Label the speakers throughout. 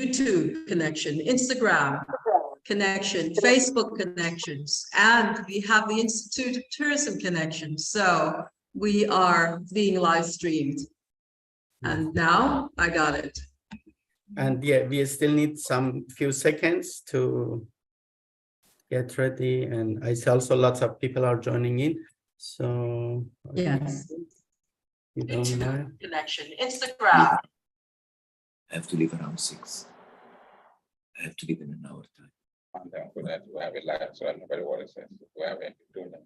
Speaker 1: YouTube connection, Instagram connection, Facebook connections, and we have the Institute of Tourism connection. So we are being live streamed. And now I got it.
Speaker 2: And yeah, we still need some few seconds to get ready. And I see also lots of people are joining in. So
Speaker 1: yes,
Speaker 2: you don't mind.
Speaker 1: Connection, Instagram.
Speaker 3: I have to leave around 6. I have to leave in an hour time.
Speaker 4: I'm down for that. We have it live, so nobody what it says. We have it doing that.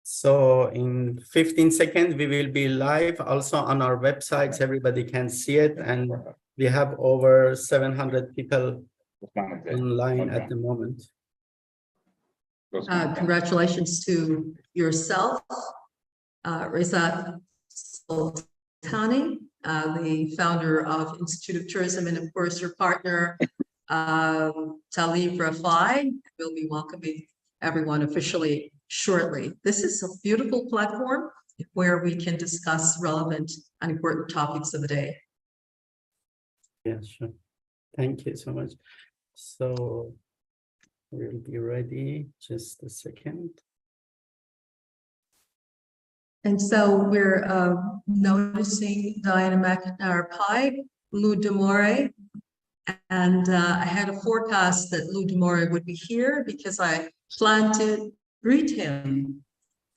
Speaker 2: So in 15 seconds, we will be live also on our websites. Everybody can see it. And we have over 700 people online at the moment.
Speaker 1: Congratulations to yourself, Reza Sultani, the founder of Institute of Tourism, and of course your partner, Talib Rafai. We'll be welcoming everyone officially shortly. This is a beautiful platform where we can discuss relevant and important topics of the day.
Speaker 2: Yeah, sure. Thank you so much. So we'll be ready. Just a second.
Speaker 1: And so we're noticing Diana McIntyre-Pike, Lou Demore, and I had a forecast that Lou Demore would be here because I planned to greet him.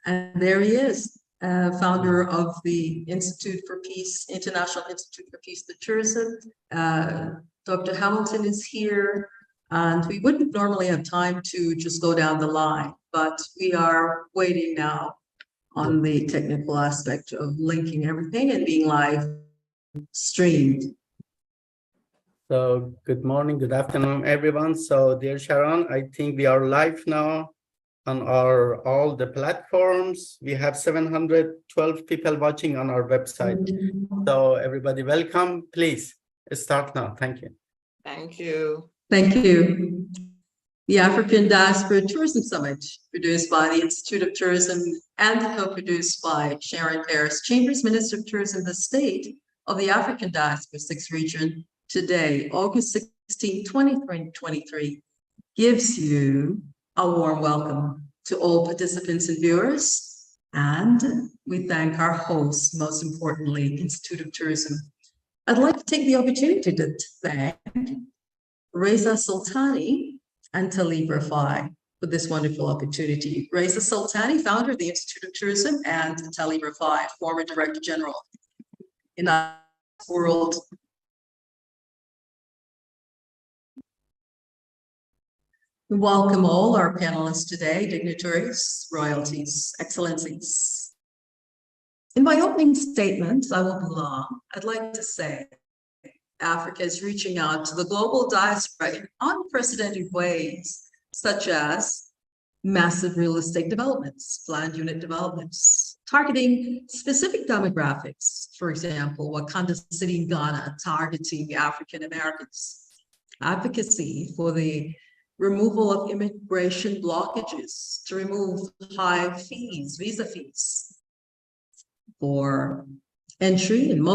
Speaker 1: And there he is, founder of the Institute for Peace, International Institute for Peace and Tourism. Dr. Hamilton is here, and we wouldn't normally have time to just go down the line, but we are waiting now on the technical aspect of linking everything and being live streamed.
Speaker 2: So good morning, good afternoon, everyone. So dear Sharon, I think we are live now on all the platforms. We have 712 people watching on our website. So everybody welcome. Please start now. Thank you.
Speaker 4: Thank you.
Speaker 1: Thank you. The African Diaspora Tourism Summit, produced by the Institute of Tourism and co-produced by Sharon Harris, Chambers Minister of Tourism of the State of the African Diaspora 6th Region, today, August 16, 2023, gives you a warm welcome to all participants and viewers. And we thank our hosts, most importantly, Institute of Tourism. I'd like to take the opportunity to thank Reza Sultani and Talib Rafai for this wonderful opportunity. Reza Sultani, founder of the Institute of Tourism, and Talib Rafai, former Director General in the world. We welcome all our panelists today, dignitaries, royalties, excellencies. In my opening statement, I won't be long, I'd like to say Africa is reaching out to the global diaspora in unprecedented ways, such as massive real estate developments, planned unit developments, targeting specific demographics. For example, Wakanda City in Ghana, targeting African Americans. Advocacy for the removal of immigration blockages to remove high fees, visa fees for entry and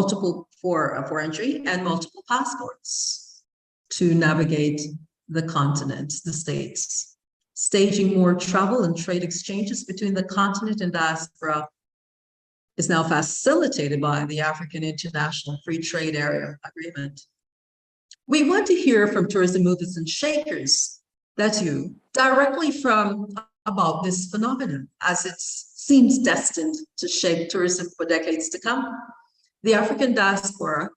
Speaker 1: for entry and multiple passports to navigate the continent, the states. Staging more travel and trade exchanges between the continent and diaspora is now facilitated by the African International Free Trade Area Agreement. We want to hear from tourism movers and shakers, that's you, directly about this phenomenon, as it seems destined to shape tourism for decades to come. The African diaspora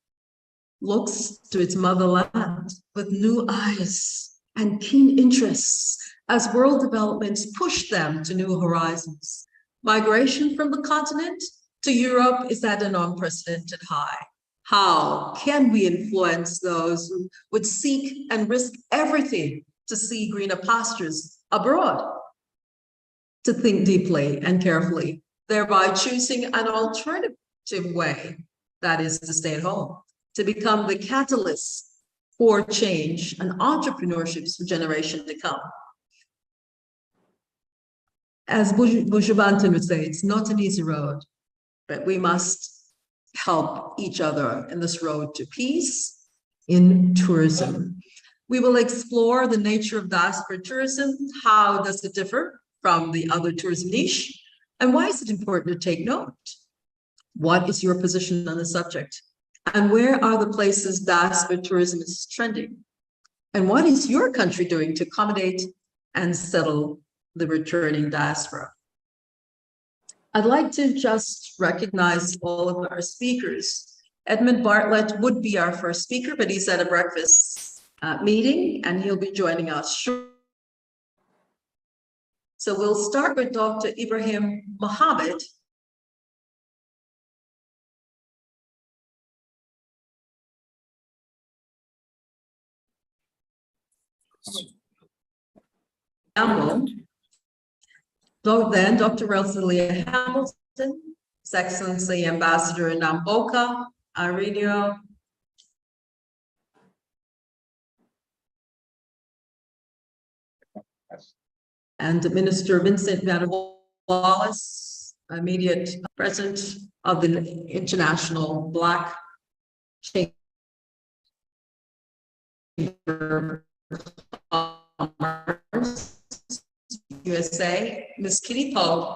Speaker 1: looks to its motherland with new eyes and keen interests as world developments push them to new horizons. Migration from the continent to Europe is at an unprecedented high. How can we influence those who would seek and risk everything to see greener pastures abroad? To think deeply and carefully, thereby choosing an alternative way, that is to stay at home, to become the catalyst for change and entrepreneurship for generations to come. As Bujubanton would say, it's not an easy road, but we must help each other in this road to peace in tourism. We will explore the nature of diaspora tourism. How does it differ from the other tourism niche? And why is it important to take note? What is your position on the subject? And where are the places diaspora tourism is trending? And what is your country doing to accommodate and settle the returning diaspora? I'd like to just recognize all of our speakers. Edmund Bartlett would be our first speaker, but he's at a breakfast meeting and he'll be joining us shortly. So we'll start with Dr. Ibrahim Mohammed. Then Dr. Rosalia Hamilton, His Excellency Ambassador Namboka Arinio, and Minister Vincent Van Wallace, immediate president of the International Black Chamber of Commerce, USA, Ms. Kitty Pope,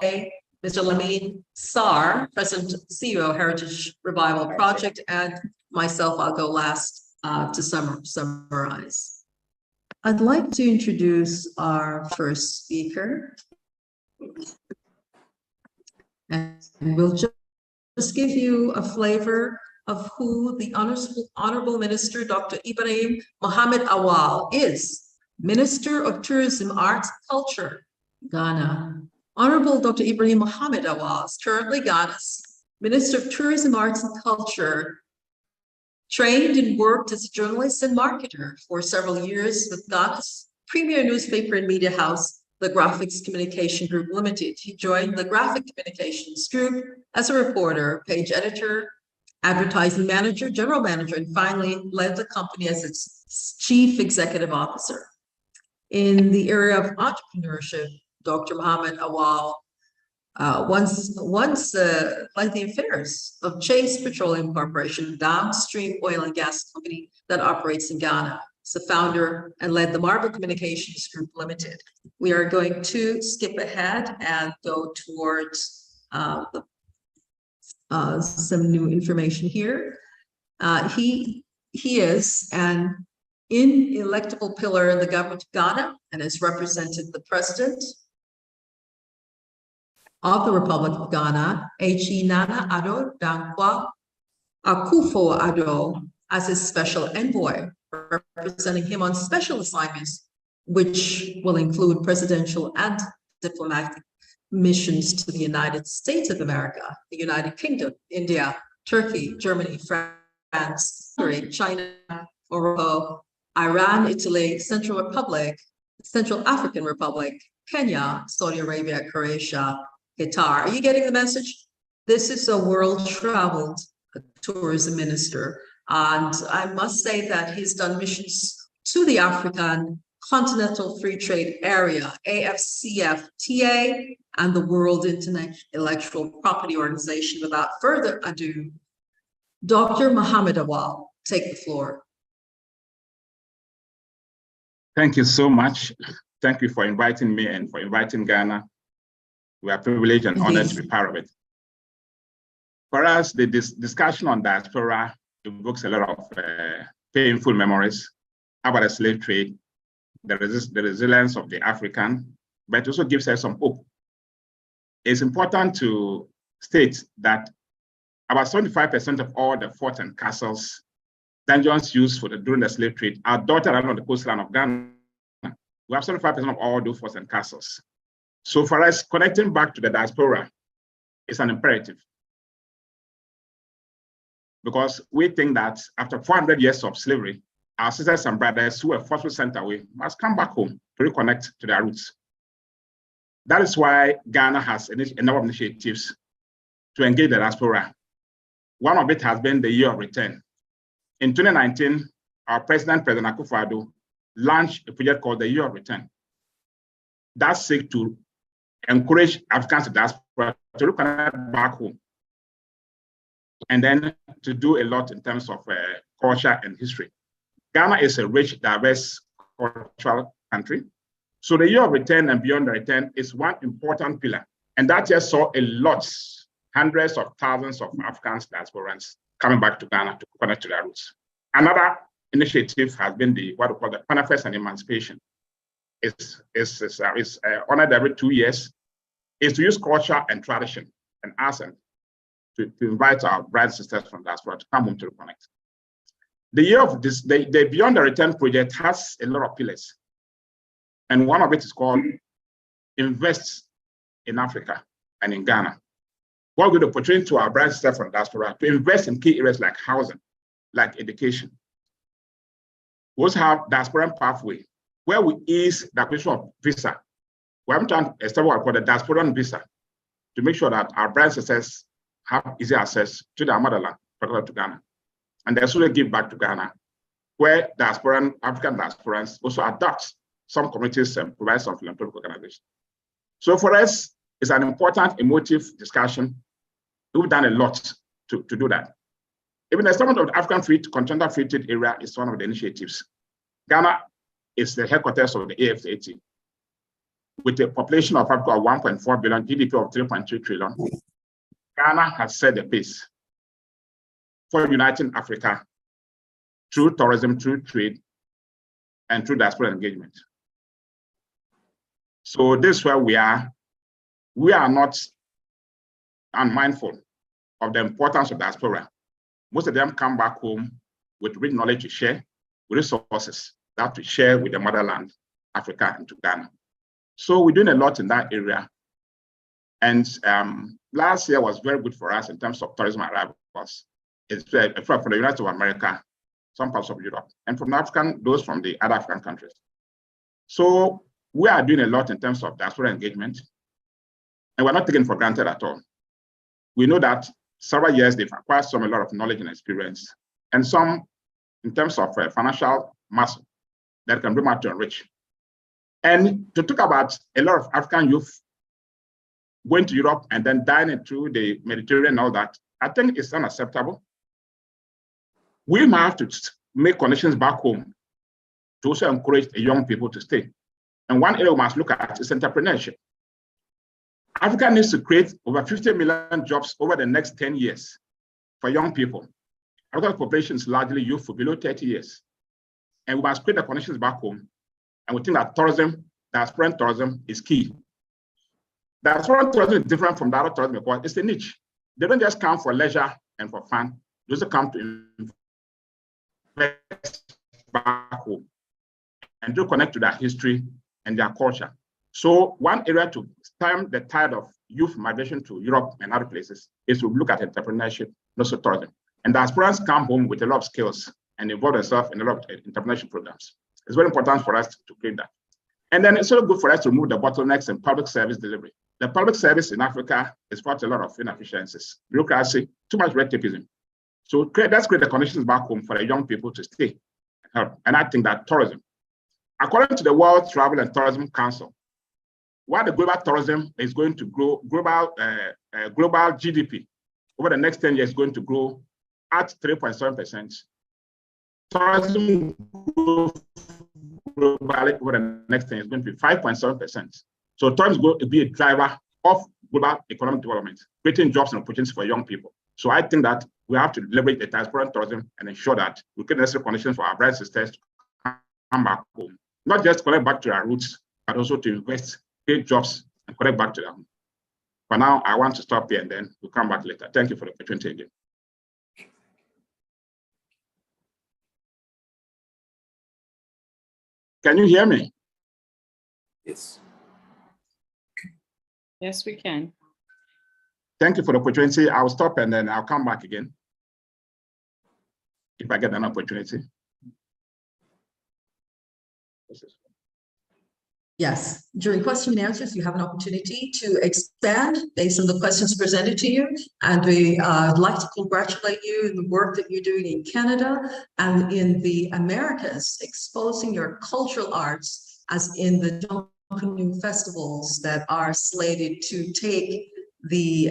Speaker 1: Mr. Lamine Sarr, President CEO Heritage Revival Project, and myself, I'll go last to summarize. I'd like to introduce our first speaker. And we'll just give you a flavor of who the Honorable Minister, Dr. Ibrahim Mohammed Awal is, Minister of Tourism, Arts, and Culture, Ghana. Honorable Dr. Ibrahim Mohammed Awal is currently Ghana's Minister of Tourism, Arts, and Culture, trained and worked as a journalist and marketer for several years with Ghana's premier newspaper and media house, the Graphics Communication Group Limited. He joined the Graphic Communications Group as a reporter, page editor, advertising manager, general manager, and finally led the company as its chief executive officer. In the area of entrepreneurship, Dr. Mohammed Awal once led the affairs of Chase Petroleum Corporation, downstream oil and gas company that operates in Ghana. He's the founder and led the Marble Communications Group Limited. We are going to skip ahead and go towards some new information here. He is an inelectable pillar in the government of Ghana and has represented the president of the Republic of Ghana, H.E. Nana Addo Dankwa Akufo-Addo, as his special envoy, representing him on special assignments, which will include presidential and diplomatic missions to the United States of America, the United Kingdom, India, Turkey, Germany, France, Hungary, China, Morocco, Iran, Italy, Central African Republic, Kenya, Saudi Arabia, Croatia, Qatar. Are you getting the message? This is a world-traveled tourism minister. And I must say that he's done missions to the African Continental Free Trade Area, AFCFTA, and the World Intellectual Property Organization. Without further ado, Dr. Mohammed Awal, take the floor.
Speaker 5: Thank you so much. Thank you for inviting me and for inviting Ghana. We are privileged and honored to be part of it. For us, the discussion on diaspora evokes a lot of painful memories about the slave trade, the resilience of the African, but it also gives us some hope. It's important to state that about 75% of all the forts and castles dungeons used during the slave trade are dotted around the coastline of Ghana. We have 75% of all those forts and castles. So for us, connecting back to the diaspora is an imperative, because we think that after 400 years of slavery, our sisters and brothers who were forcibly sent away must come back home to reconnect to their roots. That is why Ghana has a number of initiatives to engage the diaspora. One of it has been the Year of Return. In 2019, our President Akufo-Addo, launched a project called the Year of Return. That seeks to encourage Africans to diaspora to reconnect back home. and then to do a lot in terms of culture and history. Ghana is a rich, diverse cultural country. So the year of return and beyond the return is one important pillar. And that just saw a lot, hundreds of thousands of Africans diasporans coming back to Ghana to connect to their roots. Another initiative has been what we call the Manifest and Emancipation. It's honored every 2 years. Is to use culture and tradition and arts and to invite our brothers and sisters from diaspora to come home to reconnect. The year of this, the Beyond the Return project has a lot of pillars. And one of it is called Invest in Africa and in Ghana. What we give the opportunity to our brothers and sisters from diaspora to invest in key areas like housing, like education. We also have Diaspora Pathway, where we ease the acquisition of visa. We have to establish what we call the Diaspora visa to make sure that our brothers and sisters have easy access to their motherland, particularly to Ghana. And they also give back to Ghana, where African diasporans also adopt some communities and provide some philanthropic organizations. So for us, it's an important emotive discussion. We've done a lot to do that. Even the establishment of the African Continental Free Trade Area is one of the initiatives. Ghana is the headquarters of the AFCAT. With a population of Africa of 1.4 billion, GDP of 3.2 trillion, Ghana has set the pace for uniting Africa through tourism, through trade, and through diaspora engagement. So this is where we are. We are not unmindful of the importance of diaspora. Most of them come back home with rich knowledge to share, with resources that to share with the motherland, Africa, and to Ghana. So we're doing a lot in that area. And last year was very good for us in terms of tourism arrivals. It's from the United States of America, some parts of Europe, and from those from the other African countries. So we are doing a lot in terms of diaspora engagement, and we're not taken for granted at all. We know that several years they've acquired a lot of knowledge and experience, and some in terms of financial muscle that can bring out to enrich. And to talk about a lot of African youth going to Europe and then dining through the Mediterranean and all that, I think it's unacceptable. We might have to make connections back home to also encourage the young people to stay. And one area we must look at is entrepreneurship. Africa needs to create over 50 million jobs over the next 10 years for young people. Africa's population is largely youthful, below 30 years. And we must create the connections back home. And we think that tourism, diaspora tourism, is key. Diaspora tourism is different from the other tourism because it's a niche. They don't just come for leisure and for fun. They also come to invest back home and to connect to their history and their culture. So one area to stem the tide of youth migration to Europe and other places is to look at entrepreneurship, not also tourism. And diasporans come home with a lot of skills and involve themselves in a lot of entrepreneurship programs. It's very important for us to create that. And then it's also good for us to remove the bottlenecks in public service delivery. The public service in Africa is fought a lot of inefficiencies, bureaucracy, too much red tapeism. So let's create the conditions back home for the young people to stay and help. And I think that tourism, according to the World Travel and Tourism Council, while the global tourism is going to grow, global GDP over the next 10 years is going to grow at 3.7%. Tourism growth globally over the next 10 years is going to be 5.7%. So tourism is going to be a driver of global economic development, creating jobs and opportunities for young people. So I think that we have to leverage the diaspora tourism and ensure that we create necessary conditions for our brothers and sisters to come back home. Not just connect back to our roots, but also to invest, create jobs, and connect back to them. For now, I want to stop here and then we'll come back later. Thank you for the opportunity again. Can you hear me?
Speaker 3: Yes.
Speaker 6: Yes, we can.
Speaker 5: Thank you for the opportunity. I'll stop and then I'll come back again if I get an opportunity.
Speaker 1: Yes, during question and answers, you have an opportunity to expand based on the questions presented to you. And we would like to congratulate you in the work that you're doing in Canada and in the Americas, exposing your cultural arts as in the festivals that are slated to take the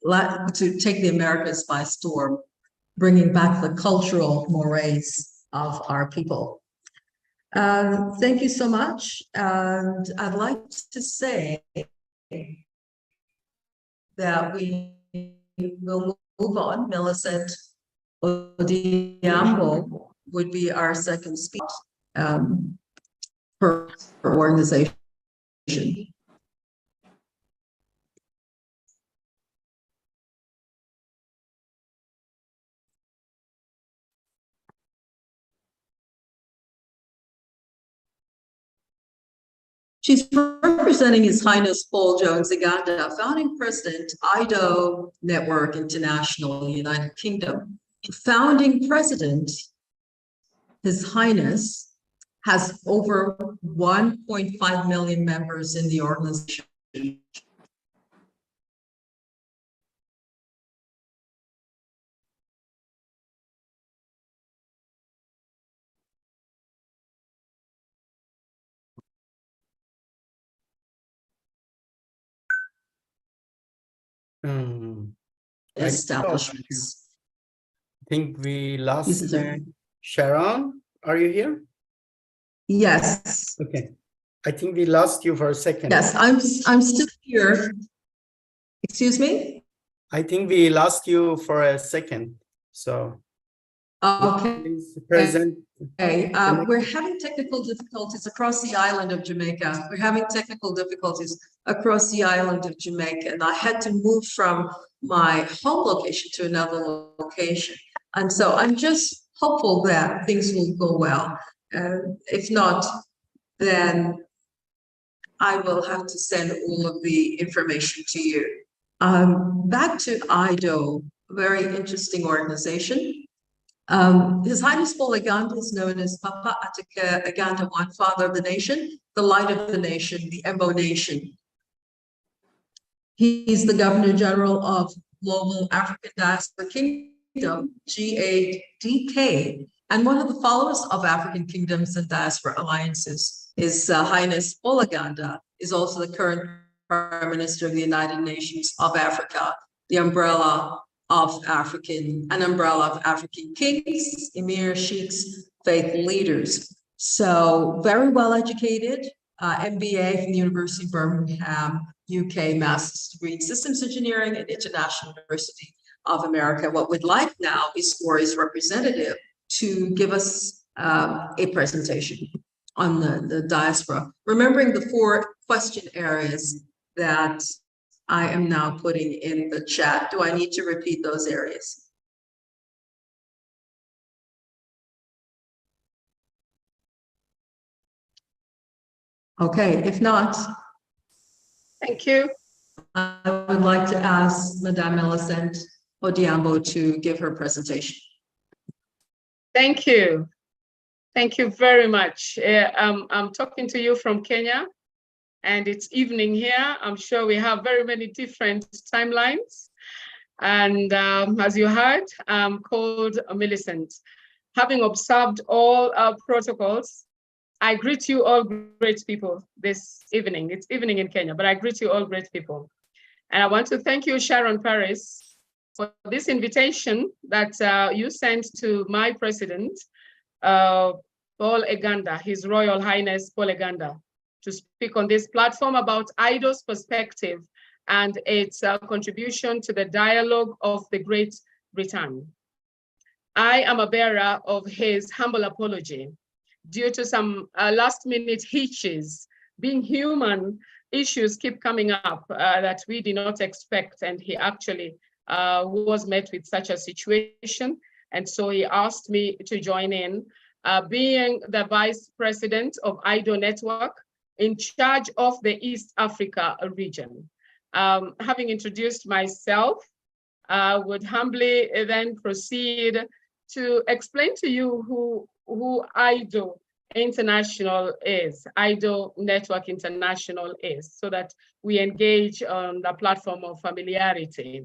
Speaker 1: to take the Americas by storm, bringing back the cultural mores of our people. Thank you so much. And I'd like to say that we will move on. Millicent Odiambo would be our second speaker for organization. She's representing His Highness Paul Jones Iganda, founding president, IDO Network International, United Kingdom. Founding president, His Highness, has over 1.5 million members in the organization. Establishments.
Speaker 2: I think we lost
Speaker 1: This is a-
Speaker 2: Sharon. Are you here?
Speaker 1: Yes.
Speaker 2: Okay. I think we lost you for a second.
Speaker 1: Yes, I'm still here. Excuse me?
Speaker 2: I think we lost you for a second. So
Speaker 1: Okay.
Speaker 2: please present.
Speaker 1: Okay, we're having technical difficulties across the island of Jamaica. We're having technical difficulties across the island of Jamaica, and I had to move from my home location to another location. And so I'm just hopeful that things will go well. If not, then I will have to send all of the information to you. Back to IDO, a very interesting organization. His Highness Paul Iganda is known as Papa Ataka Iganda I, Father of the Nation, the Light of the Nation, the Embo Nation. He's the Governor General of Global African Diaspora Kingdom, GADK, and one of the followers of African Kingdoms and Diaspora Alliances. His Highness Paul Iganda is also the current Prime Minister of the United Nations of Africa, the umbrella of African kings, emir, sheikhs, faith leaders. So very well educated, MBA from the University of Birmingham, UK, Master's degree in Systems Engineering at International University of America. What we'd like now is for his representative to give us a presentation on the diaspora, remembering the 4 question areas that I am now putting in the chat. Do I need to repeat those areas? Okay, if not.
Speaker 6: Thank you.
Speaker 1: I would like to ask Madame Millicent Odiambo to give her presentation.
Speaker 6: Thank you. Thank you very much. I'm talking to you from Kenya, and it's evening here. I'm sure we have very many different timelines. And as you heard, I'm called Millicent. Having observed all our protocols, I greet you all great people this evening. It's evening in Kenya, but I greet you all great people. And I want to thank you, Sharon Paris, for this invitation that you sent to my president, Paul Iganda, His Royal Highness Paul Iganda, to speak on this platform about IDO's perspective and its contribution to the dialogue of the Great Britain. I am a bearer of his humble apology due to some last-minute hitches. Being human, issues keep coming up that we did not expect, and he actually was met with such a situation. And so he asked me to join in, being the Vice President of IDO Network in charge of the East Africa region. Having introduced myself, I would humbly then proceed to explain to you who IDO International is, IDO Network International is, so that we engage on the platform of familiarity.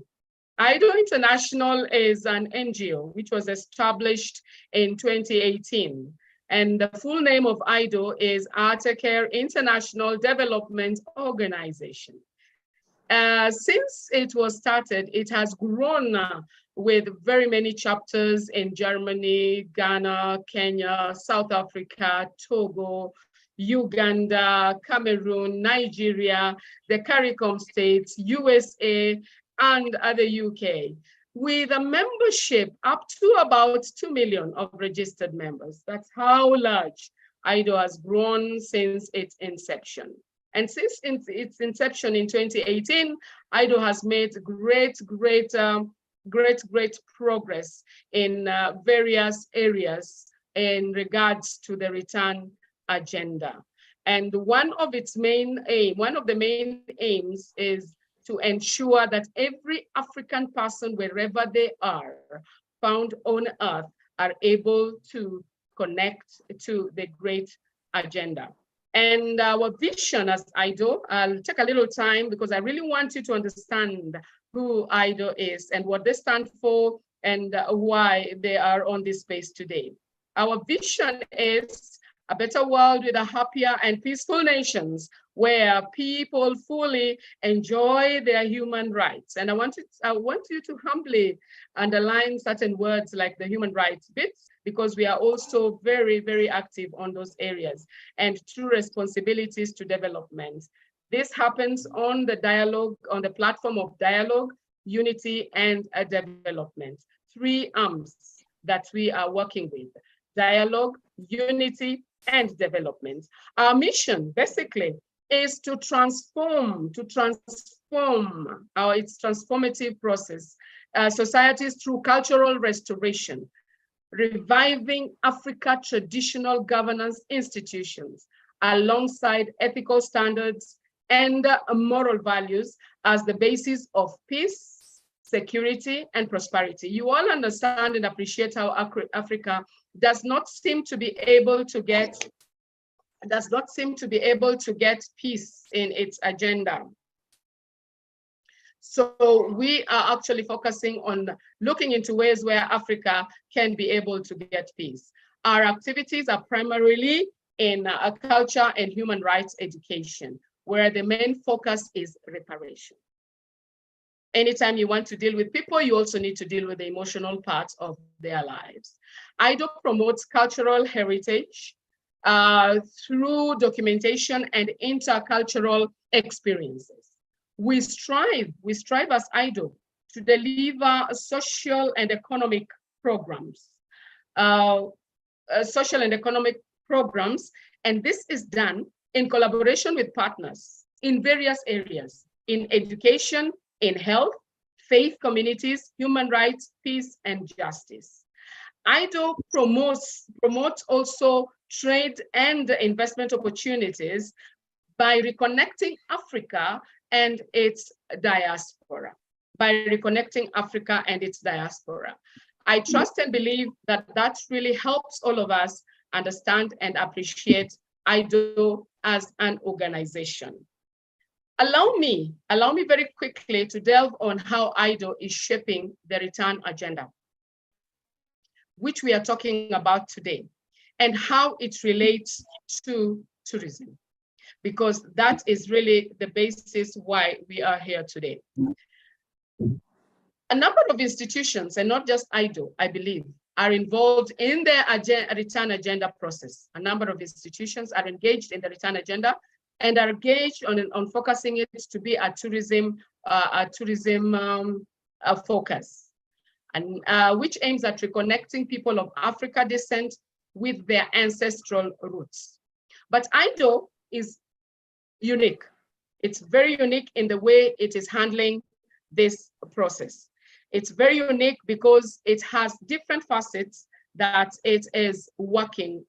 Speaker 6: IDO International is an NGO which was established in 2018. And the full name of IDO is Aftercare International Development Organization. Since it was started, it has grown with very many chapters in Germany, Ghana, Kenya, South Africa, Togo, Uganda, Cameroon, Nigeria, the CARICOM states, USA, and other UK, with a membership up to about 2 million of registered members. That's how large IDO has grown since its inception. And since its inception in 2018, IDO has made great progress in various areas in regards to the return agenda. And one of the main aims is to ensure that every African person, wherever they are found on earth, are able to connect to the great agenda. And our vision as IDO, I'll take a little time because I really want you to understand who IDO is and what they stand for and why they are on this space today. Our vision is a better world with a happier and peaceful nations where people fully enjoy their human rights. And I want you to humbly underline certain words like the human rights bits, because we are also very active on those areas, and true responsibilities to development. This happens on the dialogue, on the platform of dialogue, unity, and development. 3 arms that we are working with: dialogue, unity, and development. Our mission basically is to transform its transformative process, societies through cultural restoration, reviving Africa traditional governance institutions alongside ethical standards and moral values as the basis of peace, security, and prosperity. You all understand and appreciate how Africa does not seem to be able to get peace in its agenda. So we are actually focusing on looking into ways where Africa can be able to get peace. Our activities are primarily in culture and human rights education, where the main focus is reparation. Anytime you want to deal with people, you also need to deal with the emotional parts of their lives. IDO promotes cultural heritage through documentation and intercultural experiences. We strive as IDO to deliver social and economic programs, and this is done in collaboration with partners in various areas, in education, in health, faith communities, human rights, peace, and justice. IDO promotes also trade and investment opportunities by reconnecting Africa and its diaspora. I trust and believe that that really helps all of us understand and appreciate IDO as an organization. Allow me very quickly to delve on how IDO is shaping the return agenda, which we are talking about today, and how it relates to tourism, because that is really the basis why we are here today. A number of institutions, and not just IDO, I believe, are involved in the return agenda process. A number of institutions are engaged in the return agenda and are engaged on focusing it to be a tourism focus, and which aims at reconnecting people of Africa descent with their ancestral roots. But IDO is unique. It's very unique in the way it is handling this process. It's very unique because it has different facets that it is working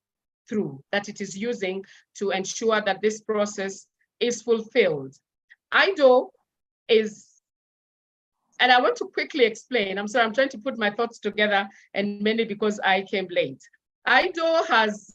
Speaker 6: through, that it is using to ensure that this process is fulfilled. IDO is, and I want to quickly explain, I'm sorry, I'm trying to put my thoughts together, and mainly because I came late. IDO has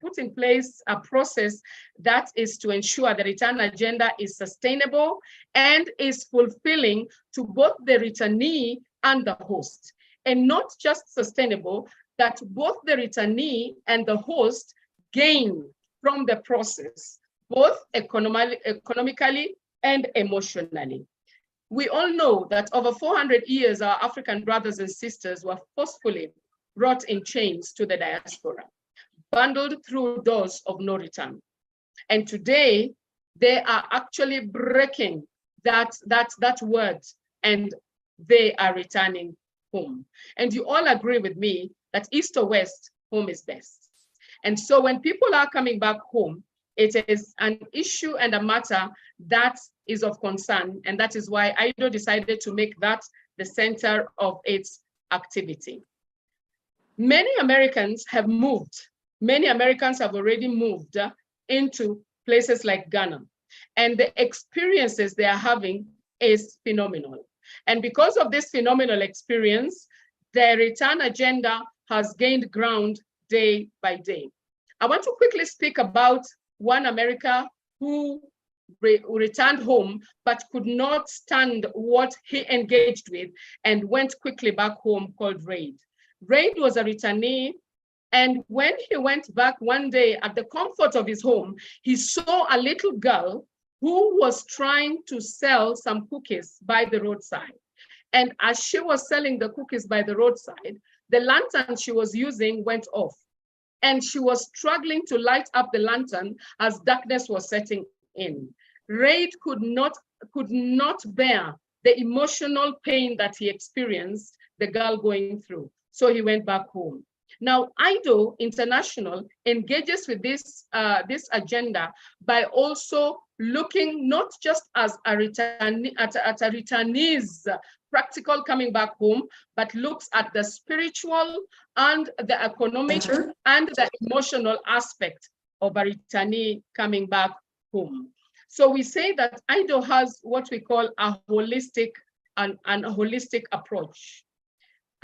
Speaker 6: put in place a process that is to ensure the return agenda is sustainable and is fulfilling to both the returnee and the host. And not just sustainable, that both the returnee and the host gain from the process, both economically and emotionally. We all know that over 400 years, our African brothers and sisters were forcefully brought in chains to the diaspora, bundled through doors of no return. And today, they are actually breaking that word, and they are returning home. And you all agree with me that East or West, home is best. And so when people are coming back home, it is an issue and a matter that is of concern. And that is why IDO decided to make that the center of its activity. Many Americans have moved. Many Americans have already moved into places like Ghana. And the experiences they are having is phenomenal. And because of this phenomenal experience, the return agenda has gained ground day by day. I want to quickly speak about one American who returned home, but could not stand what he engaged with and went quickly back home, called Raid. Raid was a returnee, and when he went back one day at the comfort of his home, he saw a little girl who was trying to sell some cookies by the roadside. And as she was selling the cookies by the roadside, the lantern she was using went off. And she was struggling to light up the lantern as darkness was setting in. Raid could not bear the emotional pain that he experienced, the girl going through. So he went back home. Now, IDO International engages with this agenda by also looking not just as a returnee, at a returnee's practical coming back home, but looks at the spiritual and the economic and the emotional aspect of a returnee coming back home. So we say that IDO has what we call a holistic approach.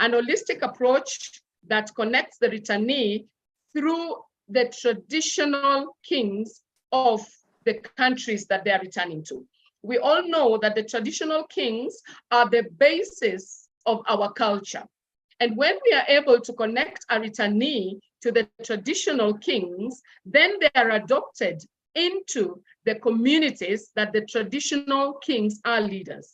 Speaker 6: An holistic approach that connects the returnee through the traditional kings of the countries that they are returning to. We all know that the traditional kings are the basis of our culture. And when we are able to connect a returnee to the traditional kings, then they are adopted into the communities that the traditional kings are leaders.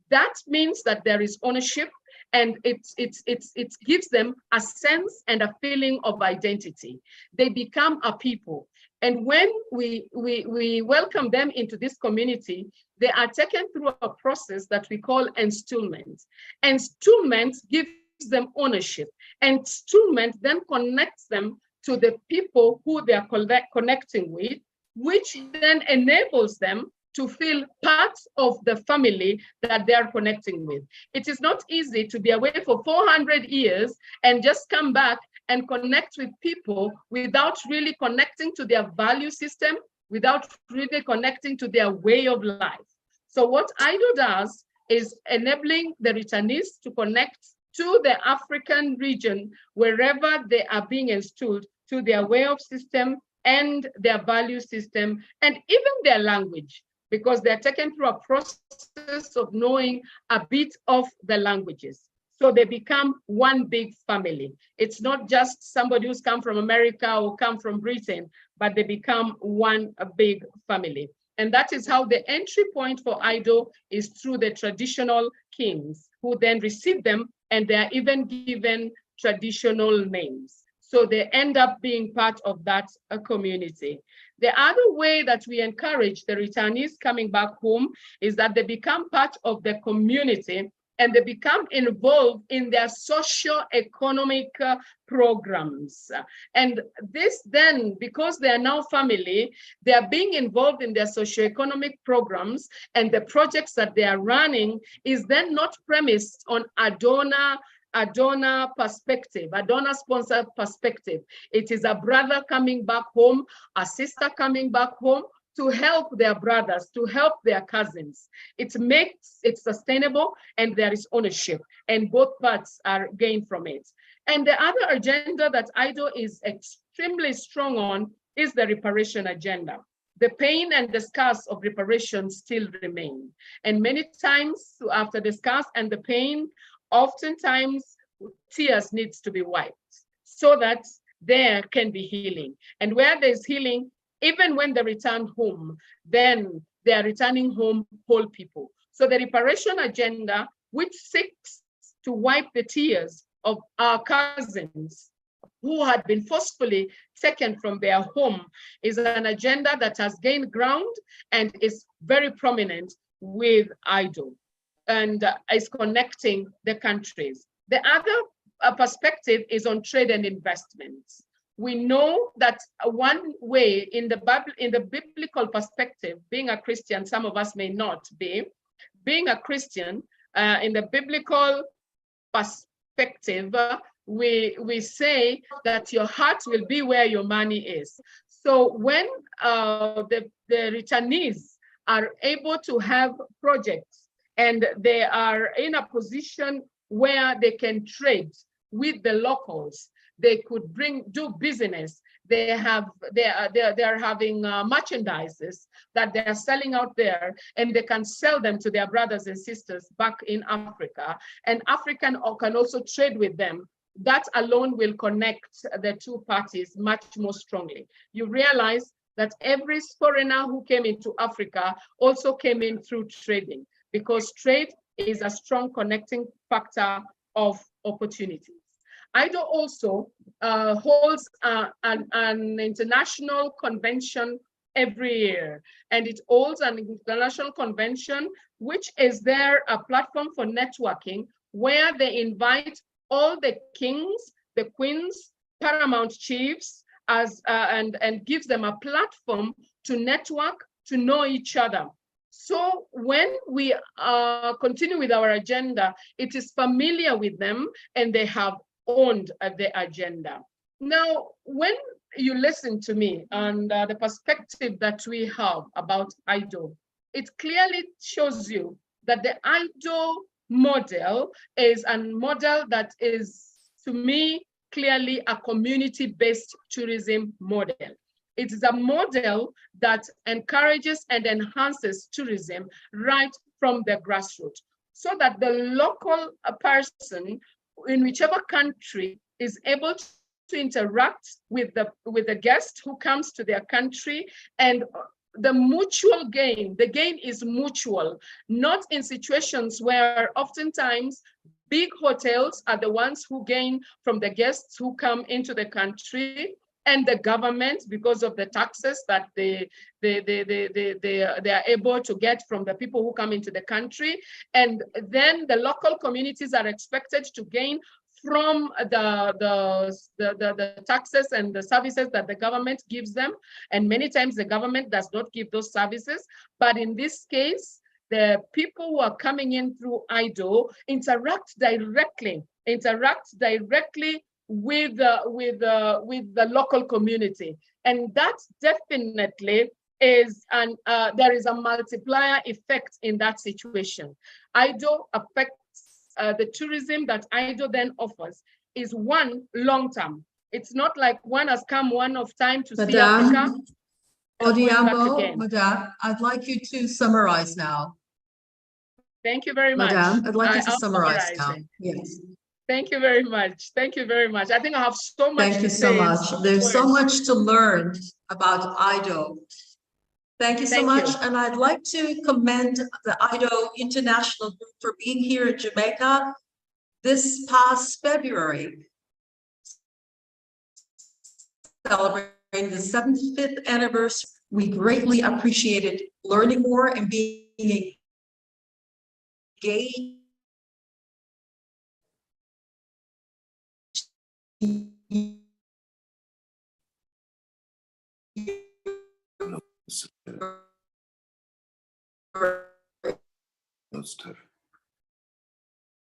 Speaker 6: That means that there is ownership, and it gives them a sense and a feeling of identity. They become a people. And when we welcome them into this community, they are taken through a process that we call installment. Installment gives them ownership. Installment then connects them to the people who they are connecting with, which then enables them to feel part of the family that they are connecting with. It is not easy to be away for 400 years and just come back and connect with people without really connecting to their value system, without really connecting to their way of life. So what IDO does is enabling the returnees to connect to the African region, wherever they are being installed, to their way of system and their value system, and even their language, because they're taken through a process of knowing a bit of the languages. So they become one big family. It's not just somebody who's come from America or come from Britain, but they become one big family. And that is how the entry point for IDO is through the traditional kings, who then receive them, and they are even given traditional names. So they end up being part of that community. The other way that we encourage the returnees coming back home is that they become part of the community, and they become involved in their socio-economic programs. And this then, because they are now family, they are being involved in their socio-economic programs, and the projects that they are running is then not premised on a donor perspective, a donor-sponsored perspective. It is a brother coming back home, a sister coming back home, to help their brothers, to help their cousins. It makes it sustainable, and there is ownership, and both parts are gained from it. And the other agenda that IDO is extremely strong on is the reparation agenda. The pain and the scars of reparation still remain. And many times after the scars and the pain, oftentimes tears needs to be wiped so that there can be healing. And where there's healing, even when they return home, then they are returning home whole people. So the reparation agenda, which seeks to wipe the tears of our cousins who had been forcefully taken from their home, is an agenda that has gained ground and is very prominent with IDO and is connecting the countries. The other perspective is on trade and investments. We know that one way in the biblical perspective, being a Christian, some of us may not be, being a Christian in the biblical perspective, we say that your heart will be where your money is. So when the returnees are able to have projects and they are in a position where they can trade with the locals, they could do business. They are having merchandises that they are selling out there, and they can sell them to their brothers and sisters back in Africa, and African can also trade with them. That alone will connect the two parties much more strongly. You realize that every foreigner who came into Africa also came in through trading, because trade is a strong connecting factor of opportunities. IDO also holds an international convention every year, and it holds an international convention, which is there a platform for networking where they invite all the kings, the queens, paramount chiefs, and gives them a platform to network, to know each other. So when we continue with our agenda, it is familiar with them and they have owned the agenda. Now, when you listen to me and the perspective that we have about IDO, it clearly shows you that the IDO model is a model that is, to me, clearly a community-based tourism model. It is a model that encourages and enhances tourism right from the grassroots, so that the local person in whichever country is able to interact with the guest who comes to their country, and the mutual gain. The gain is mutual, not in situations where oftentimes big hotels are the ones who gain from the guests who come into the country, and the government, because of the taxes that they are able to get from the people who come into the country. And then the local communities are expected to gain from the taxes and the services that the government gives them. And many times the government does not give those services. But in this case, the people who are coming in through IDO interact directly with the local community, and that definitely is there is a multiplier effect in that situation. IDO affects the tourism that IDO then offers is one long term. It's not like one has come one of time to see Africa.
Speaker 1: Madame, I'd like you to summarize now.
Speaker 6: Thank you very much.
Speaker 1: Madame, I'd like you to summarize now. Yes.
Speaker 6: Thank you very much. Thank you very much. I think I have so much.
Speaker 1: Thank you so much. There's so much to learn about IDO. Thank you so much. And I'd like to commend the IDO International Group for being here in Jamaica this past February, celebrating the 75th anniversary. We greatly appreciated learning more and being engaged.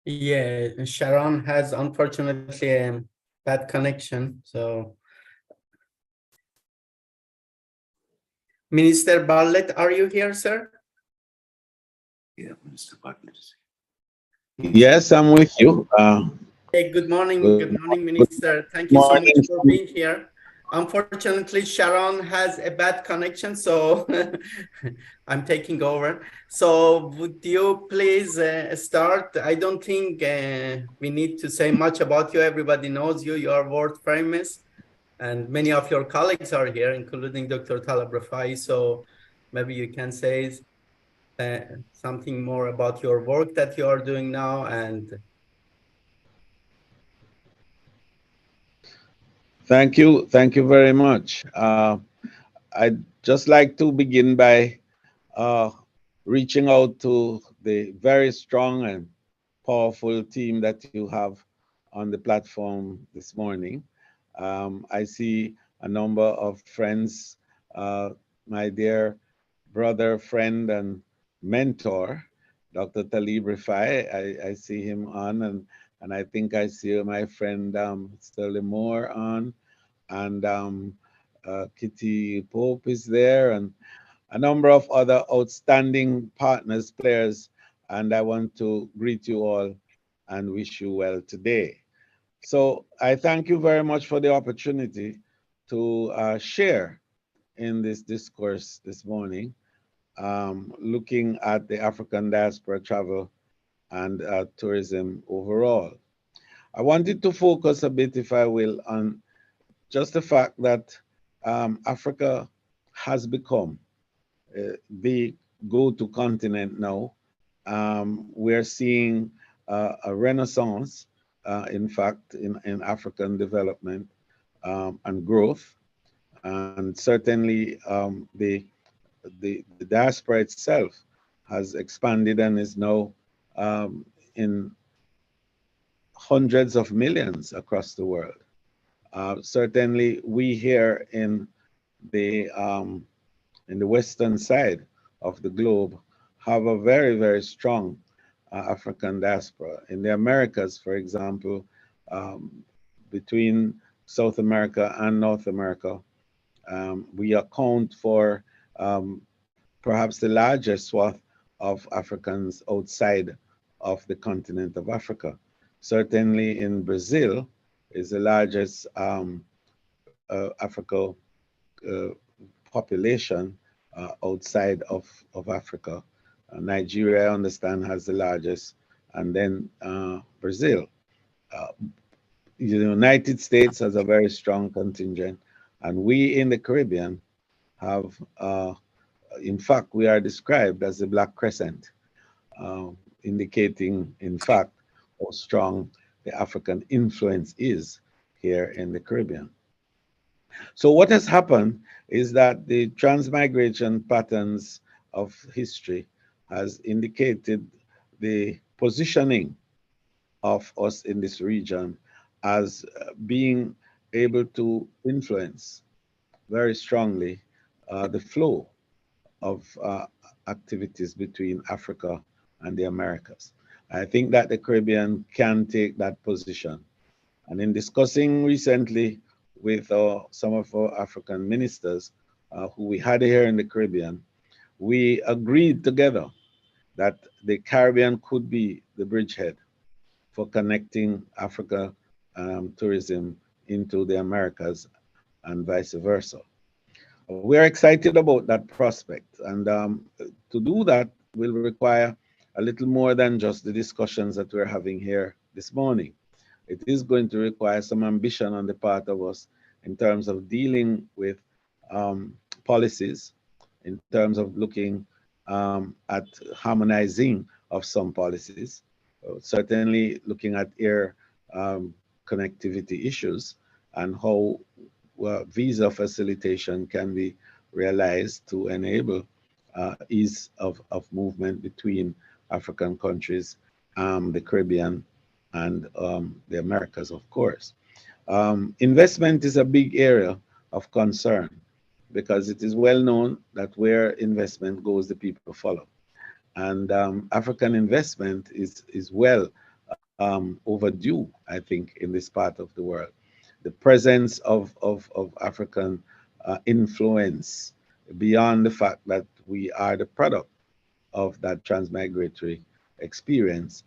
Speaker 2: Yeah, Sharon has unfortunately a bad connection. So, Minister Bartlett, are you here, sir?
Speaker 3: Yeah, Mr. Bartlett.
Speaker 7: Yes, I'm with you.
Speaker 2: Hey, good morning, Minister. Thank you so much for being here. Unfortunately, Sharon has a bad connection, so I'm taking over. So would you please start? I don't think we need to say much about you. Everybody knows you. You are world famous, and many of your colleagues are here, including Dr. Talab Rafai. So Maybe you can say something more about your work that you are doing now. And
Speaker 7: Thank you. Thank you very much. I'd just like to begin by uh, reaching out to the very strong and powerful team that you have on the platform this morning. I see a number of friends, my dear brother, friend, and mentor, Dr. Talib Rifai. I see him on, and I think I see my friend Sterling Moore on, and Kitty Pope is there, and a number of other outstanding partners, players, and I want to greet you all and wish you well today. So I thank you very much for the opportunity to share in this discourse this morning, looking at the African diaspora travel and tourism overall. I wanted to focus a bit, if I will, on just the fact that Africa has become the go-to continent now. We're seeing a renaissance, in fact, in African development and growth. And certainly the diaspora itself has expanded and is now in hundreds of millions across the world. Certainly we here in the western side of the globe have a very, very strong African diaspora. In the Americas, for example, between South America and North America, we account for perhaps the largest swath of Africans outside of the continent of Africa. Certainly in Brazil is the largest Africa population outside of Africa. Nigeria, I understand, has the largest, and then Brazil. The United States has a very strong contingent, and we in the Caribbean have, in fact, we are described as the Black Crescent, indicating, in fact, how strong the African influence is here in the Caribbean. So what has happened is that the transmigration patterns of history has indicated the positioning of us in this region as being able to influence very strongly the flow of activities between Africa and the Americas. I think that the Caribbean can take that position. And in discussing recently with some of our African ministers who we had here in the Caribbean, we agreed together that the Caribbean could be the bridgehead for connecting Africa tourism into the Americas and vice versa. We're excited about that prospect, and to do that will require a little more than just the discussions that we're having here this morning. It is going to require some ambition on the part of us in terms of dealing with policies, in terms of looking at harmonizing of some policies, certainly looking at air connectivity issues and how visa facilitation can be realized to enable ease of movement between African countries, the Caribbean, and the Americas, of course. Investment is a big area of concern because it is well known that where investment goes, the people follow. And African investment is well overdue, I think, in this part of the world. The presence of African influence beyond the fact that we are the product of that transmigratory experience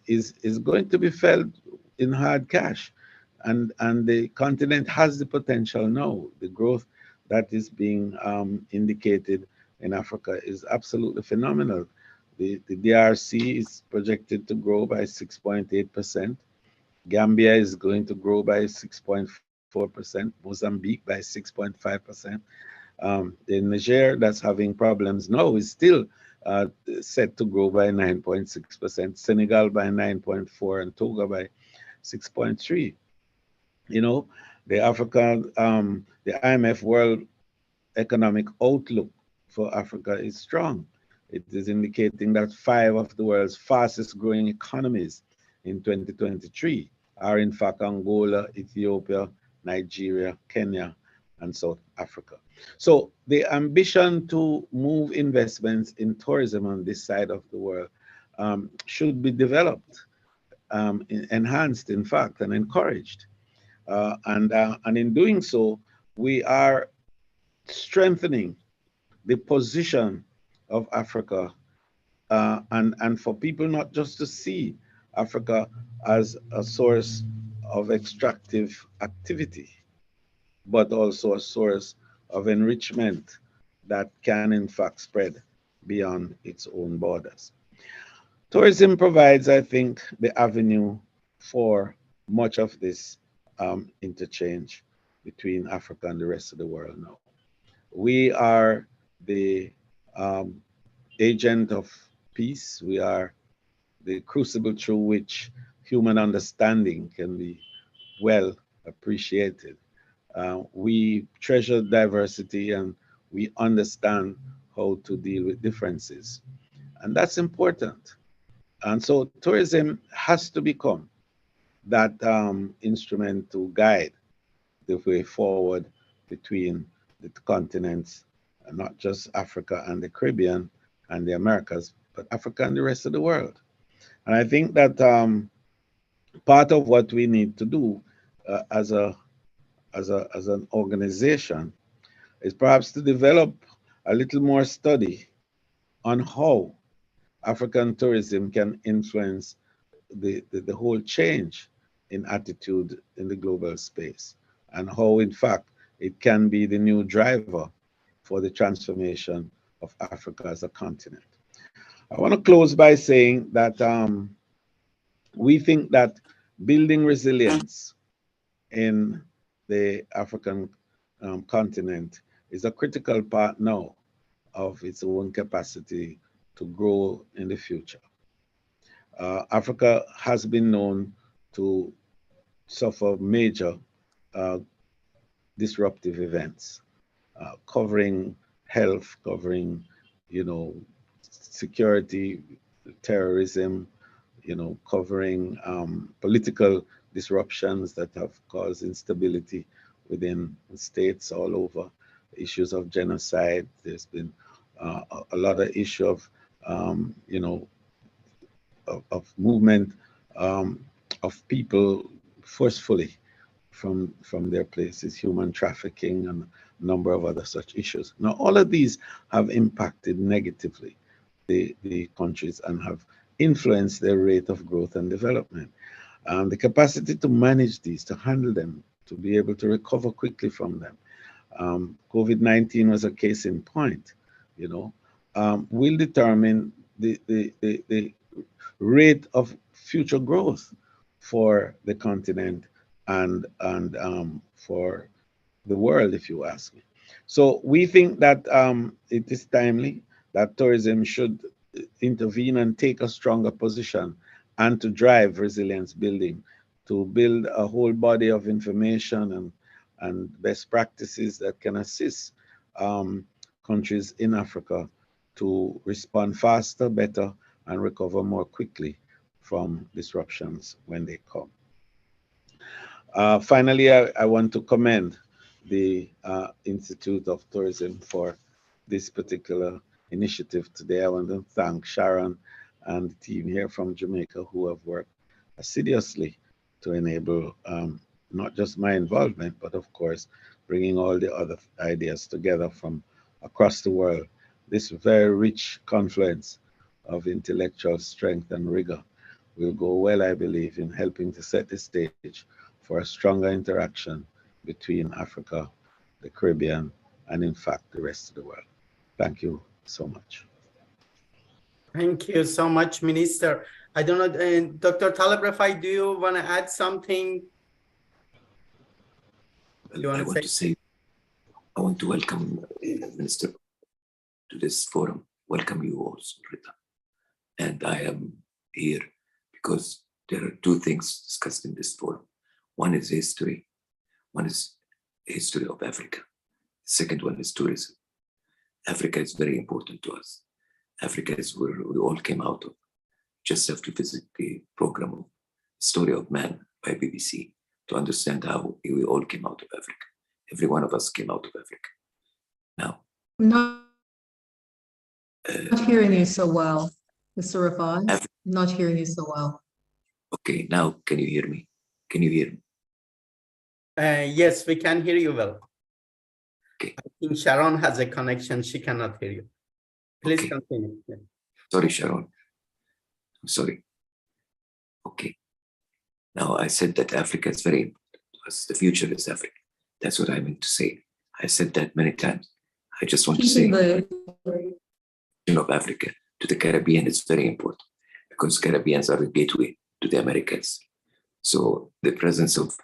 Speaker 7: is going to be felt in hard cash. And the continent has the potential now. The growth that is being indicated in Africa is absolutely phenomenal. The DRC is projected to grow by 6.8%. Gambia is going to grow by 6.4%, Mozambique by 6.5%. The Niger, that's having problems now, is still set to grow by 9.6%, Senegal by 9.4%, and Togo by 6.3%. You know, the the IMF World Economic Outlook for Africa is strong. It is indicating that 5 of the world's fastest growing economies in 2023 are in fact Angola, Ethiopia, Nigeria, Kenya, and South Africa. So the ambition to move investments in tourism on this side of the world should be developed, enhanced, in fact, and encouraged. And in doing so, we are strengthening the position of Africa, and for people not just to see Africa as a source of extractive activity, but also a source of enrichment that can in fact spread beyond its own borders. Tourism provides, I think, the avenue for much of this interchange between Africa and the rest of the world now. We are the agent of peace. We are the crucible through which human understanding can be well appreciated. We treasure diversity and we understand how to deal with differences. And that's important. And so tourism has to become that instrument to guide the way forward between the continents, not just Africa and the Caribbean and the Americas, but Africa and the rest of the world. And I think that part of what we need to do as an organization is perhaps to develop a little more study on how African tourism can influence the whole change in attitude in the global space, and how, in fact, it can be the new driver for the transformation of Africa as a continent. I want to close by saying that we think that building resilience in the African continent is a critical part now of its own capacity to grow in the future. Africa has been known to suffer major disruptive events, covering health, covering, security, terrorism, covering political disruptions that have caused instability within states all over, issues of genocide. There's been a lot of issue of, of movement of people forcefully from their places, human trafficking, and a number of other such issues. Now, all of these have impacted negatively the countries and have influenced their rate of growth and development. The capacity to manage these, to handle them, to be able to recover quickly from them. COVID-19 was a case in point, will determine the rate of future growth for the continent and for the world, if you ask me. So we think that it is timely that tourism should intervene and take a stronger position, and to drive resilience building, to build a whole body of information and best practices that can assist countries in Africa to respond faster, better, and recover more quickly from disruptions when they come. Finally, I want to commend the Institute of Tourism for this particular initiative today. I want to thank Sharon and the team here from Jamaica who have worked assiduously to enable not just my involvement, but of course, bringing all the other ideas together from across the world. This very rich confluence of intellectual strength and rigor will go well, I believe, in helping to set the stage for a stronger interaction between Africa, the Caribbean, and in fact, the rest of the world. Thank you so much.
Speaker 2: Thank you so much, Minister. I don't know, Dr. Talib Rafai, do you want to add something?
Speaker 3: Well, I want to say I want to welcome Minister to this forum. Welcome you also, Rita. And I am here because there are two things discussed in this forum. One is history. One is history of Africa. The second one is tourism. Africa is very important to us. Africa is where we all came out of. Just have to visit the program of Story of Man by BBC to understand how we all came out of Africa. Every one of us came out of Africa. Now,
Speaker 1: Not hearing you so well, Mr. Rafai.
Speaker 3: Af-
Speaker 1: Not hearing you so well.
Speaker 3: okay, now can you hear me? Can you hear me?
Speaker 2: Yes, we can hear you well.
Speaker 3: Okay.
Speaker 2: I think Sharon has a connection. She cannot hear you. Please
Speaker 3: Okay.
Speaker 2: continue. Yeah.
Speaker 3: Sorry, Sharon. I'm sorry. Okay. Now, I said that Africa is very important to us. The future is Africa. That's what I meant to say. I said that many times. I just want to say
Speaker 1: Keeping the
Speaker 3: of Africa to the Caribbean is very important because Caribbeans are the gateway to the Americas. So the presence of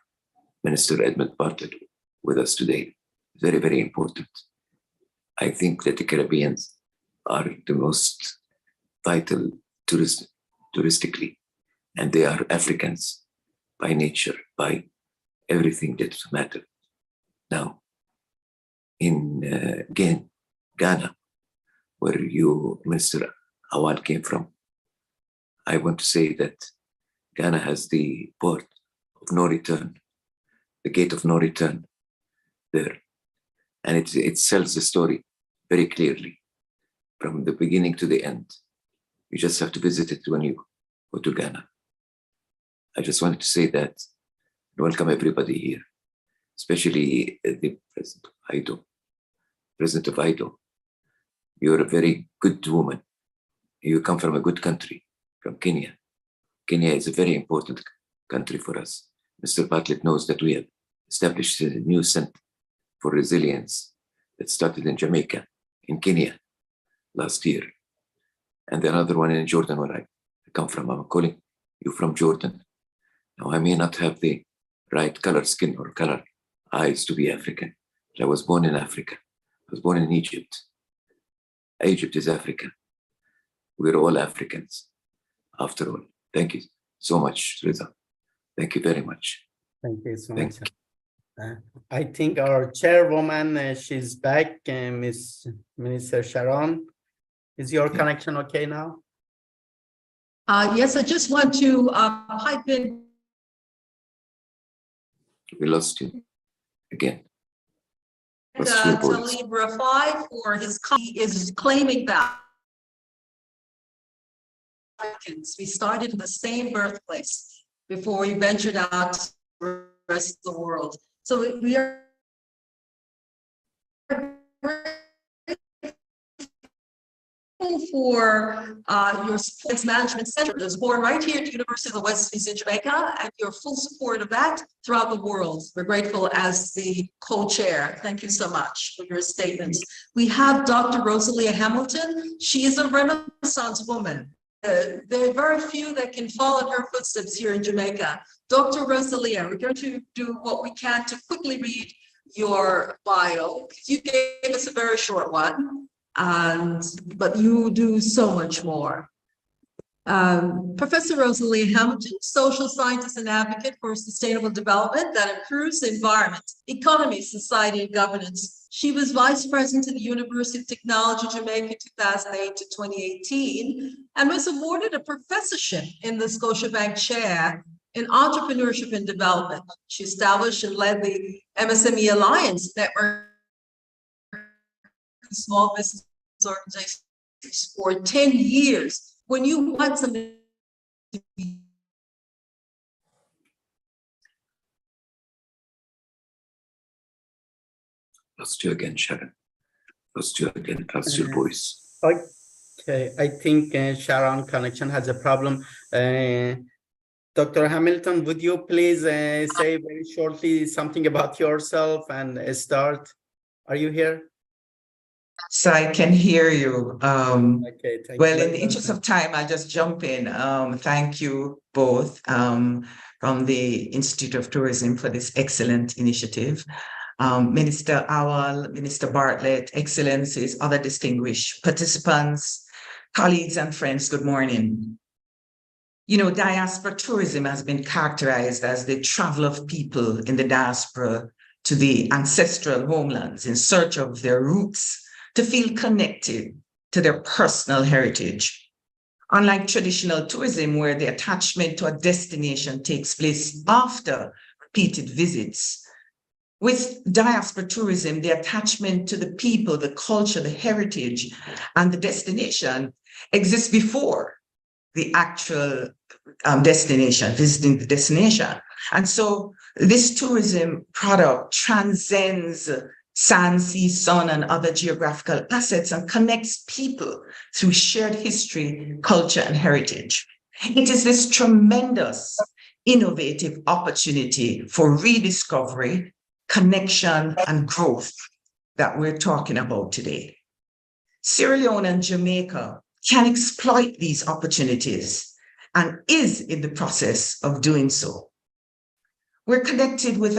Speaker 3: Minister Edmund Bartlett with us today is very, very important. I think that the Caribbeans are the most vital touristically, and they are Africans by nature, by everything that matters. Now, in Ghana, where you, Minister Awad, came from, I want to say that Ghana has the port of no return, the gate of no return there. And it tells the story very clearly from the beginning to the end. You just have to visit it when you go to Ghana. I just wanted to say that and welcome everybody here, especially the President of IDO. President of IDO, you're a very good woman. You come from a good country, from Kenya. Kenya is a very important country for us. Mr. Bartlett knows that we have established a new center for resilience that started in Jamaica, in Kenya last year. And another one in Jordan, where I come from. I'm calling you from Jordan. Now, I may not have the right color skin or color eyes to be African, but I was born in Africa. I was born in Egypt. Egypt is Africa. We're all Africans, after all. Thank you so much, Reza. Thank you very much.
Speaker 2: Thank you so
Speaker 3: Thank
Speaker 2: much. I think our chairwoman, she's back, Miss Minister Sharon. Is your connection okay now?
Speaker 1: yes, I just want to pipe in.
Speaker 3: We lost you again. Lost your voice.
Speaker 1: Talib Rafai for his he is claiming that we started in the same birthplace before we ventured out to the rest of the world. So we are for your sports management center that was born right here at the University of the West Indies in Jamaica, and your full support of that throughout the world. We're grateful as the co-chair. Thank you so much for your statements. We have Dr. Rosalia Hamilton. She is a Renaissance woman. There are very few that can follow in her footsteps here in Jamaica. Dr. Rosalia, we're going to do what we can to quickly read your bio. You gave us a very short one. But you do so much more. Professor Rosalia Hamilton, social scientist and advocate for sustainable development that improves the environment, economy, society, and governance. She was vice president of the University of Technology, Jamaica, 2008 to 2018, and was awarded a professorship in the Scotiabank chair in entrepreneurship and development. She established and led the MSME Alliance network small business organizations for 10 years. When you want something to be
Speaker 3: Lost you again, Sharon. Lost you again. Lost your voice.
Speaker 2: Okay, I think Sharon connection has a problem. Dr. Hamilton, would you please say very shortly something about yourself and start? Are you here?
Speaker 8: So I can hear you.
Speaker 2: Okay, thank
Speaker 8: Well,
Speaker 2: you.
Speaker 8: in the interest of time, I'll just jump in. Thank you both from the Institute of Tourism for this excellent initiative. Minister Owl, Minister Bartlett, Excellencies, other distinguished participants, colleagues and friends, good morning. You know, diaspora tourism has been characterized as the travel of people in the diaspora to the ancestral homelands in search of their roots, to feel connected to their personal heritage. Unlike traditional tourism, where the attachment to a destination takes place after repeated visits, with diaspora tourism, the attachment to the people, the culture, the heritage, and the destination exists before the actual destination, visiting the destination. And so this tourism product transcends sand, sea, sun, and other geographical assets and connects people through shared history, culture, and heritage. It is this tremendous, innovative opportunity for rediscovery, connection, and growth that we're talking about today. Sierra Leone and Jamaica can exploit these opportunities and is in the process of doing so. We're connected with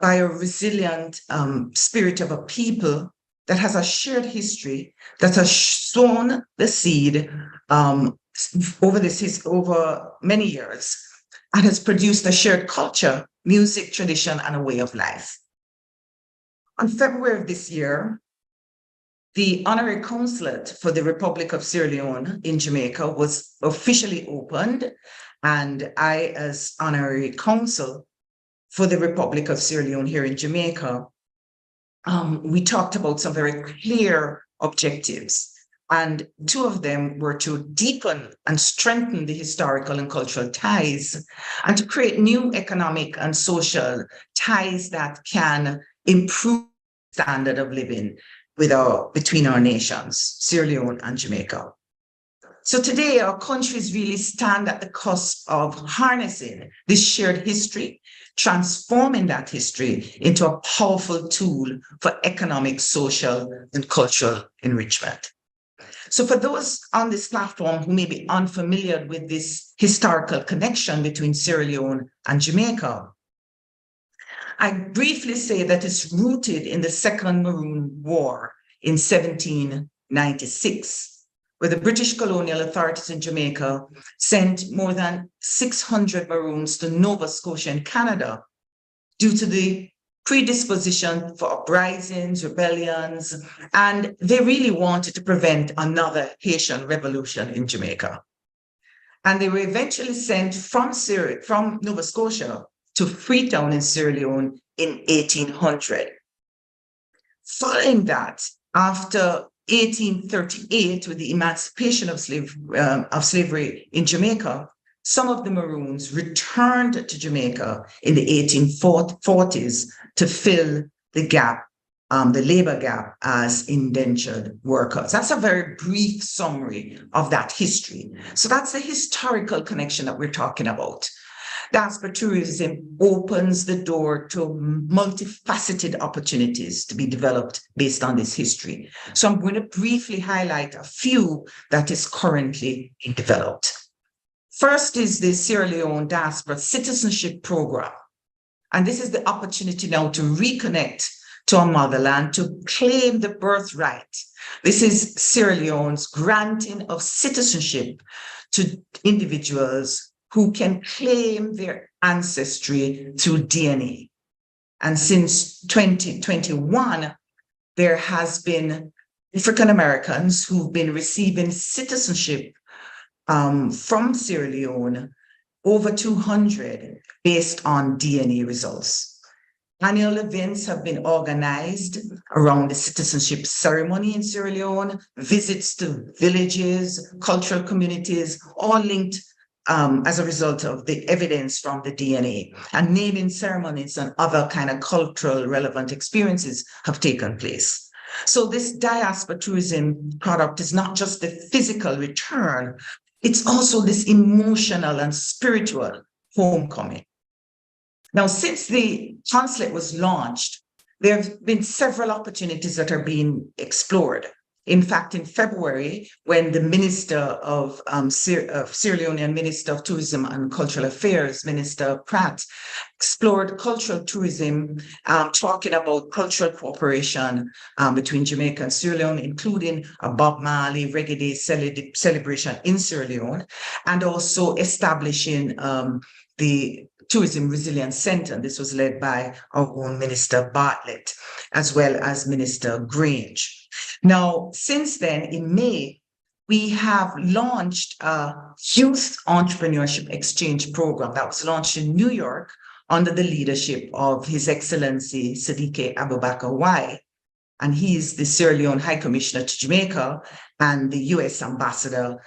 Speaker 8: by a resilient spirit of a people that has a shared history, that has sown the seed over many years, and has produced a shared culture, music, tradition, and a way of life. On February of this year, the honorary consulate for the Republic of Sierra Leone in Jamaica was officially opened, and I, as honorary consul for the Republic of Sierra Leone here in Jamaica, we talked about some very clear objectives. And two of them were to deepen and strengthen the historical and cultural ties, and to create new economic and social ties that can improve the standard of living between our nations, Sierra Leone and Jamaica. So today, our countries really stand at the cusp of harnessing this shared history, transforming that history into a powerful tool for economic, social, and cultural enrichment. So for those on this platform who may be unfamiliar with this historical connection between Sierra Leone and Jamaica, I briefly say that it's rooted in the Second Maroon War in 1796, where the British colonial authorities in Jamaica sent more than 600 Maroons to Nova Scotia in Canada due to the predisposition for uprisings, rebellions, and they really wanted to prevent another Haitian revolution in Jamaica. And they were eventually sent from Nova Scotia to Freetown in Sierra Leone in 1800. Following that, after 1838, with the emancipation of slavery in Jamaica, some of the Maroons returned to Jamaica in the 1840s to fill the gap, the labor gap as indentured workers. That's a very brief summary of that history. So that's the historical connection that we're talking about. Diaspora tourism opens the door to multifaceted opportunities to be developed based on this history. So I'm going to briefly highlight a few that is currently being developed. First is the Sierra Leone Diaspora Citizenship Program. And this is the opportunity now to reconnect to our motherland, to claim the birthright. This is Sierra Leone's granting of citizenship to individuals who can claim their ancestry through DNA. And since 2021, there has been African Americans who've been receiving citizenship from Sierra Leone, over 200, based on DNA results. Annual events have been organized around the citizenship ceremony in Sierra Leone, visits to villages, cultural communities, all linked as a result of the evidence from the DNA, and naming ceremonies and other kind of cultural relevant experiences have taken place. So this diaspora tourism product is not just the physical return, it's also this emotional and spiritual homecoming. Now, since the consulate was launched, there have been several opportunities that are being explored. In fact, in February, when the Minister of Sierra Leonean Minister of Tourism and Cultural Affairs, Minister Pratt, explored cultural tourism, talking about cultural cooperation between Jamaica and Sierra Leone, including a Bob Marley Reggae Day celebration in Sierra Leone, and also establishing the Tourism Resilience Center. This was led by our own Minister Bartlett, as well as Minister Grange. Now, since then, in May, we have launched a youth entrepreneurship exchange program that was launched in New York under the leadership of His Excellency Sadiq Abubakar Y. And he is the Sierra Leone High Commissioner to Jamaica and the U.S. Ambassador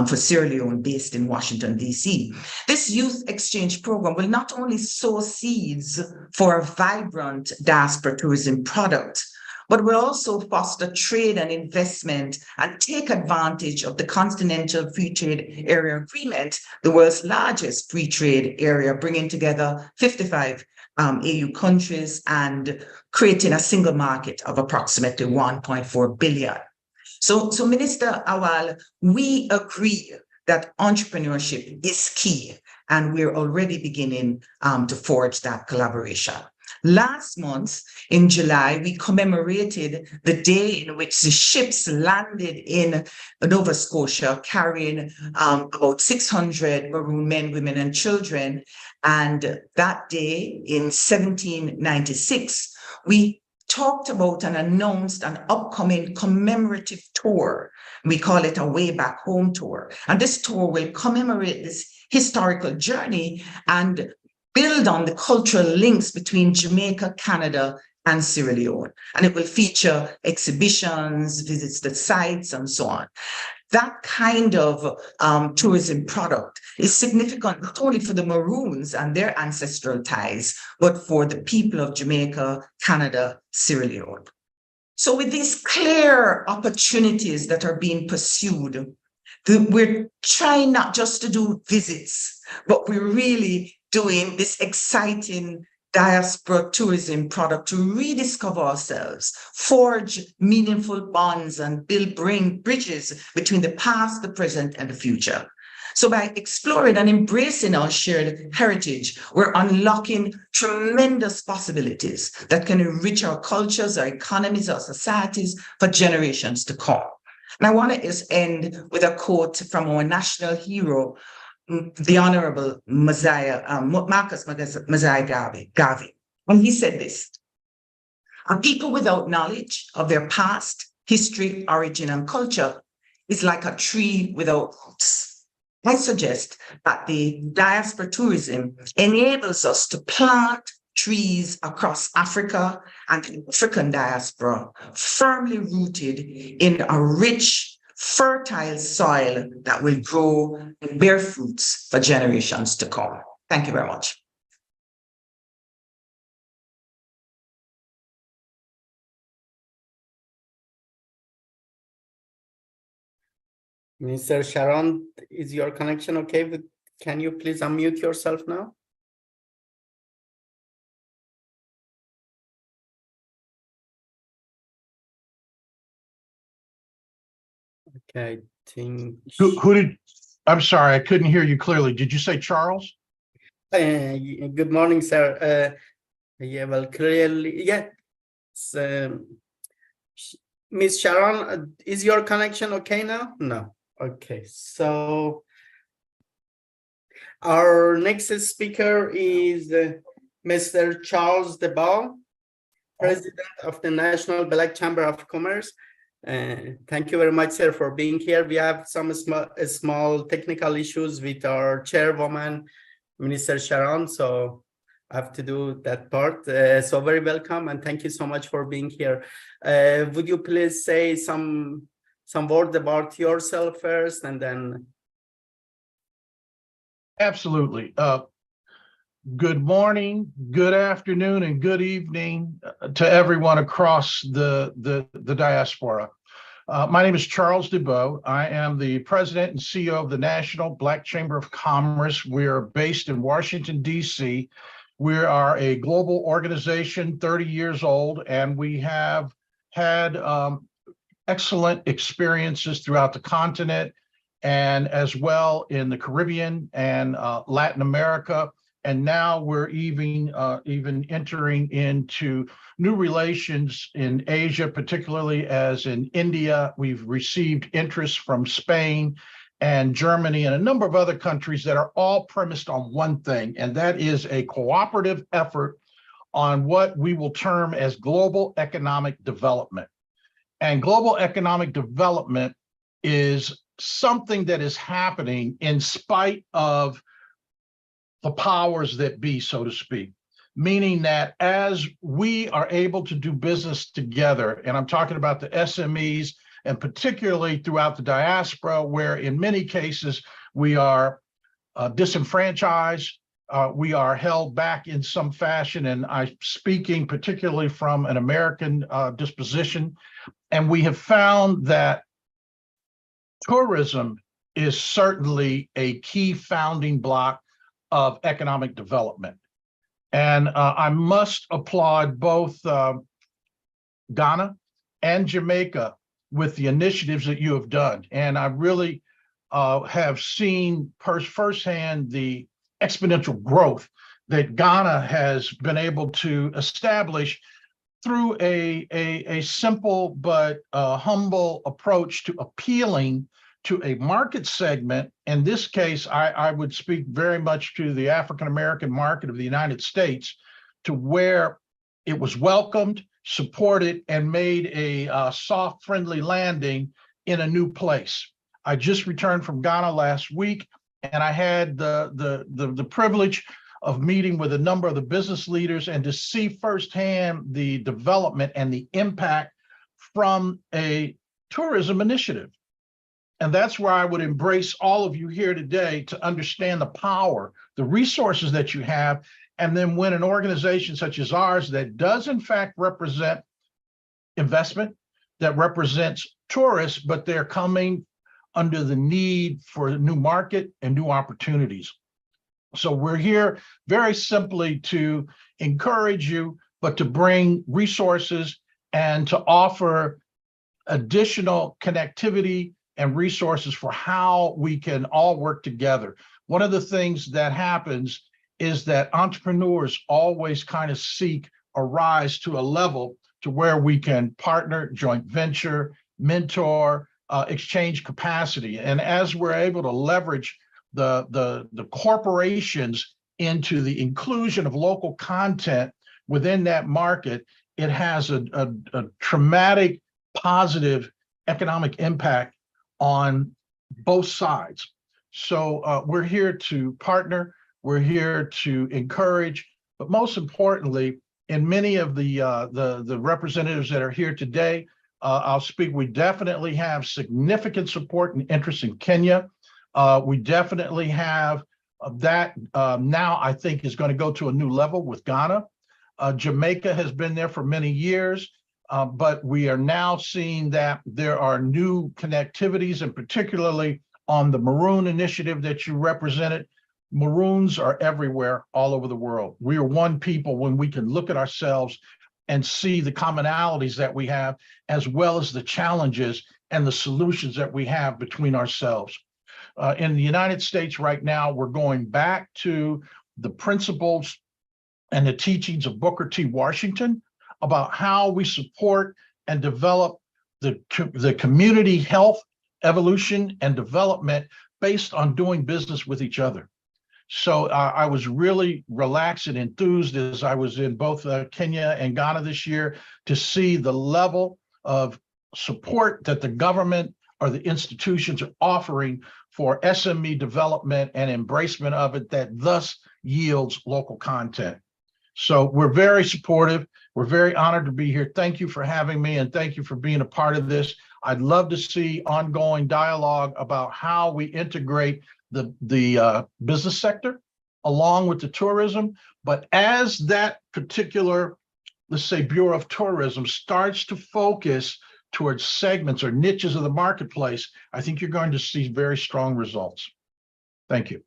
Speaker 8: for Sierra Leone based in Washington, D.C. This youth exchange program will not only sow seeds for a vibrant diaspora tourism product, but will also foster trade and investment and take advantage of the Continental Free Trade Area Agreement, the world's largest free trade area, bringing together 55 AU countries and creating a single market of approximately 1.4 billion. So Minister Awal, we agree that entrepreneurship is key, and we're already beginning to forge that collaboration. Last month, in July, we commemorated the day in which the ships landed in Nova Scotia carrying about 600 maroon men, women, and children. And that day in 1796, we talked about and announced an upcoming commemorative tour. We call it a Way Back Home tour. And this tour will commemorate this historical journey and build on the cultural links between Jamaica, Canada, and Sierra Leone. And it will feature exhibitions, visits to sites, and so on. That kind of tourism product is significant not only for the Maroons and their ancestral ties, but for the people of Jamaica, Canada, Sierra Leone. So with these clear opportunities that are being pursued, we're trying not just to do visits, but we're really doing this exciting diaspora tourism product to rediscover ourselves, forge meaningful bonds, and bring bridges between the past, the present, and the future. So by exploring and embracing our shared heritage, we're unlocking tremendous possibilities that can enrich our cultures, our economies, our societies for generations to come. And I want to just end with a quote from our national hero, the Honorable Marcus Mosiah Garvey. And he said this: a people without knowledge of their past, history, origin, and culture is like a tree without roots. I suggest that the diaspora tourism enables us to plant trees across Africa and the African diaspora, firmly rooted in a rich, fertile soil that will grow and bear fruits for generations to come. Thank you very much.
Speaker 2: Mr. Sharon, is your connection okay? Can you please unmute yourself now? Okay,
Speaker 9: I'm sorry, I couldn't hear you clearly. Did you say Charles?
Speaker 2: Good morning, sir. Yeah, well, clearly, yeah. Miss Sharon, is your connection okay now? No. Okay, so our next speaker is Mr. Charles DeBall, President of the National Black Chamber of Commerce. Thank you very much, sir, for being here. We have some small technical issues with our chairwoman, Minister Sharon, so I have to do that part. So very welcome and thank you so much for being here. Would you please say some words about yourself first and then?
Speaker 9: Absolutely. Good morning, good afternoon, and good evening to everyone across the diaspora. My name is Charles DeBow. I am the president and CEO of the National Black Chamber of Commerce. We are based in Washington, D.C. We are a global organization, 30 years old, and we have had excellent experiences throughout the continent and as well in the Caribbean and Latin America. And now we're even entering into new relations in Asia, particularly as in India. We've received interest from Spain and Germany and a number of other countries that are all premised on one thing, and that is a cooperative effort on what we will term as global economic development. And global economic development is something that is happening in spite of the powers that be, so to speak, meaning that as we are able to do business together, and I'm talking about the SMEs, and particularly throughout the diaspora, where in many cases we are disenfranchised, we are held back in some fashion, and I'm speaking particularly from an American disposition, and we have found that tourism is certainly a key founding block of economic development. And I must applaud both Ghana and Jamaica with the initiatives that you have done. And I really have seen firsthand the exponential growth that Ghana has been able to establish through a simple but humble approach to appealing to a market segment. In this case, I would speak very much to the African-American market of the United States, to where it was welcomed, supported, and made a soft, friendly landing in a new place. I just returned from Ghana last week, and I had the privilege of meeting with a number of the business leaders and to see firsthand the development and the impact from a tourism initiative. And that's where I would embrace all of you here today to understand the power, the resources that you have. And then when an organization such as ours that does in fact represent investment, that represents tourists, but they're coming under the need for a new market and new opportunities. So we're here very simply to encourage you, but to bring resources and to offer additional connectivity and resources for how we can all work together. One of the things that happens is that entrepreneurs always kind of seek or rise to a level to where we can partner, joint venture, mentor, exchange capacity. And as we're able to leverage the corporations into the inclusion of local content within that market, it has a traumatic, positive economic impact on both sides. So we're here to partner, we're here to encourage, but most importantly, in many of the representatives that are here today, I'll speak, we definitely have significant support and interest in Kenya. We definitely have that now I think is going to go to a new level with Ghana. Jamaica has been there for many years. But we are now seeing that there are new connectivities, and particularly on the Maroon initiative that you represented. Maroons are everywhere, all over the world. We are one people when we can look at ourselves and see the commonalities that we have, as well as the challenges and the solutions that we have between ourselves. In the United States right now, we're going back to the principles and the teachings of Booker T. Washington about how we support and develop the community health, evolution, and development based on doing business with each other. So I was really relaxed and enthused as I was in both Kenya and Ghana this year to see the level of support that the government or the institutions are offering for SME development and embracement of it, that thus yields local content. So we're very supportive. We're very honored to be here. Thank you for having me, and thank you for being a part of this. I'd love to see ongoing dialogue about how we integrate the business sector along with the tourism. But as that particular, let's say, Bureau of Tourism starts to focus towards segments or niches of the marketplace, I think you're going to see very strong results. Thank you.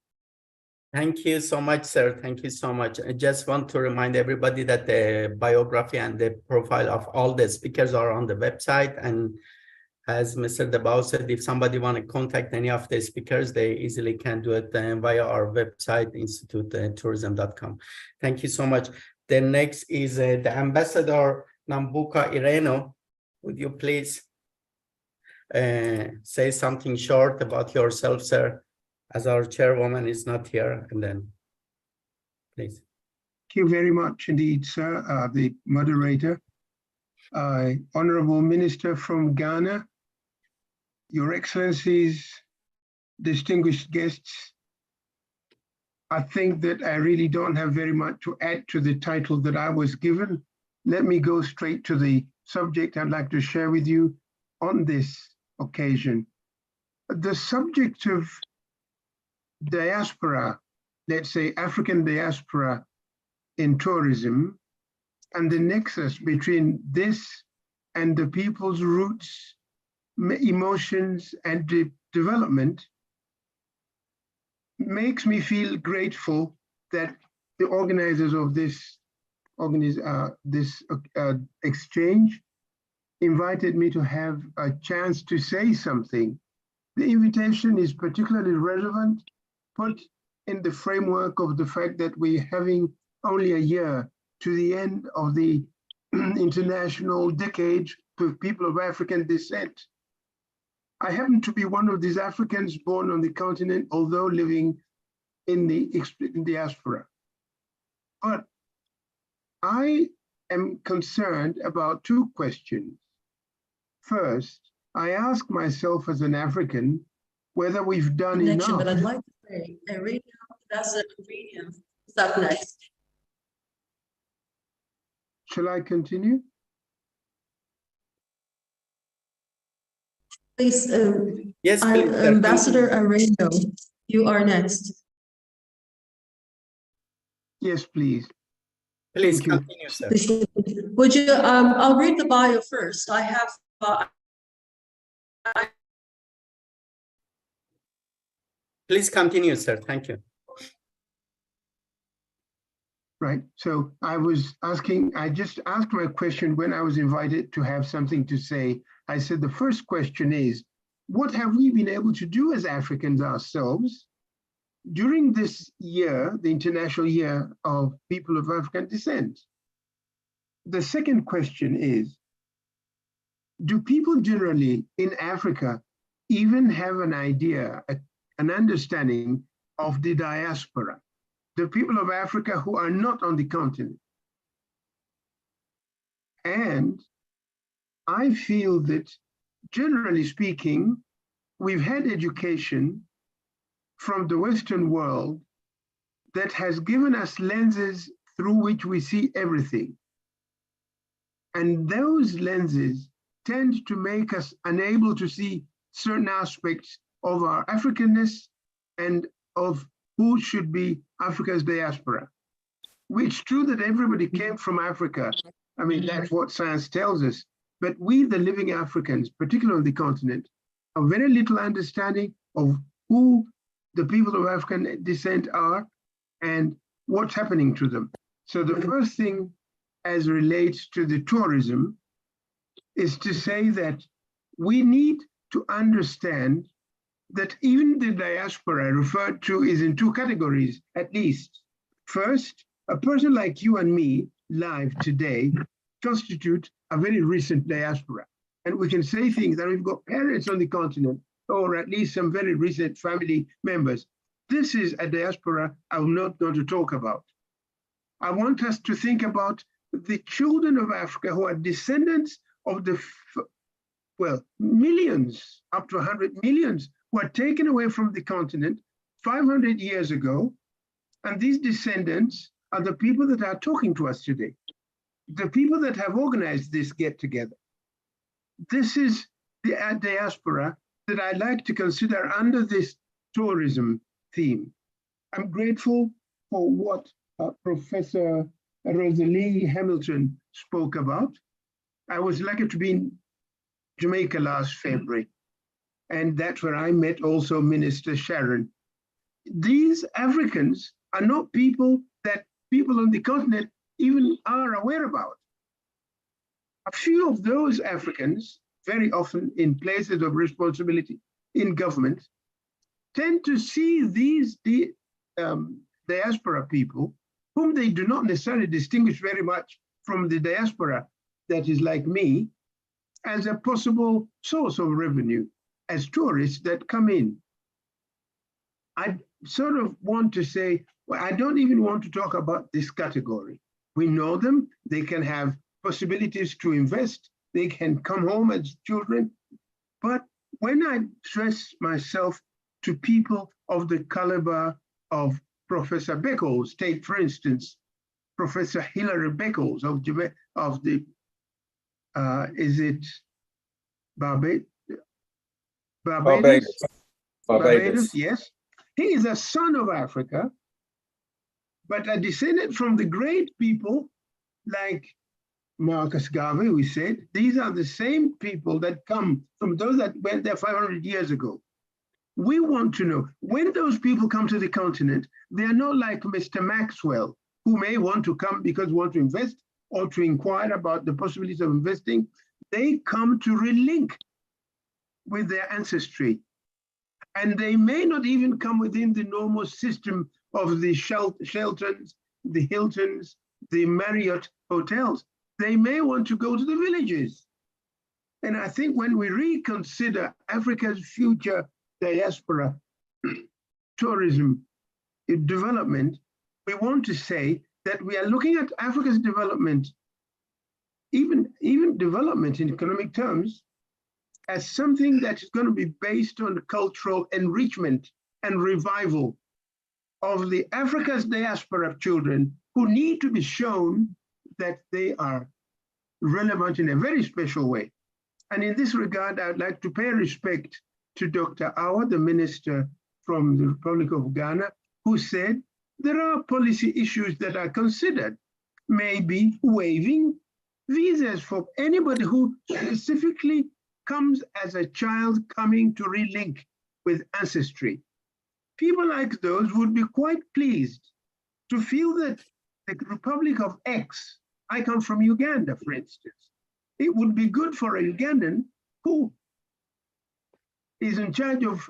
Speaker 2: Thank you so much, sir. Thank you so much. I just want to remind everybody that the biography and the profile of all the speakers are on the website, and as Mr. Debao said, if somebody want to contact any of the speakers, they easily can do it via our website, institutetourism.com. Thank you so much. The next is the Ambassador Nambuka Ireno. Would you please say something short about yourself, sir, as our chairwoman is not here, and then please.
Speaker 10: Thank you very much indeed, sir, the moderator. Honorable Minister from Ghana, Your Excellencies, distinguished guests, I think that I really don't have very much to add to the title that I was given. Let me go straight to the subject I'd like to share with you on this occasion. The subject of diaspora, let's say African diaspora in tourism, and the nexus between this and the people's roots, emotions, and development makes me feel grateful that the organizers of this exchange invited me to have a chance to say something. The invitation is particularly relevant, put in the framework of the fact that we're having only a year to the end of the international decade for people of African descent. I happen to be one of these Africans born on the continent, although living in the diaspora. But I am concerned about two questions. First, I ask myself as an African whether we've done enough.
Speaker 1: But I'd like to say, Ambassador Ireno is up next.
Speaker 10: Shall I continue?
Speaker 1: Please,
Speaker 2: Yes, please, sir,
Speaker 1: Ambassador Ireno, you are next.
Speaker 10: Yes, please.
Speaker 2: please
Speaker 10: Thank you.
Speaker 2: continue, sir.
Speaker 1: Would you, I'll read the bio first. I have,
Speaker 2: Please continue, sir. Thank you.
Speaker 10: Right. So I was asking, I just asked my question when I was invited to have something to say. I said, the first question is, what have we been able to do as Africans ourselves during this year, the International Year of People of African Descent? The second question is, do people generally in Africa even have an idea, an understanding of the diaspora? The people of Africa who are not on the continent. And I feel that, generally speaking, we've had education from the Western world that has given us lenses through which we see everything. And those lenses tend to make us unable to see certain aspects of our Africanness and of who should be Africa's diaspora. It's true that everybody came from Africa. I mean, that's what science tells us. But we, the living Africans, particularly on the continent, have very little understanding of who the people of African descent are and what's happening to them. So the first thing as relates to the tourism is to say that we need to understand that even the diaspora referred to is in two categories, at least. First, a person like you and me live today constitute a very recent diaspora. And we can say things that we've got parents on the continent, or at least some very recent family members. This is a diaspora I'm not going to talk about. I want us to think about the children of Africa who are descendants of the, well, millions, up to 100 millions, were taken away from the continent 500 years ago. And these descendants are the people that are talking to us today, the people that have organized this get-together. This is the diaspora that I like to consider under this tourism theme. I'm grateful for what Professor Rosalie Hamilton spoke about. I was lucky to be in Jamaica last February. And that's where I met also Minister Sharon. These Africans are not people that people on the continent even are aware about. A few of those Africans very often in places of responsibility in government, tend to see these diaspora people, whom they do not necessarily distinguish very much from the diaspora that is like me, as a possible source of revenue, as tourists that come in. I sort of want to say, well, I don't even want to talk about this category. We know them, they can have possibilities to invest, they can come home as children. But when I stress myself to people of the caliber of Professor Beckles, take for instance, Professor Hilary Beckles of the, is it Barbados? Barbados, yes. He is a son of Africa, but a descendant from the great people like Marcus Garvey, we said. These are the same people that come from those that went there 500 years ago. We want to know, when those people come to the continent, they are not like Mr. Maxwell, who may want to come because they want to invest or to inquire about the possibilities of investing. They come to relink with their ancestry. And they may not even come within the normal system of the Sheltons, the Hiltons, the Marriott hotels. They may want to go to the villages. And I think when we reconsider Africa's future diaspora tourism development, we want to say that we are looking at Africa's development, even development in economic terms, as something that is going to be based on cultural enrichment and revival of the Africa's diaspora children, who need to be shown that they are relevant in a very special way. And in this regard, I'd like to pay respect to Dr. Awa, the minister from the Republic of Ghana, who said there are policy issues that are considered, maybe waiving visas for anybody who specifically comes as a child coming to relink with ancestry. People like those would be quite pleased to feel that the Republic of X, I come from Uganda, for instance, it would be good for a Ugandan who is in charge of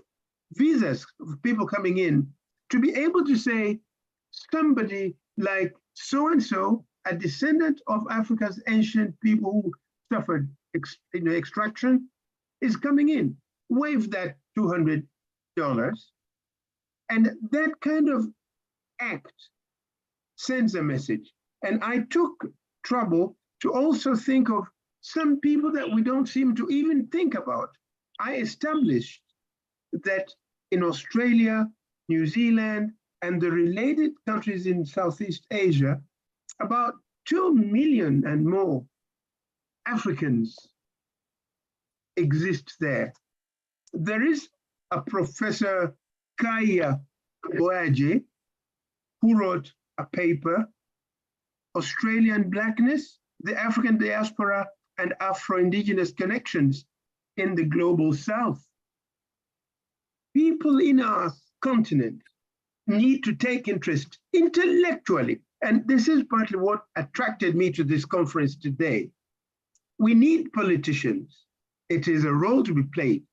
Speaker 10: visas of people coming in to be able to say, somebody like so-and-so, a descendant of Africa's ancient people who suffered extraction, is coming in, waive that $200. And that kind of act sends a message. And I took trouble to also think of some people that we don't seem to even think about. I established that in Australia, New Zealand, and the related countries in Southeast Asia, about 2 million and more Africans exist there. There is a Professor Kaya Boaji, who wrote a paper, Australian Blackness, the African Diaspora and Afro-Indigenous Connections in the Global South. People in our continent need to take interest intellectually, and this is partly what attracted me to this conference today. We need politicians. It is a role to be played,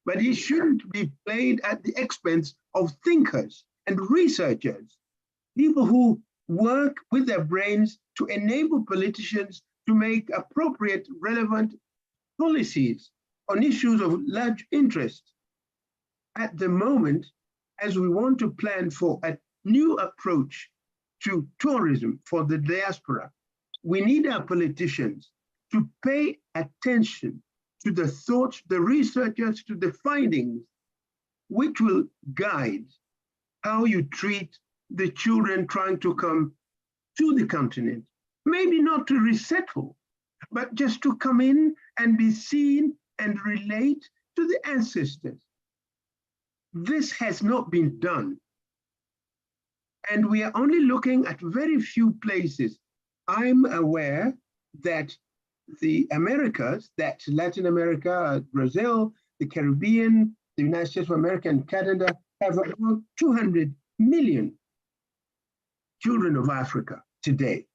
Speaker 10: but it shouldn't be played at the expense of thinkers and researchers, people who work with their brains to enable politicians to make appropriate, relevant policies on issues of large interest. At the moment, as we want to plan for a new approach to tourism for the diaspora, we need our politicians to pay attention to the thoughts, the researchers, to the findings, which will guide how you treat the children trying to come to the continent. Maybe not to resettle, but just to come in and be seen and relate to the ancestors. This has not been done. And we are only looking at very few places. I'm aware that the Americas, that Latin America, Brazil, the Caribbean, the United States of America, and Canada have about 200 million children of Africa today.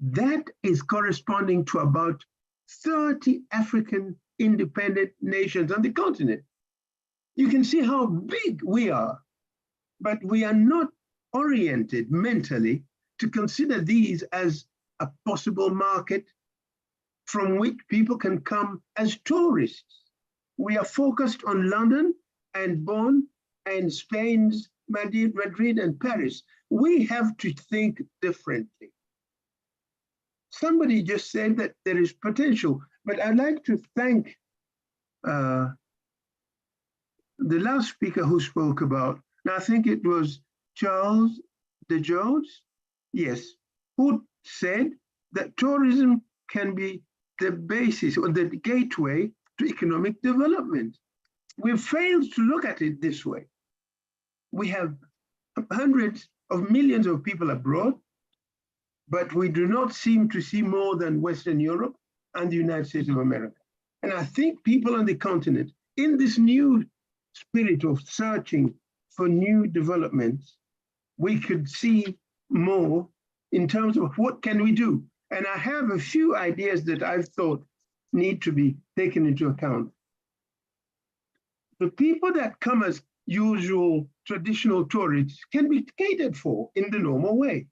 Speaker 10: That is corresponding to about 30 African independent nations on the continent. You can see how big we are, but we are not oriented mentally to consider these as a possible market from which people can come as tourists. We are focused on London and Bonn and Spain's Madrid and Paris. We have to think differently. Somebody just said that there is potential, but I'd like to thank the last speaker who spoke about, and I think it was Charles de Jones, yes, who said that tourism can be the basis or the gateway to economic development. We've failed to look at it this way. We have hundreds of millions of people abroad, but we do not seem to see more than Western Europe and the United States of America. And I think people on the continent, in this new spirit of searching for new developments, we could see more in terms of what can we do. And I have a few ideas that I've thought need to be taken into account. The people that come as usual traditional tourists can be catered for in the normal way.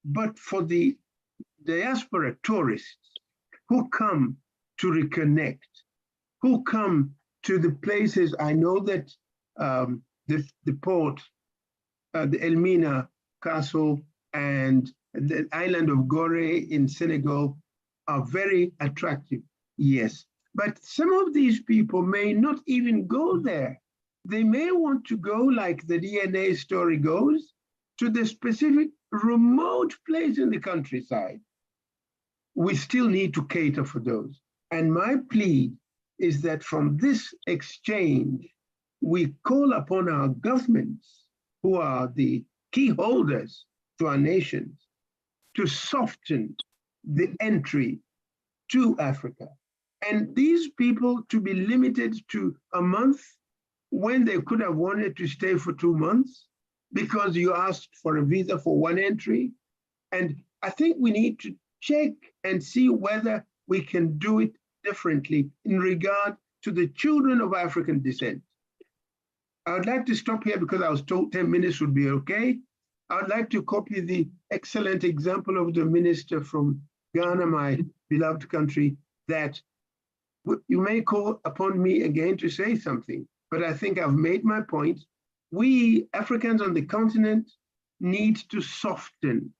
Speaker 10: But for the diaspora tourists who come to reconnect, who come to the places, I know that the port, the Elmina Castle and the island of Gore in Senegal are very attractive, yes. But some of these people may not even go there. They may want to go, like the DNA story goes, to the specific remote place in the countryside. We still need to cater for those. And my plea is that from this exchange, we call upon our governments, who are the key holders to our nations, to soften the entry to Africa. And these people to be limited to a month when they could have wanted to stay for 2 months because you asked for a visa for one entry. And I think we need to check and see whether we can do it differently in regard to the children of African descent. I would like to stop here because I was told 10 minutes would be okay. I would like to copy the excellent example of the minister from Ghana, my beloved country, that you may call upon me again to say something, but I think I've made my point. We Africans on the continent need to soften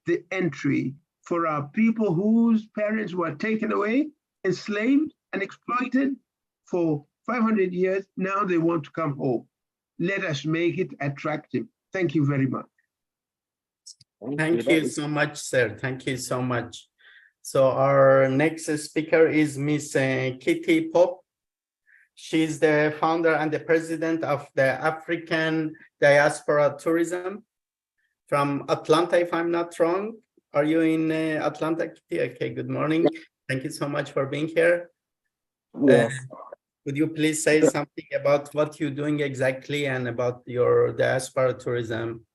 Speaker 10: the entry for our people whose parents were taken away, enslaved and exploited for 500 years. Now they want to come home. Let us make it attractive. Thank you very much.
Speaker 2: Thank you so much, sir. Thank you so much. So our next speaker is Miss Kitty Pope. She's the founder and the president of the African Diaspora Tourism from Atlanta, if I'm not wrong. Are you in Atlanta, Kitty? Okay, good morning. Thank you so much for being here.
Speaker 11: Yes.
Speaker 2: Could you please say something about what you're doing exactly and about your diaspora tourism?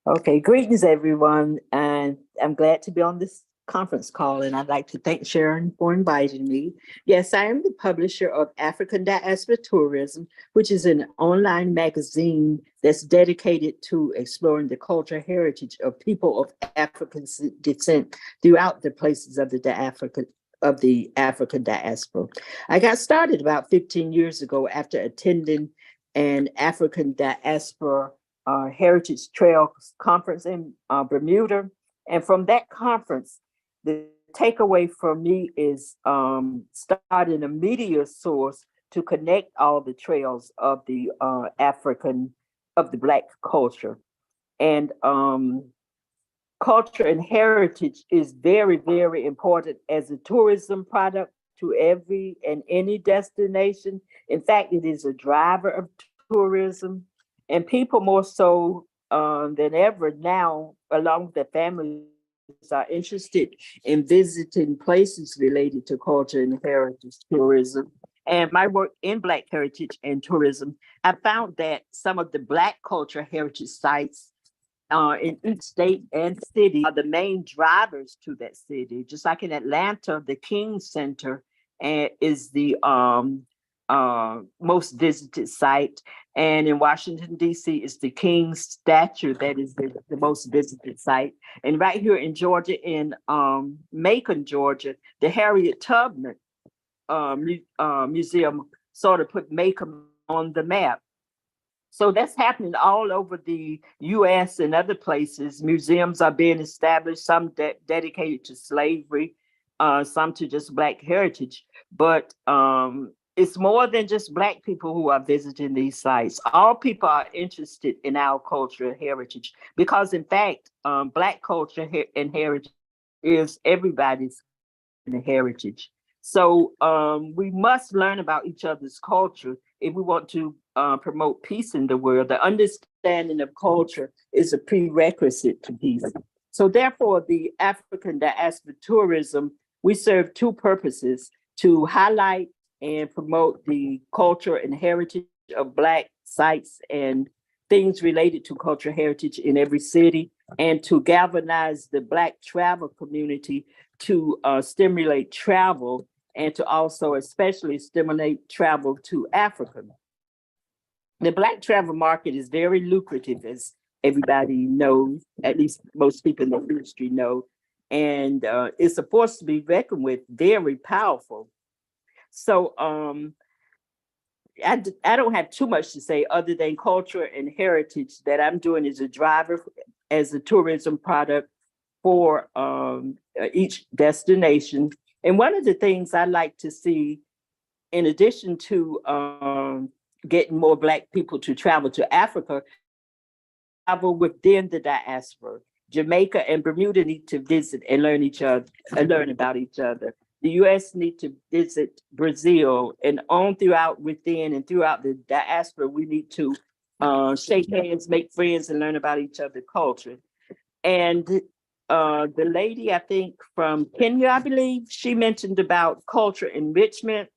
Speaker 11: Okay, greetings everyone, and I'm glad to be on this conference call, and I'd like to thank Sharon for inviting me. Yes, I am the publisher of African Diaspora Tourism, which is an online magazine that's dedicated to exploring the cultural heritage of people of African descent throughout the places of the African diaspora. I got started about 15 years ago after attending an African Diaspora Heritage Trail Conference in Bermuda. And from that conference, the takeaway for me is starting a media source to connect all the trails of the Black culture. And culture and heritage is very, very important as a tourism product to every and any destination. In fact, it is a driver of tourism, and people more so than ever now, along with their families, are interested in visiting places related to culture and heritage tourism. And my work in Black heritage and tourism, I found that some of the Black culture heritage sites in each state and city are the main drivers to that city. Just like in Atlanta, the King Center is the most visited site. And in Washington, D.C. is the King's statue that is the most visited site. And right here in Georgia, in Macon, Georgia, the Harriet Tubman Museum sort of put Macon on the map. So that's happening all over the U.S. and other places. Museums are being established, some dedicated to slavery, some to just Black heritage. But it's more than just Black people who are visiting these sites. All people are interested in our culture and heritage because, in fact, Black culture and heritage is everybody's heritage. So we must learn about each other's culture if we want to promote peace in the world. The understanding of culture is a prerequisite to peace. So therefore, the African diaspora tourism, we serve two purposes: to highlight and promote the culture and heritage of Black sites and things related to cultural heritage in every city, and to galvanize the Black travel community to stimulate travel, and to also especially stimulate travel to Africa. The Black travel market is very lucrative, as everybody knows, at least most people in the industry know, and it's a force to be reckoned with, very powerful. So I don't have too much to say other than culture and heritage that I'm doing as a driver, as a tourism product for each destination. And one of the things I like to see, in addition to getting more Black people to travel to Africa, travel within the diaspora. Jamaica and Bermuda need to visit and learn each other and learn about each other. The U.S. need to visit Brazil, and on throughout within and throughout the diaspora, we need to shake hands, make friends, and learn about each other's culture. And the lady, I think from Kenya, I believe, she mentioned about culture enrichment.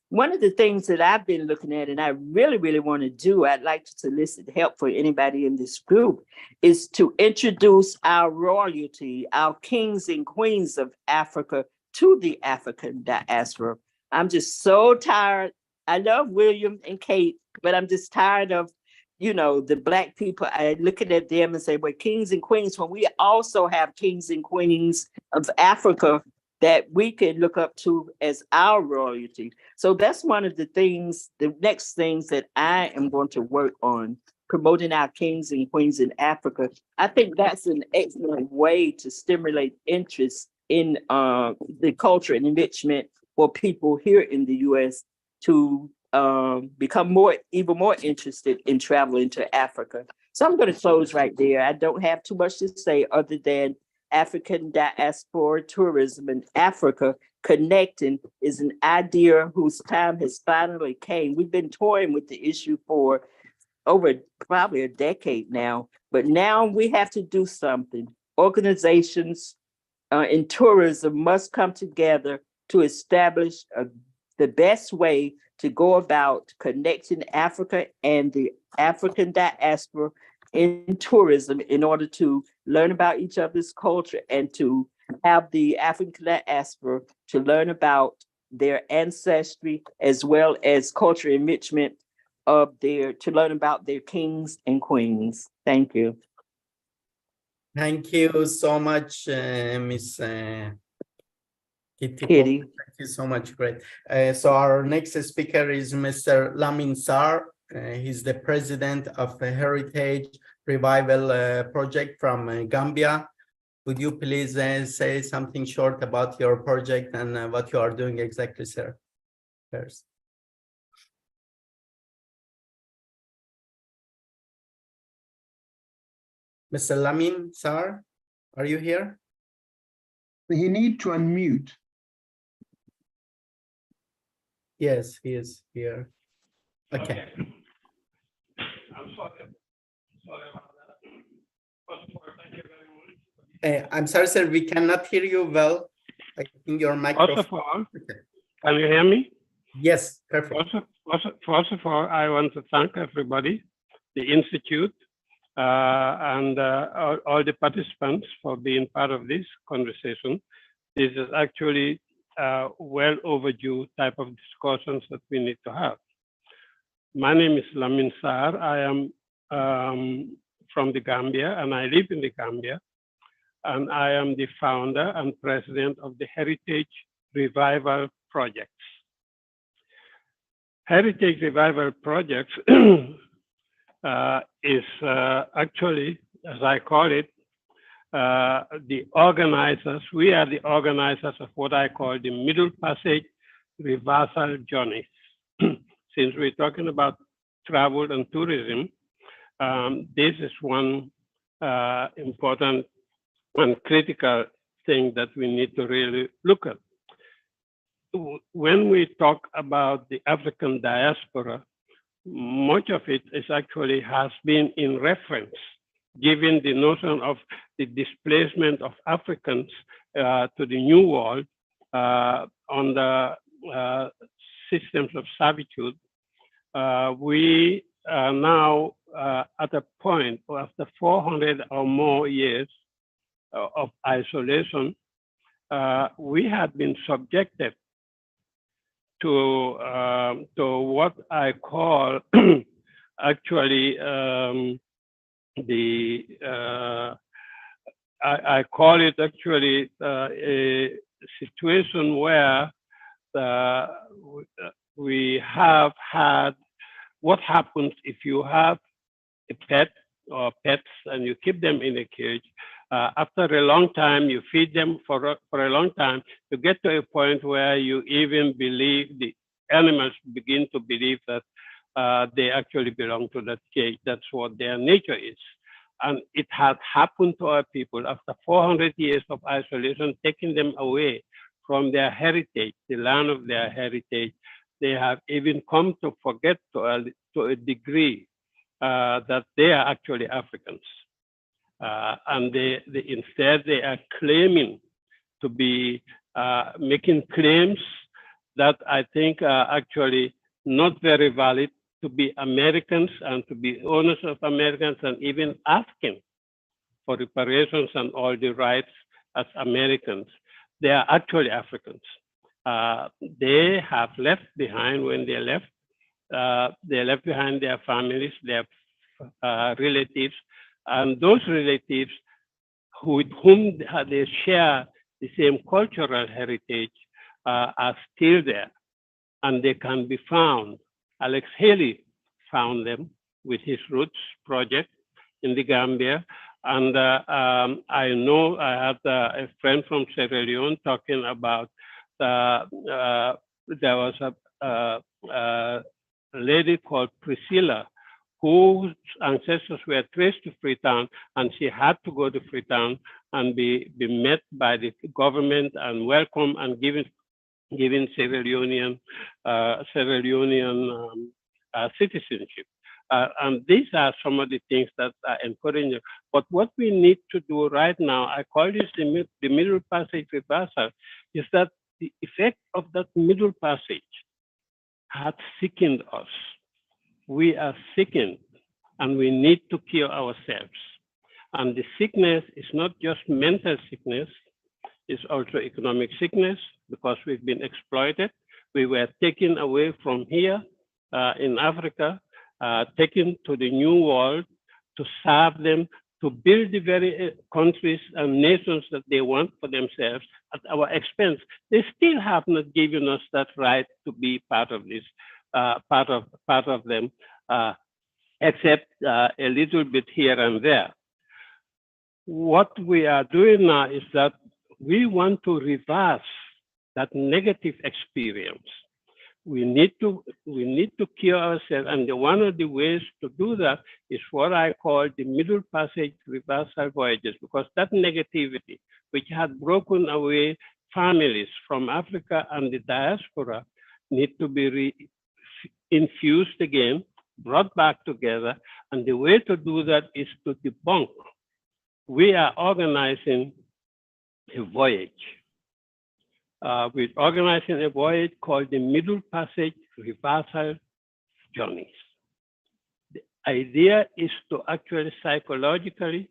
Speaker 11: One of the things that I've been looking at, and I really, really want to do, I'd like to solicit help for anybody in this group, is to introduce our royalty, our kings and queens of Africa, to the African diaspora. I'm just so tired. I love William and Kate, but I'm just tired of, you know, the Black people. I looking at them and say, well, kings and queens, when we also have kings and queens of Africa that we can look up to as our royalty. So that's one of the things, the next things that I am going to work on, promoting our kings and queens in Africa. I think that's an excellent way to stimulate interest in the culture and enrichment for people here in the U.S. to become even more interested in traveling to Africa. So I'm going to close right there. I don't have too much to say other than African diaspora tourism in Africa connecting is an idea whose time has finally came. We've been toying with the issue for over probably a decade now, but now we have to do something. Organizations in tourism must come together to establish the best way to go about connecting Africa and the African diaspora in tourism in order to learn about each other's culture and to have the African diaspora to learn about their ancestry as well as cultural enrichment to learn about their kings and queens. Thank you.
Speaker 2: Thank you so much, Miss Kitty.
Speaker 11: Kitty.
Speaker 2: Thank you so much. Great. So our next speaker is Mr. Lamin Sarr. He's the president of the Heritage Revival Project from Gambia. Would you please say something short about your project and what you are doing exactly, sir? First. Mr. Lamin Sarr, are you here?
Speaker 10: You need to unmute.
Speaker 2: Yes, he is here. Okay.
Speaker 12: I'm sorry about that. First of all, thank you very much.
Speaker 2: I'm sorry, sir, we cannot hear you well. I think your microphone.
Speaker 12: First of all, can you hear me?
Speaker 2: Yes, perfect.
Speaker 12: First of all, I want to thank everybody, the Institute, and all the participants for being part of this conversation. This is actually well overdue type of discussions that we need to have. My name is Lamin Sarr. I am from the Gambia, and I live in the Gambia. And I am the founder and president of the Heritage Revival Projects. Heritage Revival Projects is actually, as I call it, the organizers. We are the organizers of what I call the Middle Passage Reversal Journeys. Since we're talking about travel and tourism, this is one important and critical thing that we need to really look at. When we talk about the African diaspora, much of it is actually has been in reference, given the notion of the displacement of Africans to the New World under systems of servitude. We are now at a point after 400 or more years of isolation. We have been subjected to what I call actually I call it actually a situation where we have had what happens if you have a pet or pets and you keep them in a cage. After a long time, you feed them for a long time, you get to a point where you even believe, the animals begin to believe that they actually belong to that cage. That's what their nature is. And it has happened to our people after 400 years of isolation, taking them away from their heritage, the land of their heritage. They have even come to forget to a degree that they are actually Africans. And instead they are claiming to be making claims that I think are actually not very valid, to be Americans and to be owners of Americans, and even asking for reparations and all the rights as Americans. They are actually Africans. They have left behind, when they left behind their families, their relatives, and those relatives with whom they share the same cultural heritage are still there, and they can be found. Alex Haley found them with his Roots project in the Gambia. And I know I had a friend from Sierra Leone talking about there was a lady called Priscilla whose ancestors were traced to Freetown, and she had to go to Freetown and be met by the government and welcome and given Sierra Leonean citizenship. And these are some of the things that are encouraging. But what we need to do right now, I call this the Middle Passage reversal, is that the effect of that Middle Passage had sickened us. We are sickened, and we need to cure ourselves. And the sickness is not just mental sickness, it's also economic sickness, because we've been exploited. We were taken away from here in Africa, taken to the New World to serve them, to build the very countries and nations that they want for themselves at our expense. They still have not given us that right to be part of this, part of them, except a little bit here and there. What we are doing now is that we want to reverse that negative experience. We need to cure ourselves, and one of the ways to do that is what I call the Middle Passage reversal voyages, because that negativity, which had broken away families from Africa and the diaspora, need to be infused again, brought back together, and the way to do that is to debunk. We are organizing a voyage. We're organizing a voyage called the Middle Passage Reversal Journeys. idea is to actually psychologically,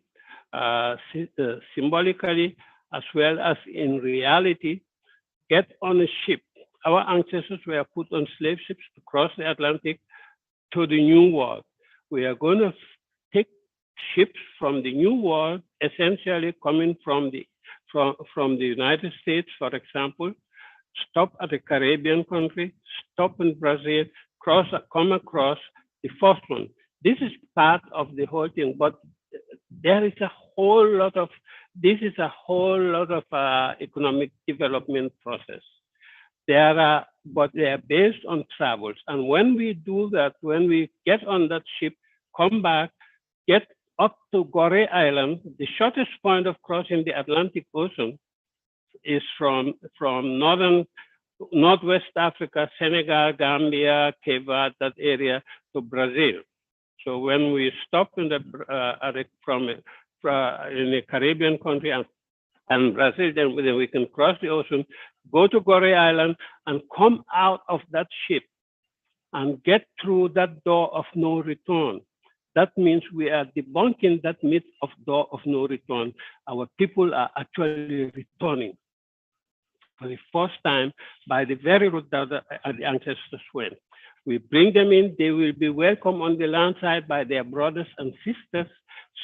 Speaker 12: symbolically, as well as in reality, get on a ship. Our ancestors were put on slave ships to cross the Atlantic to the New World. We are going to take ships from the New World, essentially coming from the United States, for example, stop at a Caribbean country, stop in Brazil, come across the first one. This is part of the whole thing, but there is a whole lot of economic development process. But they are based on travels. And when we do that, when we get on that ship, come back, get up to Gorée Island, the shortest point of crossing the Atlantic Ocean is from Northwest Africa, Senegal, Gambia, Cape Verde, that area, to Brazil. So when we stop in the in a Caribbean country and Brazil, then we can cross the ocean, go to Gorée Island, and come out of that ship and get through that door of no return. That means we are debunking that myth of door of no return. Our people are actually returning for the first time by the very route that the ancestors went. We bring them in, they will be welcomed on the land side by their brothers and sisters,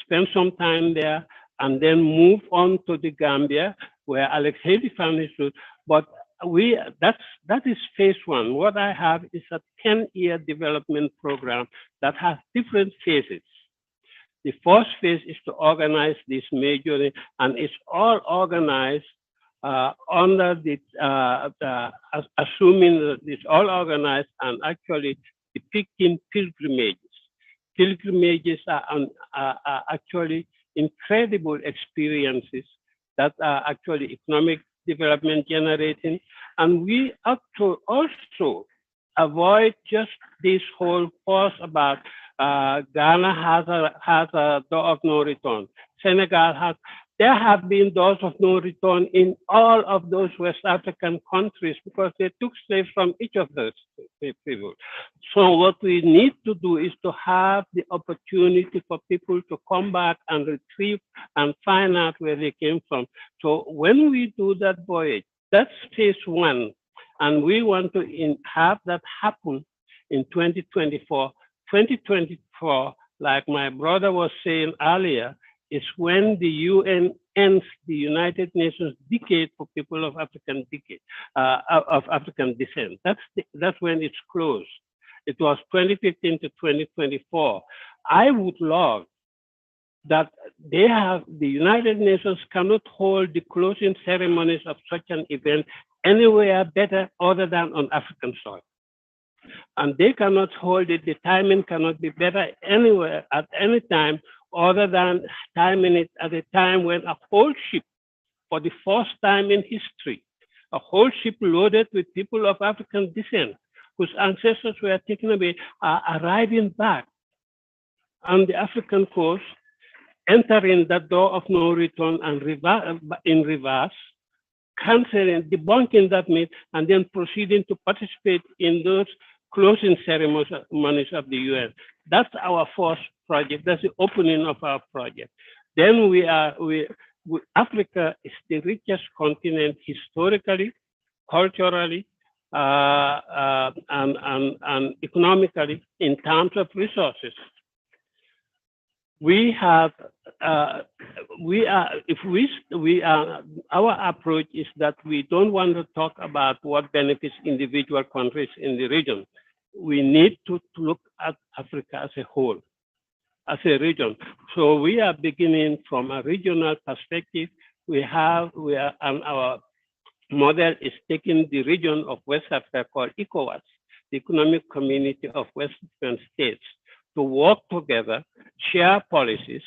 Speaker 12: spend some time there, and then move on to the Gambia, where Alex Haley family stood. But that is phase one. What I have is a 10-year development program that has different phases. The first phase is to organize this major, and it's all organized under the, assuming that it's all organized and actually depicting pilgrimages. Pilgrimages are actually incredible experiences that are actually economic development generating. And we have to also avoid just this whole fuss about Ghana has a door of no return. Senegal has. There have been doors of no return in all of those West African countries because they took slaves from each of those people. So what we need to do is to have the opportunity for people to come back and retrieve and find out where they came from. So when we do that voyage, that's phase one. And we want to have that happen in 2024. 2024, like my brother was saying earlier, is when the UN ends the United Nations Decade for People of African descent. That's when it's closed. It was 2015 to 2024. I would love that the United Nations cannot hold the closing ceremonies of such an event anywhere better other than on African soil. And they cannot hold it, the timing cannot be better anywhere at any time other than timing it at a time when a whole ship, for the first time in history, a whole ship loaded with people of African descent, whose ancestors were taken away, are arriving back on the African coast, entering that door of no return and in reverse, canceling, debunking that myth, and then proceeding to participate in those closing ceremonies of the UN. That's our first project. That's the opening of our project. Then Africa is the richest continent historically, culturally, and economically in terms of resources. Our approach is that we don't want to talk about what benefits individual countries in the region. We need to look at Africa as a whole, as a region. So we are beginning from a regional perspective. And our model is taking the region of West Africa called ECOWAS, the Economic Community of West African States, to work together, share policies,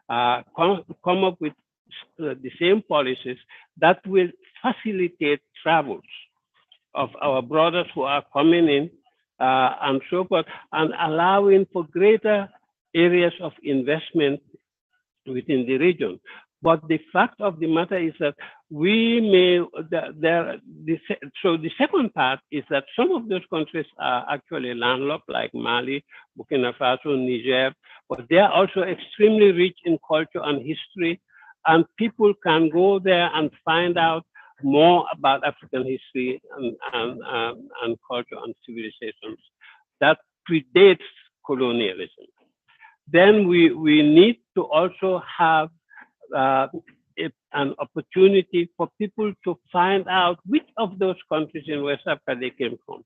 Speaker 12: come up with the same policies that will facilitate travels of our brothers who are coming in and so forth, and allowing for greater areas of investment within the region. But the fact of the matter is that we may, so the second part is that some of those countries are actually landlocked, like Mali, Burkina Faso, Niger, but they are also extremely rich in culture and history, and people can go there and find out more about African history and culture and civilizations that predates colonialism. Then we need to also have an opportunity for people to find out which of those countries in West Africa they came from.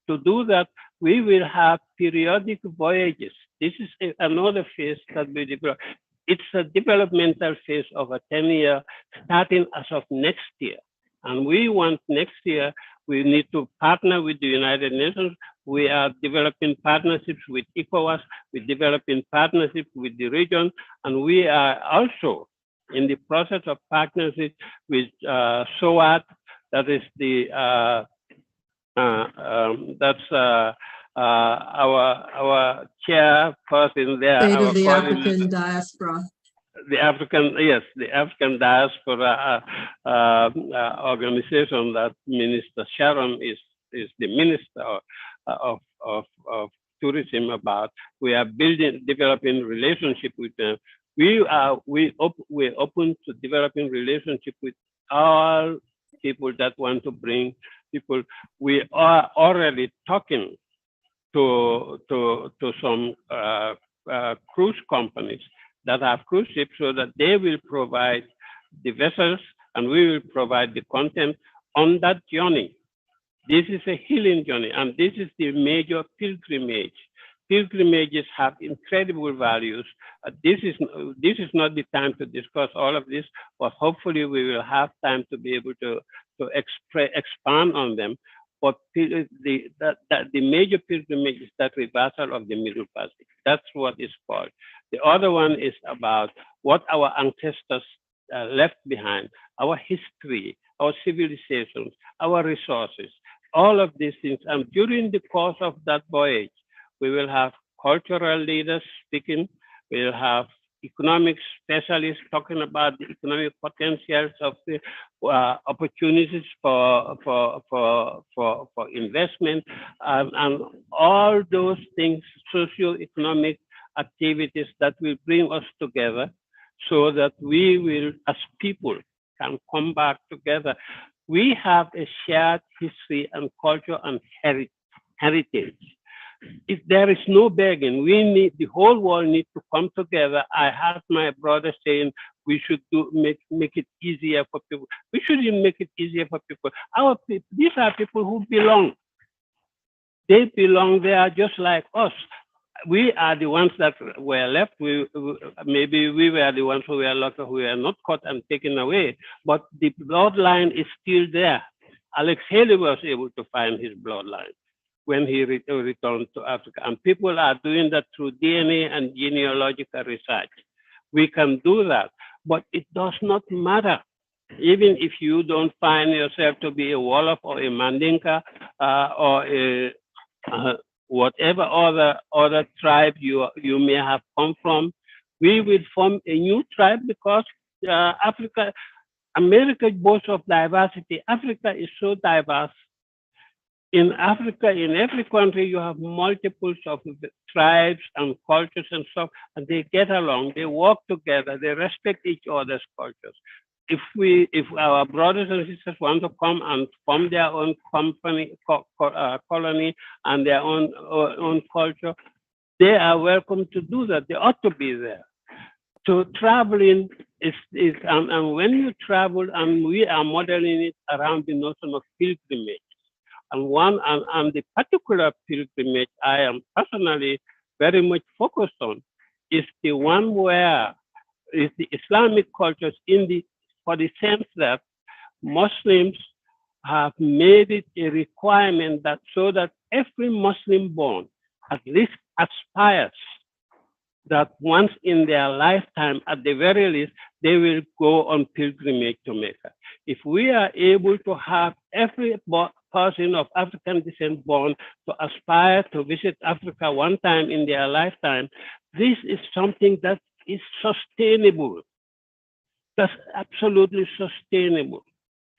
Speaker 12: To do that, we will have periodic voyages. This is another phase that we develop. It's a developmental phase of a 10-year, starting as of next year. And we want next year, we need to partner with the United Nations. We are developing partnerships with ECOWAS, we're developing partnerships with the region, and we are also in the process of partnership with SOAT, that is the our chairperson there.
Speaker 1: State
Speaker 12: our
Speaker 1: of the African Diaspora.
Speaker 12: The African Diaspora organization that Minister Sharon is the minister of tourism about. We are developing relationship with them. We're open to developing relationship with all people that want to bring people. We are already talking to some cruise companies that have cruise ships so that they will provide the vessels and we will provide the content on that journey. This is a healing journey, and this is the major pilgrimage. Pilgrimages have incredible values. This is not the time to discuss all of this, but hopefully we will have time to be able to expand on them. But the major pilgrimage is that reversal of the Middle Passage. That's what it's called. The other one is about what our ancestors left behind, our history, our civilizations, our resources, all of these things. And during the course of that voyage, we will have cultural leaders speaking, we'll have economic specialists talking about the economic potentials of the opportunities for investment, and all those things, socio-economic activities that will bring us together so that we will, as people, can come back together. We have a shared history and culture and heritage. If there is no begging, the whole world needs to come together. I heard my brother saying we should make it easier for people. We shouldn't make it easier for people. These are people who belong. They belong. They are just like us. We are the ones that were left. Maybe we were the ones who were locked, who were not caught and taken away. But the bloodline is still there. Alex Haley was able to find his bloodline when he returned to Africa. And people are doing that through DNA and genealogical research. We can do that, but it does not matter. Even if you don't find yourself to be a Wolof or a Mandinka or a whatever other tribe you may have come from, we will form a new tribe because America boasts of diversity. Africa is so diverse. In Africa, in every country, you have multiples of tribes and cultures and stuff, and they get along, they work together, they respect each other's cultures. If our brothers and sisters want to come and form their own colony and their own culture, they are welcome to do that. They ought to be there. So traveling is and when you travel, and we are modeling it around the notion of pilgrimage. And the particular pilgrimage I am personally very much focused on is the one where is the Islamic cultures for the sense that Muslims have made it a requirement that so that every Muslim born at least aspires that once in their lifetime, at the very least, they will go on pilgrimage to Mecca. If we are able to have every person of African descent born to aspire to visit Africa one time in their lifetime, this is something that is sustainable. That's absolutely sustainable.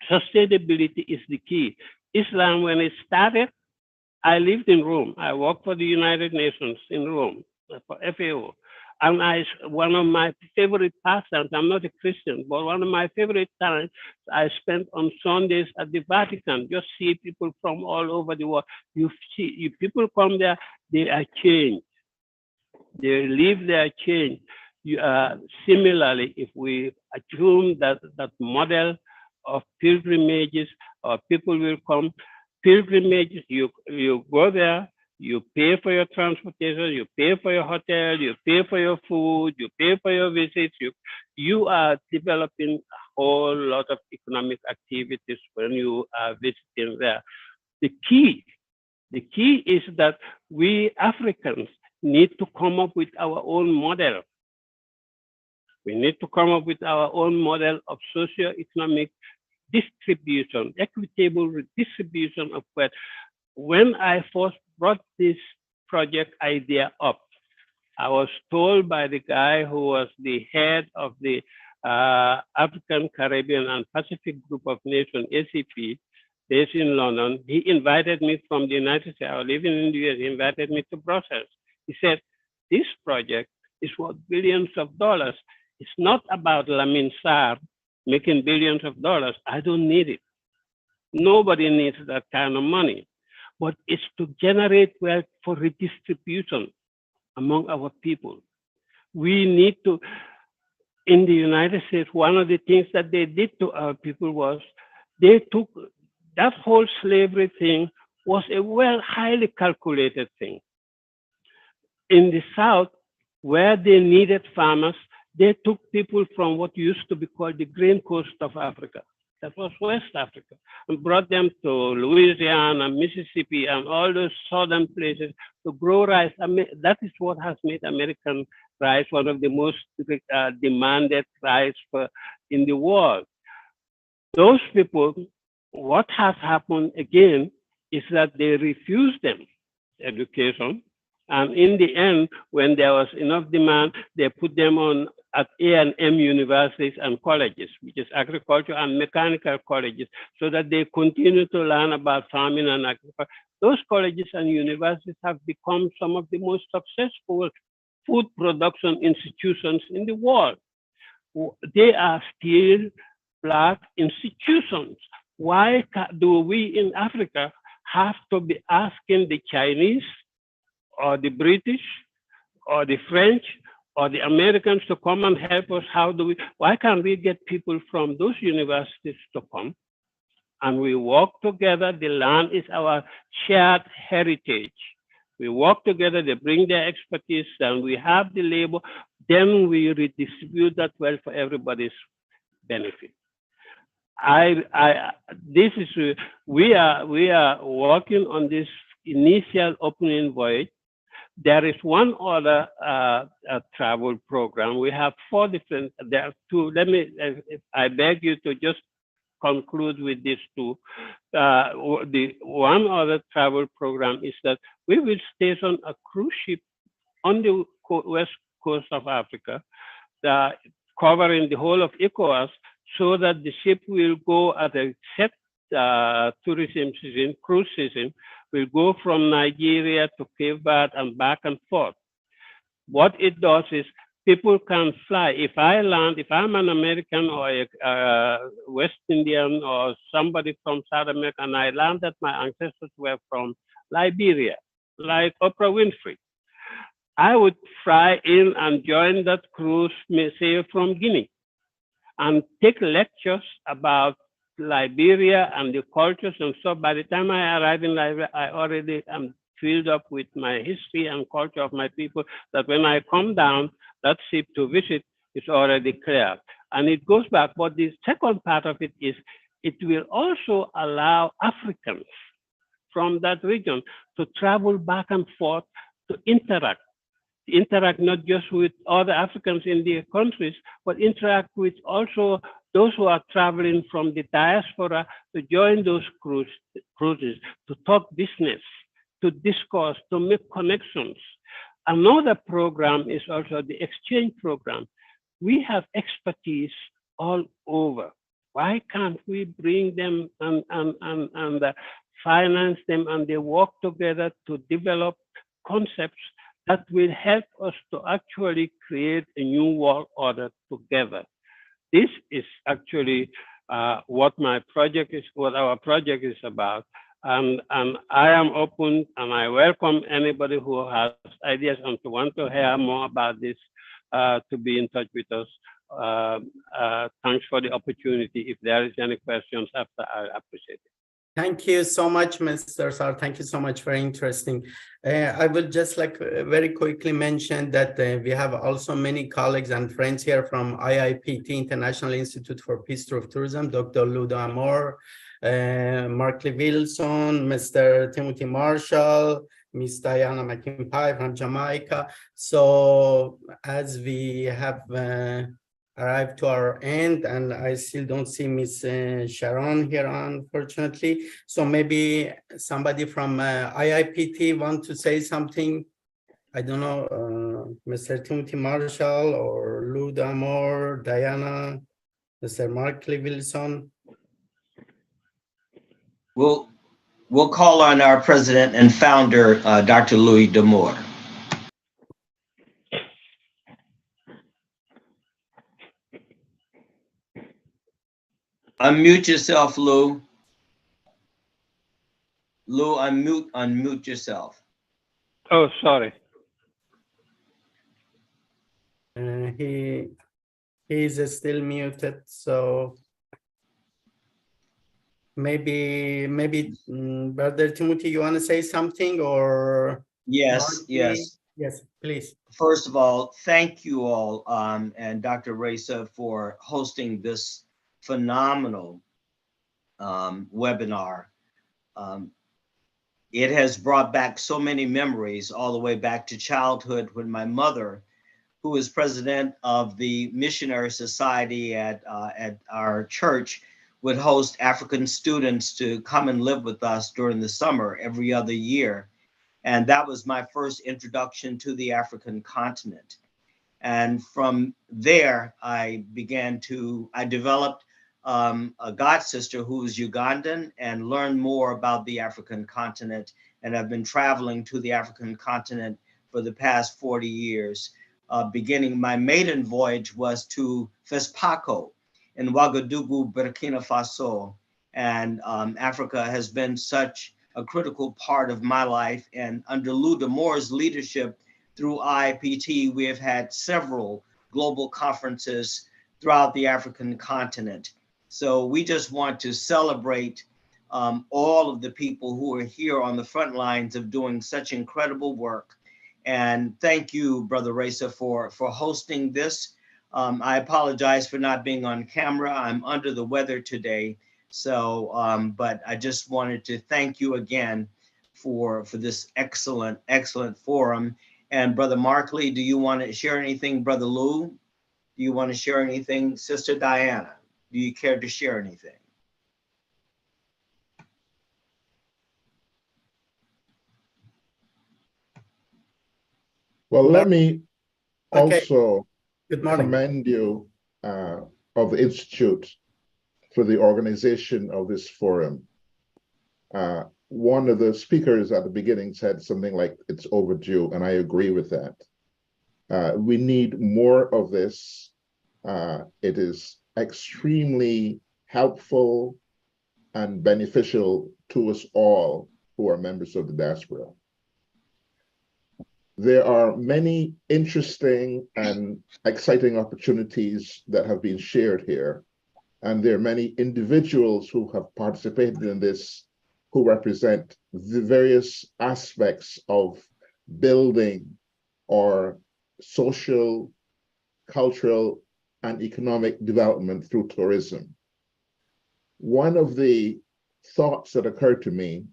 Speaker 12: Sustainability is the key. Islam, when it started, I lived in Rome. I worked for the United Nations in Rome, for FAO. And one of my favorite pastimes, I'm not a Christian, but one of my favorite times I spent on Sundays at the Vatican, just see people from all over the world. You people come there, they are changed. They live their change. Similarly, if we assume that model of pilgrimages, or people will come, pilgrimages, you go there, you pay for your transportation, you pay for your hotel, you pay for your food, you pay for your visits. You are developing a whole lot of economic activities when you are visiting there. The key is that we Africans need to come up with our own model. We need to come up with our own model of socio-economic distribution, equitable redistribution of wealth. When I first brought this project idea up, I was told by the guy who was the head of the African, Caribbean, and Pacific Group of Nations, ACP, based in London. He invited me from the United States. I was living in the US. He invited me to Brussels. He said, this project is worth billions of dollars. It's not about Lamin Sarr making billions of dollars. I don't need it. Nobody needs that kind of money. But it's to generate wealth for redistribution among our people. We need to, in the United States, one of the things that they did to our people was they took that whole slavery thing was a highly calculated thing. In the South, where they needed farmers, they took people from what used to be called the Grain Coast of Africa. That was West Africa, and brought them to Louisiana, Mississippi, and all those southern places to grow rice. I mean, that is what has made American rice one of the most demanded rice in the world. Those people, what has happened again is that they refused them education. And in the end, when there was enough demand, they put them on at A&M universities and colleges, which is agriculture and mechanical colleges, so that they continue to learn about farming and agriculture. Those colleges and universities have become some of the most successful food production institutions in the world. They are still Black institutions. Why do we in Africa have to be asking the Chinese or the British or the French or the Americans to come and help us? Why can't we get people from those universities to come and we work together? The land is our shared heritage. We work together, they bring their expertise, and we have the labor, then we redistribute that wealth for everybody's benefit. We are working on this initial opening voyage. There is one other travel program. We have 4 different, there are 2. I beg you to just conclude with these 2. The one other travel program is that we will station a cruise ship on the west coast of Africa, covering the whole of ECOWAS, so that the ship will go at a set tourism season, cruise season, will go from Nigeria to Cape Verde and back and forth. What it does is people can fly. If I'm an American or a West Indian or somebody from South America, and I learned that my ancestors were from Liberia, like Oprah Winfrey, I would fly in and join that cruise, say from Guinea, and take lectures about Liberia and the cultures and stuff. By the time I arrive in Liberia, I already am filled up with my history and culture of my people, that when I come down that ship to visit, it's already clear. And it goes back. But the second part of it is, it will also allow Africans from that region to travel back and forth to interact not just with other Africans in their countries, but interact with also those who are traveling from the diaspora, to join those cruises, to talk business, to discuss, to make connections. Another program is also the exchange program. We have expertise all over. Why can't we bring them and finance them, and they work together to develop concepts that will help us to actually create a new world order together? This is actually what our project is about. And I am open, and I welcome anybody who has ideas and to want to hear more about this to be in touch with us. Thanks for the opportunity. If there is any questions after, I appreciate it.
Speaker 2: Thank you so much, Mr. Sar. Thank you so much. Very interesting. I would just like very quickly mention that we have also many colleagues and friends here from IIPT, International Institute for Peace Through Tourism, Dr. Ludo Amor, Mark Lee Wilson, Mr. Timothy Marshall, Miss Diana McIntyre from Jamaica. So as we have arrived to our end, and I still don't see Miss Sharon here, unfortunately. So maybe somebody from IIPT want to say something. I don't know, Mr. Timothy Marshall or Lou Damore, Diana, Mr. Mark Lee Wilson.
Speaker 13: We'll call on our president and founder, Dr. Louis Damore. Unmute yourself, Lou. Lou, unmute yourself.
Speaker 12: Oh, sorry.
Speaker 2: He's still muted, so maybe Brother Timothy, you want to say something, or?
Speaker 13: Yes, yes.
Speaker 2: Yes, please.
Speaker 13: First of all, thank you all and Dr. Reza for hosting this phenomenal webinar. It has brought back so many memories all the way back to childhood when my mother, who is president of the Missionary Society at our church, would host African students to come and live with us during the summer every other year. And that was my first introduction to the African continent. And from there, I developed a god sister who was Ugandan and learned more about the African continent. And I've been traveling to the African continent for the past 40 years. Beginning, my maiden voyage was to Fespaco in Ouagadougou, Burkina Faso. And Africa has been such a critical part of my life. And under Lou Damore's leadership through IIPT, we have had several global conferences throughout the African continent. So we just want to celebrate all of the people who are here on the front lines of doing such incredible work. And thank you, Brother Reza, for hosting this. I apologize for not being on camera. I'm under the weather today. So, but I just wanted to thank you again for this excellent forum. And Brother Markley, do you want to share anything? Brother Lou, do you want to share anything? Sister Diana, do you care to share anything?
Speaker 14: Well, let me also
Speaker 2: Good morning.
Speaker 14: commend you of the Institute for the organization of this forum. One of the speakers at the beginning said something like it's overdue, and I agree with that. We need more of this. It is extremely helpful and beneficial to us all who are members of the diaspora. There are many interesting and exciting opportunities that have been shared here. And there are many individuals who have participated in this who represent the various aspects of building our social, cultural, and economic development through tourism. One of the thoughts that occurred to me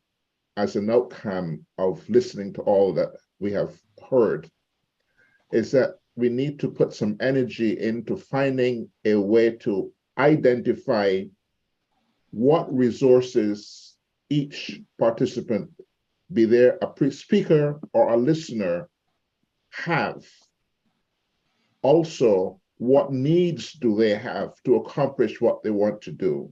Speaker 14: as an outcome of listening to all that we have heard is that we need to put some energy into finding a way to identify what resources each participant, be there a speaker or a listener, have. Also, what needs do they have to accomplish what they want to do,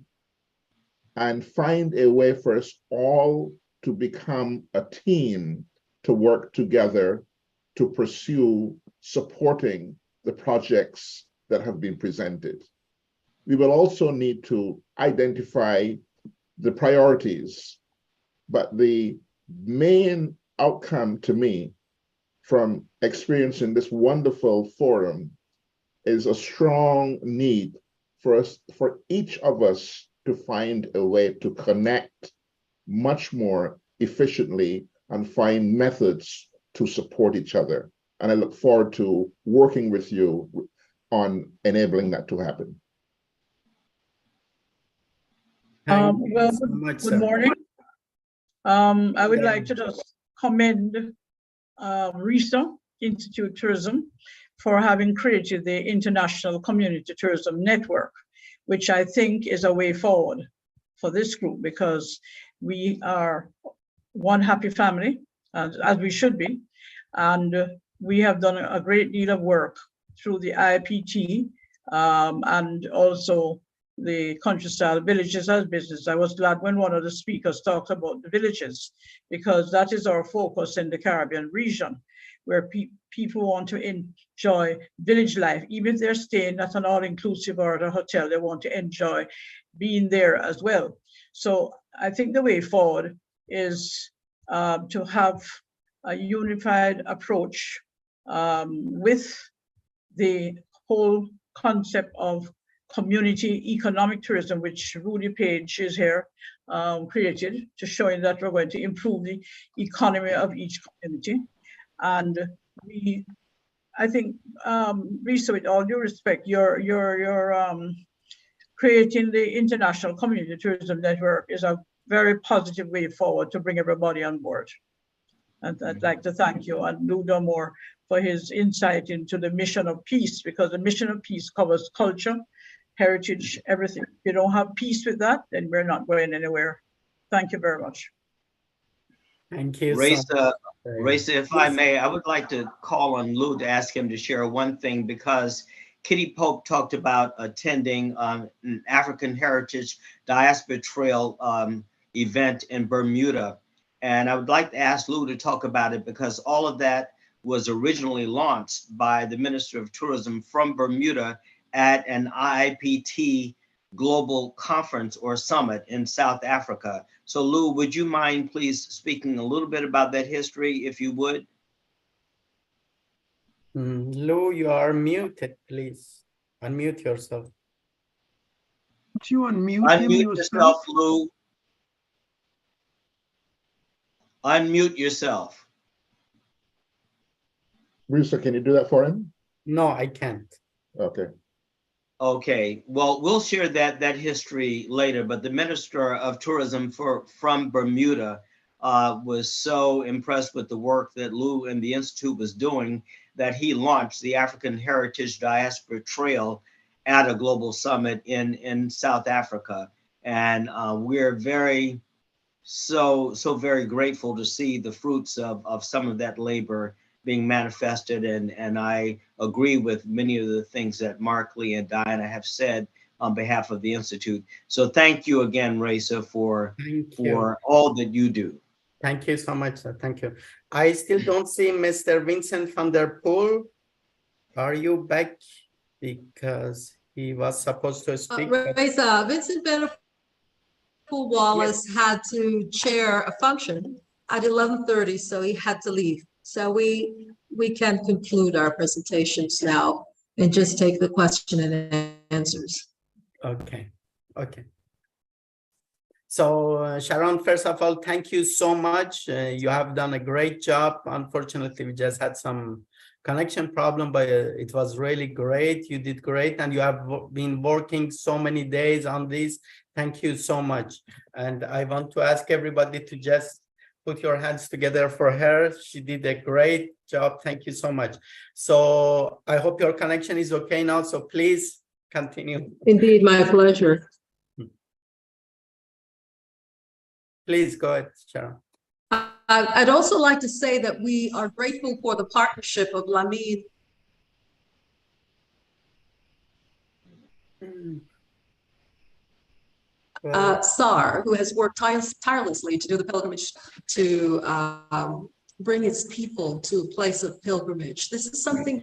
Speaker 14: and find a way for us all to become a team to work together to pursue supporting the projects that have been presented. We will also need to identify the priorities, but the main outcome to me from experiencing this wonderful forum is a strong need for each of us to find a way to connect much more efficiently and find methods to support each other. And I look forward to working with you on enabling that to happen.
Speaker 15: Well, good morning. I would like to just commend RISA, Institute Tourism, for having created the International Community Tourism Network, which I think is a way forward for this group, because we are one happy family, as we should be, and we have done a great deal of work through the IPT and also the country-style villages as business. I was glad when one of the speakers talked about the villages, because that is our focus in the Caribbean region, where people want to enjoy village life. Even if they're staying at an all-inclusive or at a hotel, they want to enjoy being there as well. So I think the way forward is to have a unified approach with the whole concept of community economic tourism, which Rudy Page is here created, to showing that we're going to improve the economy of each community. And I think, Risa, with all due respect, you're creating the International Community Tourism Network is a very positive way forward to bring everybody on board. And I'd like to thank you and Ludo Moore for his insight into the mission of peace, because the mission of peace covers culture, heritage, everything. If you don't have peace with that, then we're not going anywhere. Thank you very much.
Speaker 2: Thank you.
Speaker 13: Raisa, if I may, I would like to call on Lou to ask him to share one thing, because Kitty Pope talked about attending an African Heritage Diaspora Trail event in Bermuda. And I would like to ask Lou to talk about it, because all of that was originally launched by the Minister of Tourism from Bermuda at an IIPT global conference or summit in South Africa. So Lou, would you mind please speaking a little bit about that history, if you would?
Speaker 2: Lou, you are muted, please. Unmute yourself.
Speaker 10: Don't you
Speaker 13: unmute yourself, Lou. Unmute yourself.
Speaker 14: Risa, can you do that for him?
Speaker 2: No, I can't.
Speaker 14: Okay.
Speaker 13: Okay, well, we'll share that history later, but the Minister of Tourism from Bermuda was so impressed with the work that Lou and the Institute was doing that he launched the African Heritage Diaspora Trail at a global summit in South Africa. And we're very grateful to see the fruits of some of that labor being manifested, and I agree with many of the things that Mark, Lee, and Diana have said on behalf of the Institute. So thank you again, Raisa, for all that you do.
Speaker 2: Thank you so much, sir. Thank you. I still don't see Mr. Vincent van der Poel. Are you back? Because he was supposed to speak.
Speaker 1: Raisa, Vincent van der Poel Wallace had to chair a function at 11:30, so he had to leave. So we can conclude our presentations now and just take the question and answers.
Speaker 2: Okay. So Sharon, first of all, thank you so much. You have done a great job. Unfortunately, we just had some connection problem, but it was really great. You did great, and you have been working so many days on this. Thank you so much. And I want to ask everybody to just put your hands together for her. She did a great job. Thank you so much. So I hope your connection is okay now. So please continue.
Speaker 1: Indeed, my pleasure.
Speaker 2: Please go ahead, Sharon.
Speaker 1: I'd also like to say that we are grateful for the partnership of Lamid SAR, who has worked tirelessly to do the pilgrimage to bring its people to a place of pilgrimage. This is something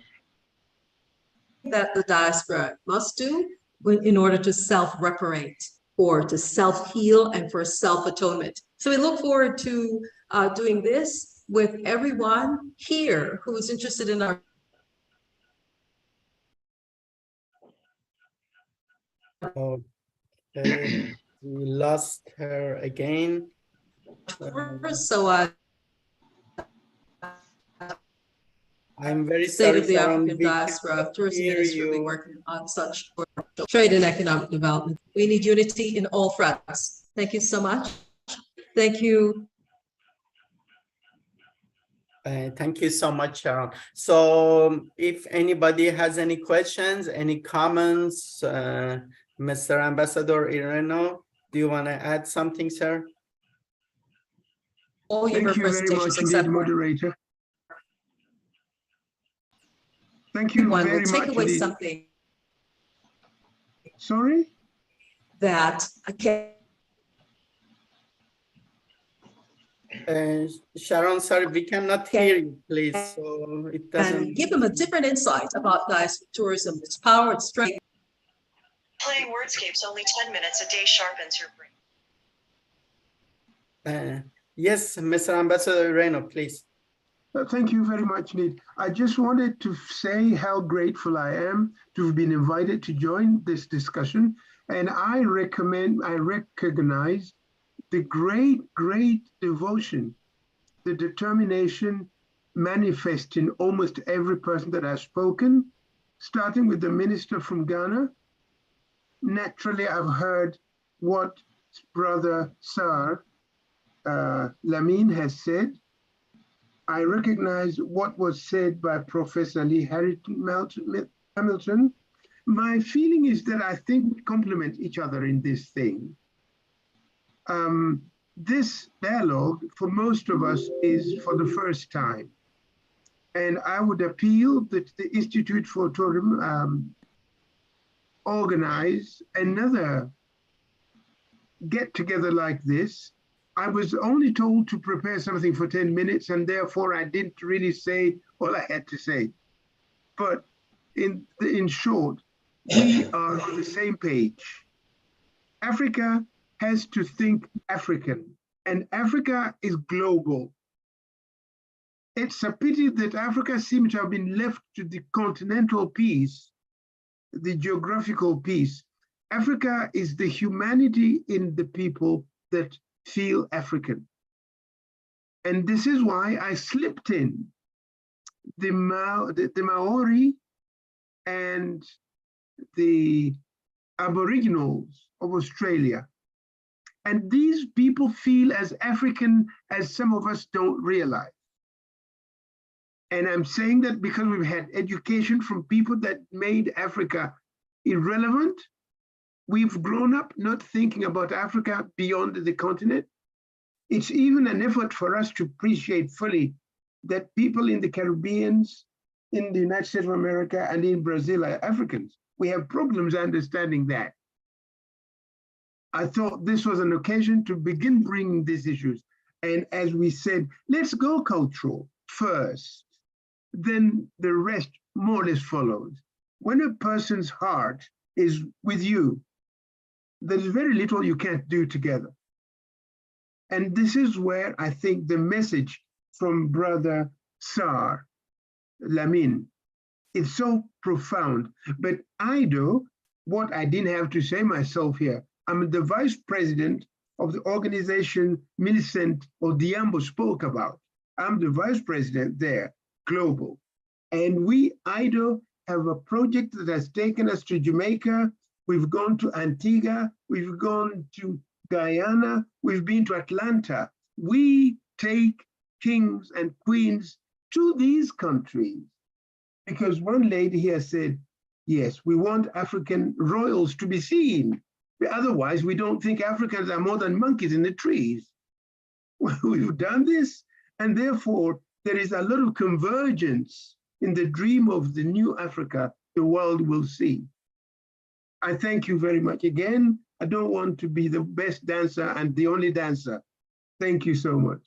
Speaker 1: that the diaspora must do in order to self-reparate or to self-heal and for self-atonement. So we look forward to doing this with everyone here who is interested in our
Speaker 2: Okay, we lost her again.
Speaker 1: So
Speaker 2: I'm very
Speaker 1: State
Speaker 2: sorry,
Speaker 1: of the
Speaker 2: Sharon,
Speaker 1: African
Speaker 2: we
Speaker 1: Diaspora
Speaker 2: cannot
Speaker 1: Tourism
Speaker 2: hear
Speaker 1: Ministry will be
Speaker 2: you.
Speaker 1: working on such trade and economic development. We need unity in all fronts. Thank you so much. Thank you.
Speaker 2: Thank you so much, Sharon. So if anybody has any questions, any comments, Mr. Ambassador Ireno, do you want to add something, sir?
Speaker 1: All your
Speaker 10: Thank you very
Speaker 1: presentations
Speaker 10: much,
Speaker 1: except
Speaker 10: lead moderator. Thank you
Speaker 1: one
Speaker 10: very
Speaker 1: will take
Speaker 10: much.
Speaker 1: away something
Speaker 10: Sorry?
Speaker 1: that I can't.
Speaker 2: Sharon, sorry, we cannot hear you, please. So it doesn't.
Speaker 1: And give them a different insight about diaspora tourism, its power, its strength.
Speaker 16: Playing wordscapes only 10 minutes a day sharpens your brain.
Speaker 2: Yes, Mr. Ambassador Ireno, please.
Speaker 10: Thank you very much, Nid. I just wanted to say how grateful I am to have been invited to join this discussion. And I recognize the great devotion, the determination manifest in almost every person that has spoken, starting with the minister from Ghana. Naturally, I've heard what Brother Sar Lamine has said. I recognize what was said by Professor Lee Hamilton. My feeling is that I think we complement each other in this thing. This dialogue, for most of us, is for the first time. And I would appeal that the Institute for Tourism organize another get-together like this. I was only told to prepare something for 10 minutes, and therefore I didn't really say all I had to say. But in short, we are on the same page. Africa has to think African, and Africa is global. It's a pity that Africa seems to have been left to the continental piece, the geographical piece. Africa is the humanity in the people that feel African. And this is why I slipped in the Maori and the Aboriginals of Australia. And these people feel as African as some of us don't realize. And I'm saying that because we've had education from people that made Africa irrelevant. We've grown up not thinking about Africa beyond the continent. It's even an effort for us to appreciate fully that people in the Caribbean, in the United States of America, and in Brazil are Africans. We have problems understanding that. I thought this was an occasion to begin bringing these issues. And as we said, let's go cultural first, then the rest more or less follows. When a person's heart is with you, there's very little you can't do together. And this is where I think the message from Brother Sar Lamine is so profound. But I do what I didn't have to say myself here. I'm the vice president of the organization Millicent Odiambo spoke about. I'm the vice president there, global. And we, IDO, have a project that has taken us to Jamaica. We've gone to Antigua, we've gone to Guyana, we've been to Atlanta. We take kings and queens to these countries because one lady here said, yes, we want African royals to be seen. Otherwise, we don't think Africans are more than monkeys in the trees. Well, we've done this, and therefore there is a lot of convergence in the dream of the new Africa the world will see. I thank you very much. Again, I don't want to be the best dancer and the only dancer. Thank you so much.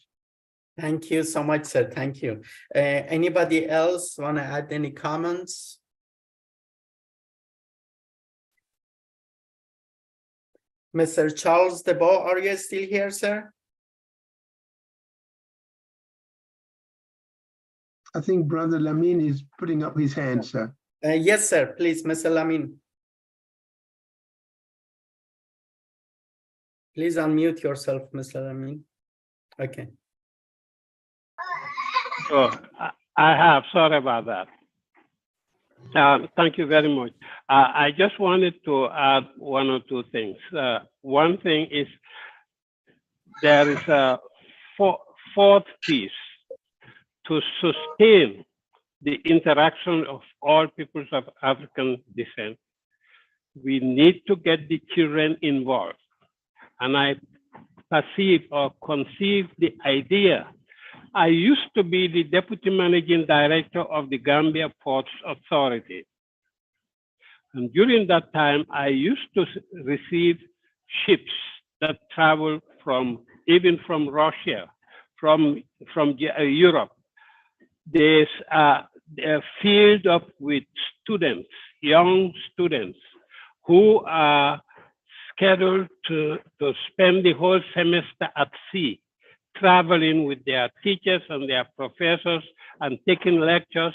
Speaker 2: Thank you so much, sir. Thank you. Anybody else want to add any comments? Mr. Charles DeBow, are you still here, sir?
Speaker 10: I think Brother Lamin is putting up his hand, sir.
Speaker 2: Yes, sir. Please, Mr. Lamin. Please unmute yourself, Mr. Lamin. Okay.
Speaker 12: Oh, I have. Sorry about that. Thank you very much. I just wanted to add one or two things. One thing is there is a fourth piece to sustain the interaction of all peoples of African descent. We need to get the children involved. And I perceive or conceive the idea. I used to be the deputy managing director of the Gambia Ports Authority. And during that time, I used to receive ships that travel even from Russia, from Europe. They're filled up with students, young students, who are scheduled to spend the whole semester at sea, traveling with their teachers and their professors and taking lectures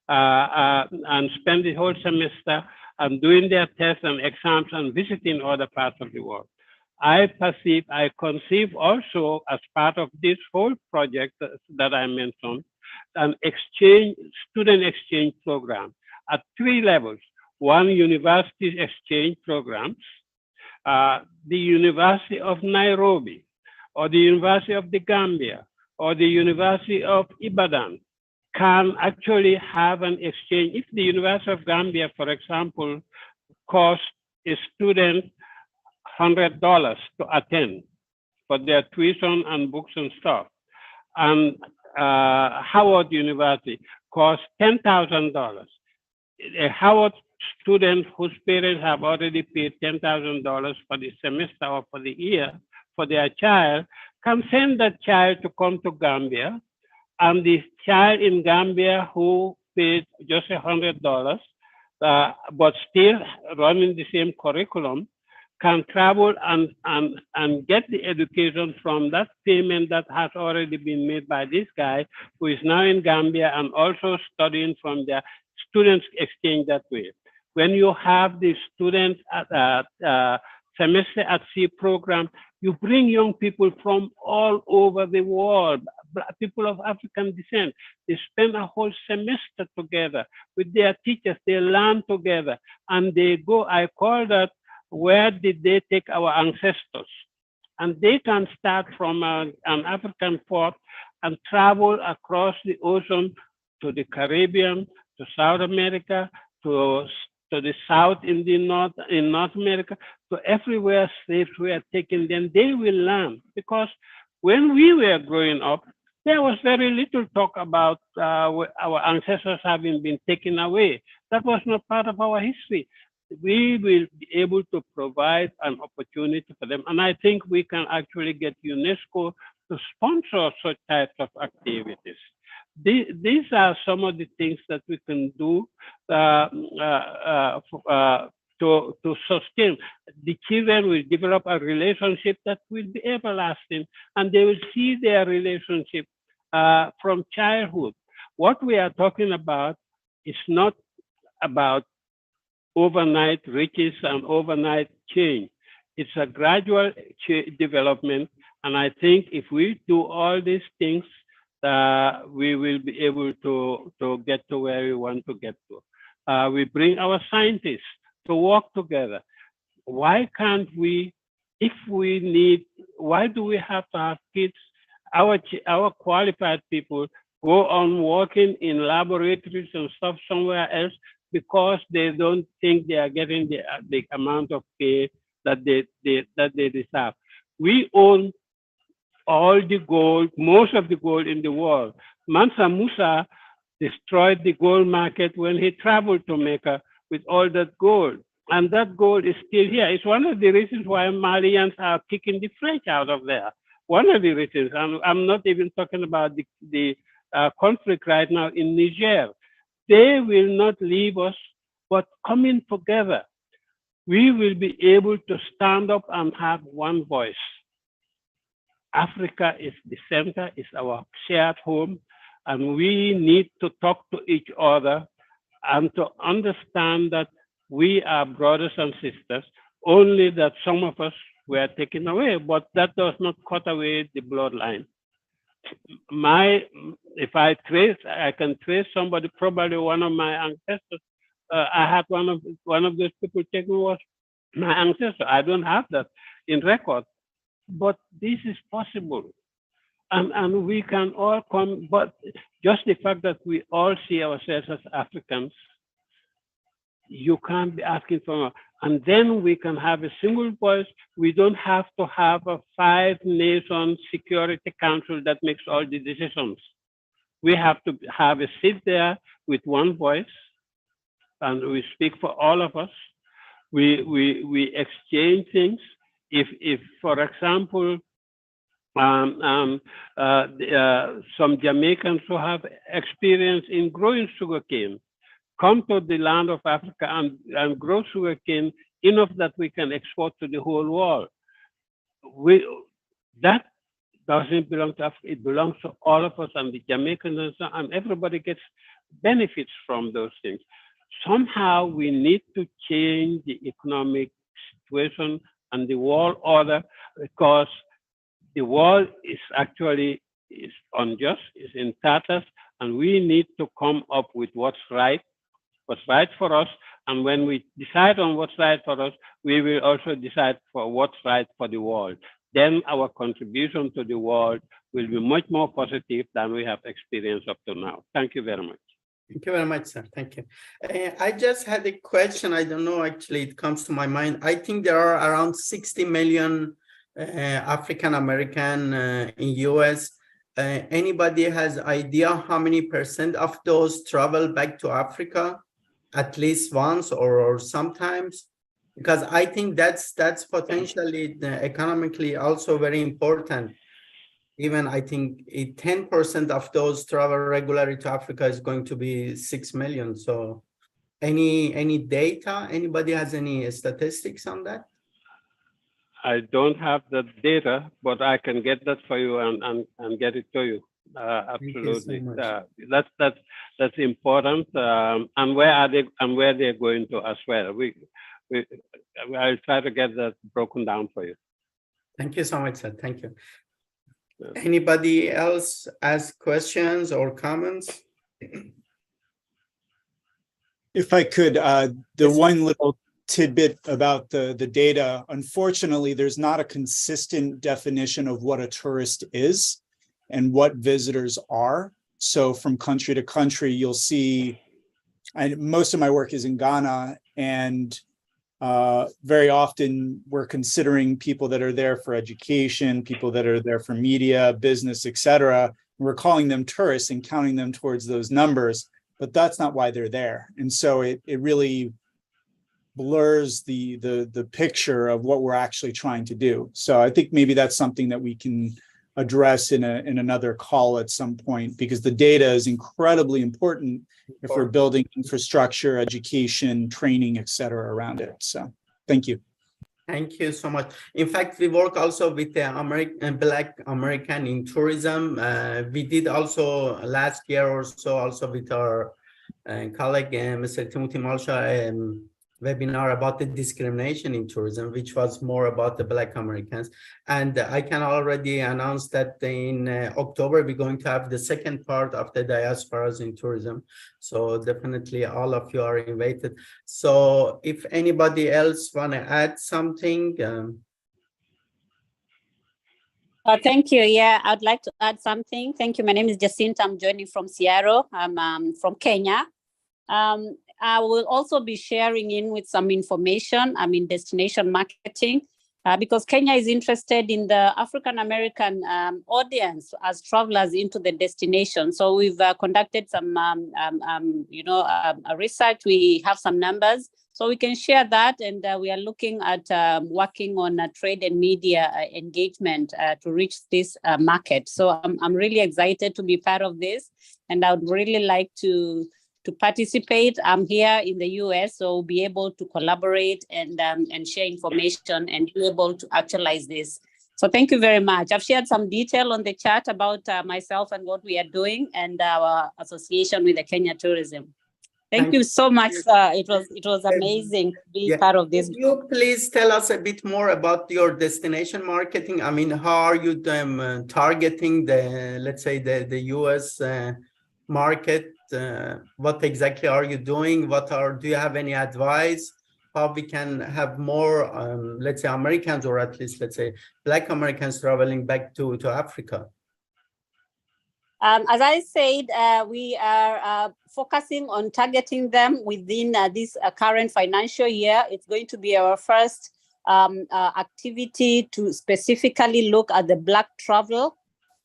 Speaker 12: and spend the whole semester and doing their tests and exams and visiting other parts of the world. I conceive also as part of this whole project that I mentioned, an student exchange program at 3 levels. One, university exchange programs, the University of Nairobi, or the University of the Gambia, or the University of Ibadan can actually have an exchange. If the University of Gambia, for example, costs a student $100 to attend for their tuition and books and stuff, and Howard University costs $10,000. A Howard student whose parents have already paid $10,000 for the semester or for the year for their child can send that child to come to Gambia, and the child in Gambia who paid just $100 but still running the same curriculum can travel and get the education from that payment that has already been made by this guy who is now in Gambia and also studying from their students exchange that way. When you have the students at semester at sea program, you bring young people from all over the world, people of African descent. They spend a whole semester together with their teachers. They learn together and they go, I call that, where did they take our ancestors? And they can start from an African port and travel across the ocean to the Caribbean, to South America, to the South in North America, to everywhere slaves were taken. Then they will learn, because when we were growing up, there was very little talk about our ancestors having been taken away. That was not part of our history. We will be able to provide an opportunity for them. And I think we can actually get UNESCO to sponsor such types of activities. These are some of the things that we can do to sustain. The children will develop a relationship that will be everlasting, and they will see their relationship from childhood. What we are talking about is not about overnight riches and overnight change. It's a gradual development. And I think if we do all these things, we will be able to get to where we want to get to. We bring our scientists to work together. Why can't we, if we need, why do we have to have kids, our qualified people go on working in laboratories and stuff somewhere else because they don't think they are getting the amount of pay that they deserve? We own all the gold, most of the gold in the world. Mansa Musa destroyed the gold market when he traveled to Mecca with all that gold. And that goal is still here. It's one of the reasons why Malians are kicking the French out of there. One of the reasons, and I'm not even talking about the conflict right now in Niger. They will not leave us, but coming together, we will be able to stand up and have one voice. Africa is the center, is our shared home, and we need to talk to each other and to understand that we are brothers and sisters, only that some of us were taken away, but that does not cut away the bloodline. If I can trace somebody, probably one of my ancestors. I had one of those people taken was my ancestor. I don't have that in record, but this is possible, and we can all come. But just the fact that we all see ourselves as Africans, you can't be asking for more. And then we can have a single voice. We don't have to have a 5-nation Security Council that makes all the decisions. We have to have a seat there with one voice, and we speak for all of us. We exchange things. If for example, some Jamaicans who have experience in growing sugarcane come to the land of Africa and grow sugarcane enough that we can export to the whole world. That doesn't belong to Africa, it belongs to all of us, and the Jamaicans and everybody gets benefits from those things. Somehow we need to change the economic situation and the world order, because the world is actually unjust, is in tatters, and we need to come up with what's right for us. And when we decide on what's right for us, we will also decide for what's right for the world. Then our contribution to the world will be much more positive than we have experienced up to now. Thank you very much.
Speaker 2: Thank you very much, sir. Thank you. I just had a question. I don't know, actually, it comes to my mind. I think there are around 60 million African American in US. Anybody has idea how many % of those travel back to Africa at least once or sometimes? Because I think that's potentially economically also very important. Even I think 10% of those travel regularly to Africa is going to be 6 million. So any data, anybody has any statistics on that?
Speaker 12: I don't have the data, but I can get that for you and get it to you. Absolutely. You so that's important. And where are they and where they're going to as well. I'll try to get that broken down for you.
Speaker 2: Thank you so much, sir. Thank you. Anybody else ask questions or comments?
Speaker 17: If I could, the one little tidbit about the data, unfortunately, there's not a consistent definition of what a tourist is and what visitors are. So from country to country, you'll see, most of my work is in Ghana, and very often we're considering people that are there for education, people that are there for media, business, etc. We're calling them tourists and counting them towards those numbers, but that's not why they're there. And so it really blurs the picture of what we're actually trying to do. So I think maybe that's something that we can address in another call at some point, because the data is incredibly important if we're building infrastructure, education, training, et cetera, around it. So thank you.
Speaker 2: Thank you so much. In fact, we work also with the Black American in tourism. We did also last year or so also with our colleague, Mr. Timothy Malsha, webinar about the discrimination in tourism, which was more about the Black Americans. And I can already announce that in October, we're going to have the second part of the diasporas in tourism. So definitely all of you are invited. So if anybody else want to add something.
Speaker 18: Thank you. Yeah, I'd like to add something. Thank you. My name is Jacinta. I'm joining from Seattle. I'm from Kenya. I will also be sharing in with some information. I'm in destination marketing because Kenya is interested in the African American audience as travelers into the destination. So we've conducted some, research. We have some numbers. So we can share that, and we are looking at working on trade and media engagement to reach this market. So I'm really excited to be part of this, and I would really like to participate. I'm here in the US, so be able to collaborate and share information and be able to actualize this. So thank you very much. I've shared some detail on the chat about myself and what we are doing and our association with the Kenya Tourism. Thank you so much. It was amazing to be part of this.
Speaker 2: Could you please tell us a bit more about your destination marketing? I mean, how are you targeting the, let's say, the US market? What exactly are you doing? Do you have any advice? How we can have more, let's say, Americans, or at least, let's say, Black Americans traveling back to Africa?
Speaker 18: As I said, we are focusing on targeting them within this current financial year. It's going to be our first activity to specifically look at the Black travel.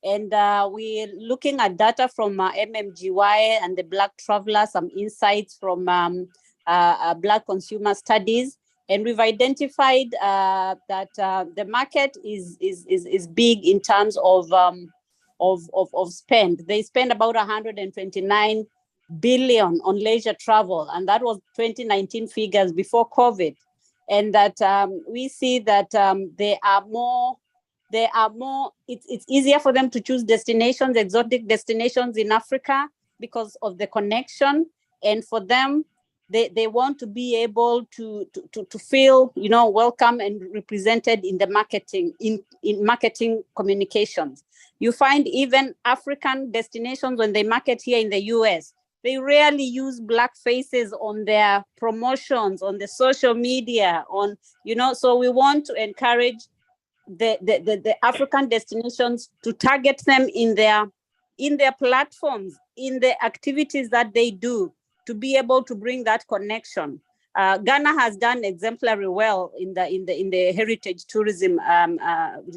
Speaker 18: And we're looking at data from MMGY and the Black traveler, some insights from Black consumer studies. And we've identified that the market is big in terms of spend. They spend about 129 billion on leisure travel, and that was 2019 figures before COVID. And that we see that it's easier for them to choose destinations, exotic destinations in Africa because of the connection. And for them, they want to be able to feel, welcome and represented in the marketing, in marketing communications. You find even African destinations, when they market here in the US, they rarely use Black faces on their promotions, on the social media, so we want to encourage the African destinations to target them in their platforms, in the activities that they do, to be able to bring that connection. Ghana has done exemplary well in the heritage tourism,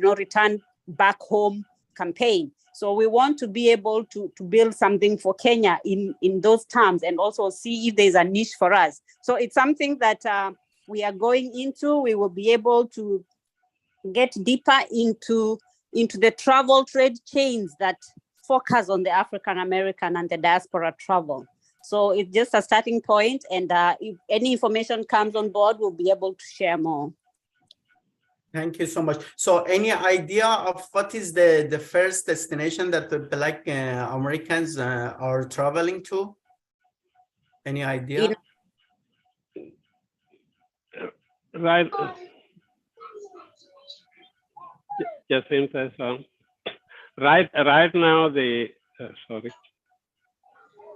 Speaker 18: return back home campaign. So we want to be able to build something for Kenya in those terms, and also see if there's a niche for us. So it's something that we are going into. We will be able to get deeper into the travel trade chains that focus on the African American and the diaspora travel. So it's just a starting point, and if any information comes on board, we'll be able to share more.
Speaker 2: Thank you so much. So any idea of what is the first destination that the Black Americans are traveling to? Any idea?
Speaker 12: Right. Jacinta, right now sorry.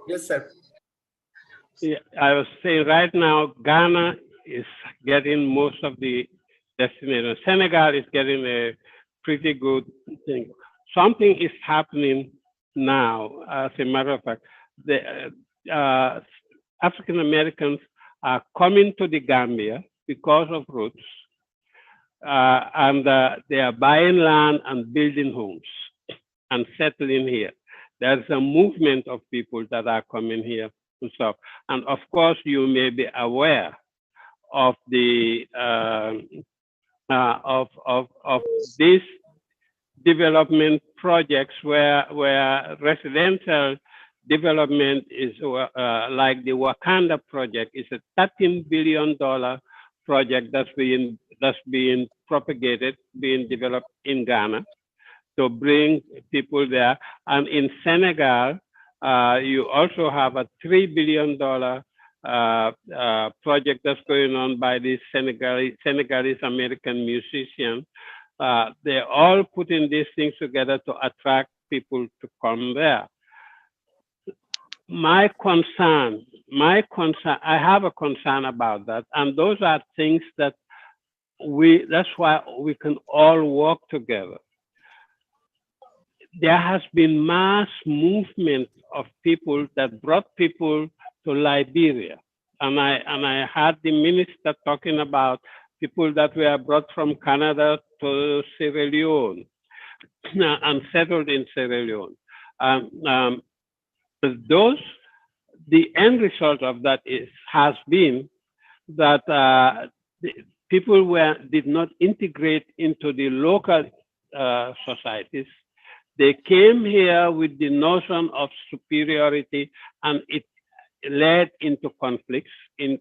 Speaker 2: Yes, sir.
Speaker 12: Yeah, I was saying right now, Ghana is getting most of the destinations. Senegal is getting a pretty good thing. Something is happening now, as a matter of fact. The African Americans are coming to the Gambia because of roots, and they are buying land and building homes and settling here. There's a movement of people that are coming here and stuff. And of course, you may be aware of the of these development projects where residential development is like the Wakanda project. It's a $13 billion project that's being propagated, being developed in Ghana to bring people there. And in Senegal, you also have a $3 billion project that's going on by these Senegalese American musicians. They're all putting these things together to attract people to come there. My concern, I have a concern about that. And those are things that that's why we can all work together. There has been mass movement of people that brought people to Liberia. And I heard the minister talking about people that were brought from Canada to Sierra Leone and settled in Sierra Leone. The end result of that has been that people did not integrate into the local societies. They came here with the notion of superiority, and it led into conflicts. In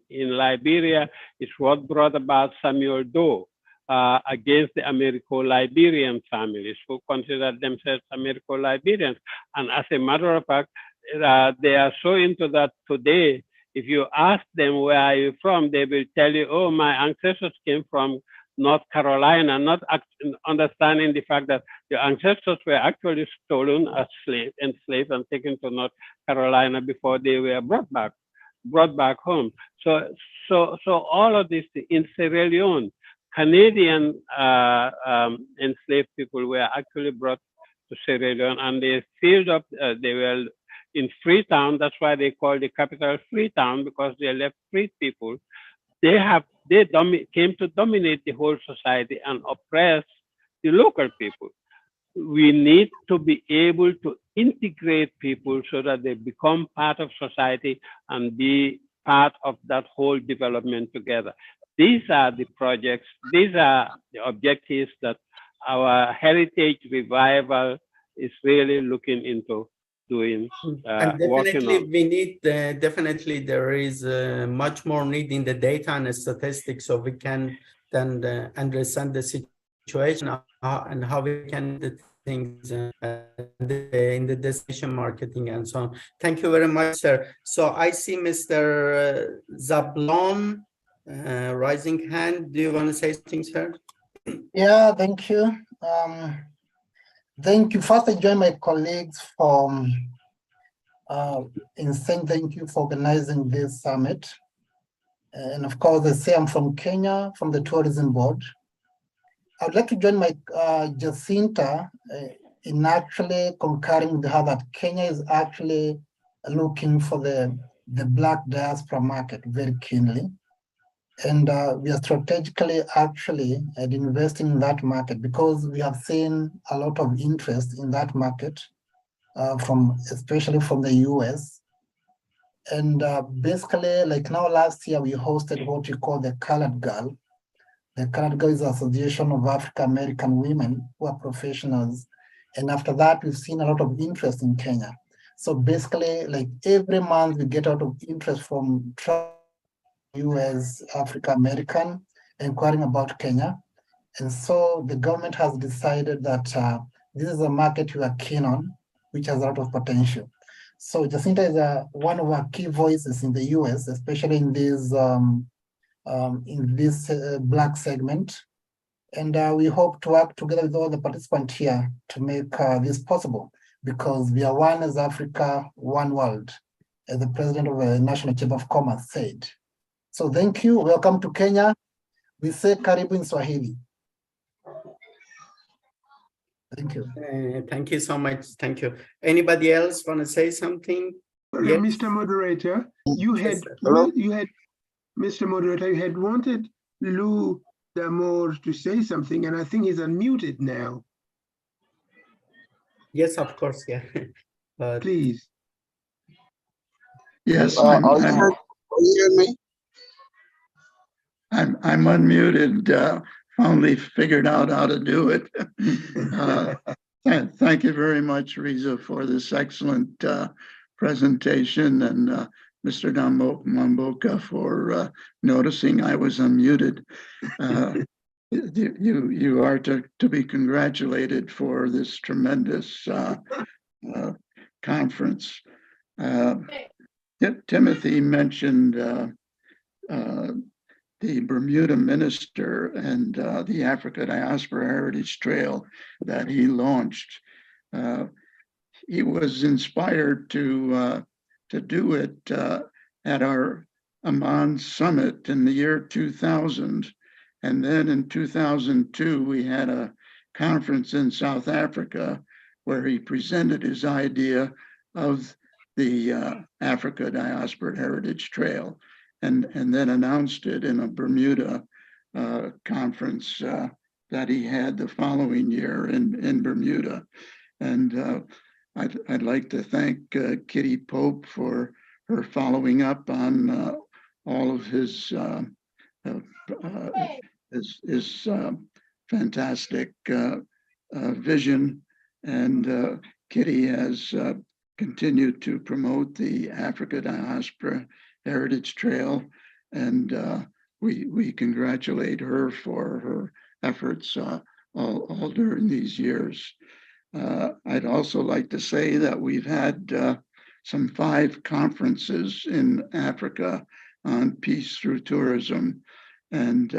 Speaker 12: Liberia, it's what brought about Samuel Doe against the Americo-Liberian families who considered themselves Americo-Liberians. And as a matter of fact, they are so into that today. If you ask them, where are you from, they will tell you, oh, my ancestors came from North Carolina, not understanding the fact that your ancestors were actually stolen as enslaved and taken to North Carolina before they were brought back home. So all of this in Sierra Leone, Canadian enslaved people were actually brought to Sierra Leone, and they filled up. They were in Freetown. That's why they call the capital Freetown, because they left freed people. They came to dominate the whole society and oppress the local people. We need to be able to integrate people so that they become part of society and be part of that whole development together. These are the projects, these are the objectives that our heritage revival is really looking into doing.
Speaker 2: And definitely we need, definitely there is much more need in the data and statistics, so we can then understand the situation and how we can do things in the destination marketing and so on. Thank you very much, sir. So I see Mr. Zablon rising hand. Do you want to say something, sir?
Speaker 19: Yeah, thank you. Thank you. First, I join my colleagues from in saying thank you for organizing this summit. And of course, I say I'm from Kenya, from the Tourism Board. I would like to join my Jacinta in actually concurring with her that Kenya is actually looking for the Black diaspora market very keenly. And we are strategically actually investing in that market because we have seen a lot of interest in that market, especially from the US. And basically, like now last year, we hosted what we call the Colored Girl. The Colored Girl is an association of African-American women who are professionals. And after that, we've seen a lot of interest in Kenya. So basically, like every month, we get a lot of interest from US African-American inquiring about Kenya. And so the government has decided that this is a market we are keen on, which has a lot of potential. So Jacinta is one of our key voices in the US, especially in this Black segment. And we hope to work together with all the participants here to make this possible, because we are one as Africa, one world, as the president of the National Chamber of Commerce said. So thank you. Welcome to Kenya. We say karibu in Swahili. Thank you.
Speaker 2: Thank you so much. Thank you. Anybody else want to say something?
Speaker 10: Yes. Mr. Moderator, you had Mr. Moderator, you had wanted Lou D'Amour to say something, and I think he's unmuted now.
Speaker 2: Yes, of course, yeah.
Speaker 10: Please.
Speaker 20: Yes, you hear me? I'm unmuted. Finally figured out how to do it. Thank you very much, Riza, for this excellent presentation, and Mr. Mamboka for noticing I was unmuted. You are to be congratulated for this tremendous conference. Timothy mentioned the Bermuda minister and the Africa Diaspora Heritage Trail that he launched. He was inspired to do it at our Amman Summit in the year 2000. And then in 2002, we had a conference in South Africa where he presented his idea of the Africa Diaspora Heritage Trail, and then announced it in a Bermuda conference that he had the following year in Bermuda. And I'd like to thank Kitty Pope for her following up on all of his fantastic vision, and Kitty has continued to promote the Africa Diaspora Heritage Trail, and we congratulate her for her efforts all during these years. I'd also like to say that we've had some 5 conferences in Africa on peace through tourism, and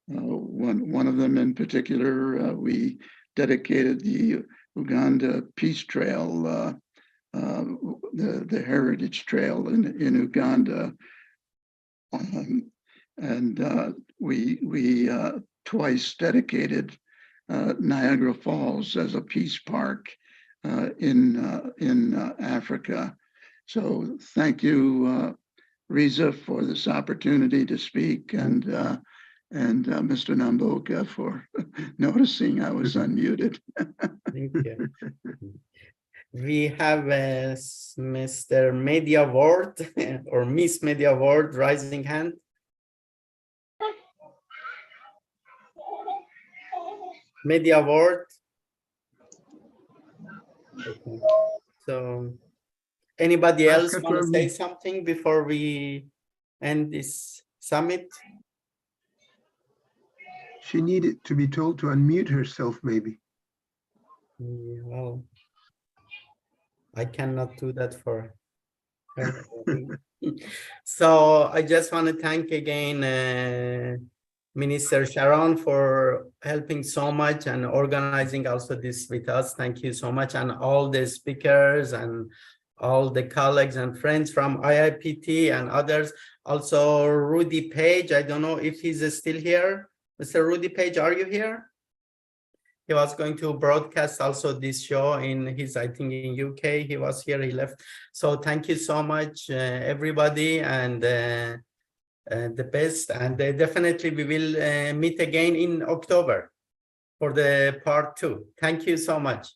Speaker 20: one of them in particular, we dedicated the Uganda Peace Trail, the Heritage Trail in Uganda, and we twice dedicated Niagara Falls as a peace park in Africa. So thank you, Riza, for this opportunity to speak, and Mr. Namboka for noticing I was unmuted.
Speaker 2: Thank you. We have Mr. Media Ward or Miss Media Ward raising hand. Media Ward. Okay. So anybody else want to say something before we end this summit?
Speaker 10: She needed to be told to unmute herself, maybe.
Speaker 2: Yeah, well, I cannot do that for her. So I just want to thank again Minister Sharon for helping so much and organizing also this with us. Thank you so much, and all the speakers and all the colleagues and friends from IIPT and others. Also Rudy Page, I don't know if he's still here. Mr. Rudy Page, are you here? He was going to broadcast also this show in his, I think in UK, he was here, he left. So thank you so much, everybody, and the best. And definitely we will meet again in October for the part 2. Thank you so much.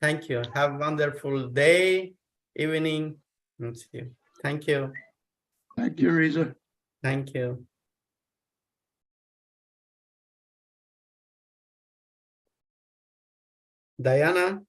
Speaker 2: Thank you. Have a wonderful day, evening. Thank you.
Speaker 20: Thank you, Riza.
Speaker 2: Thank you. Diana.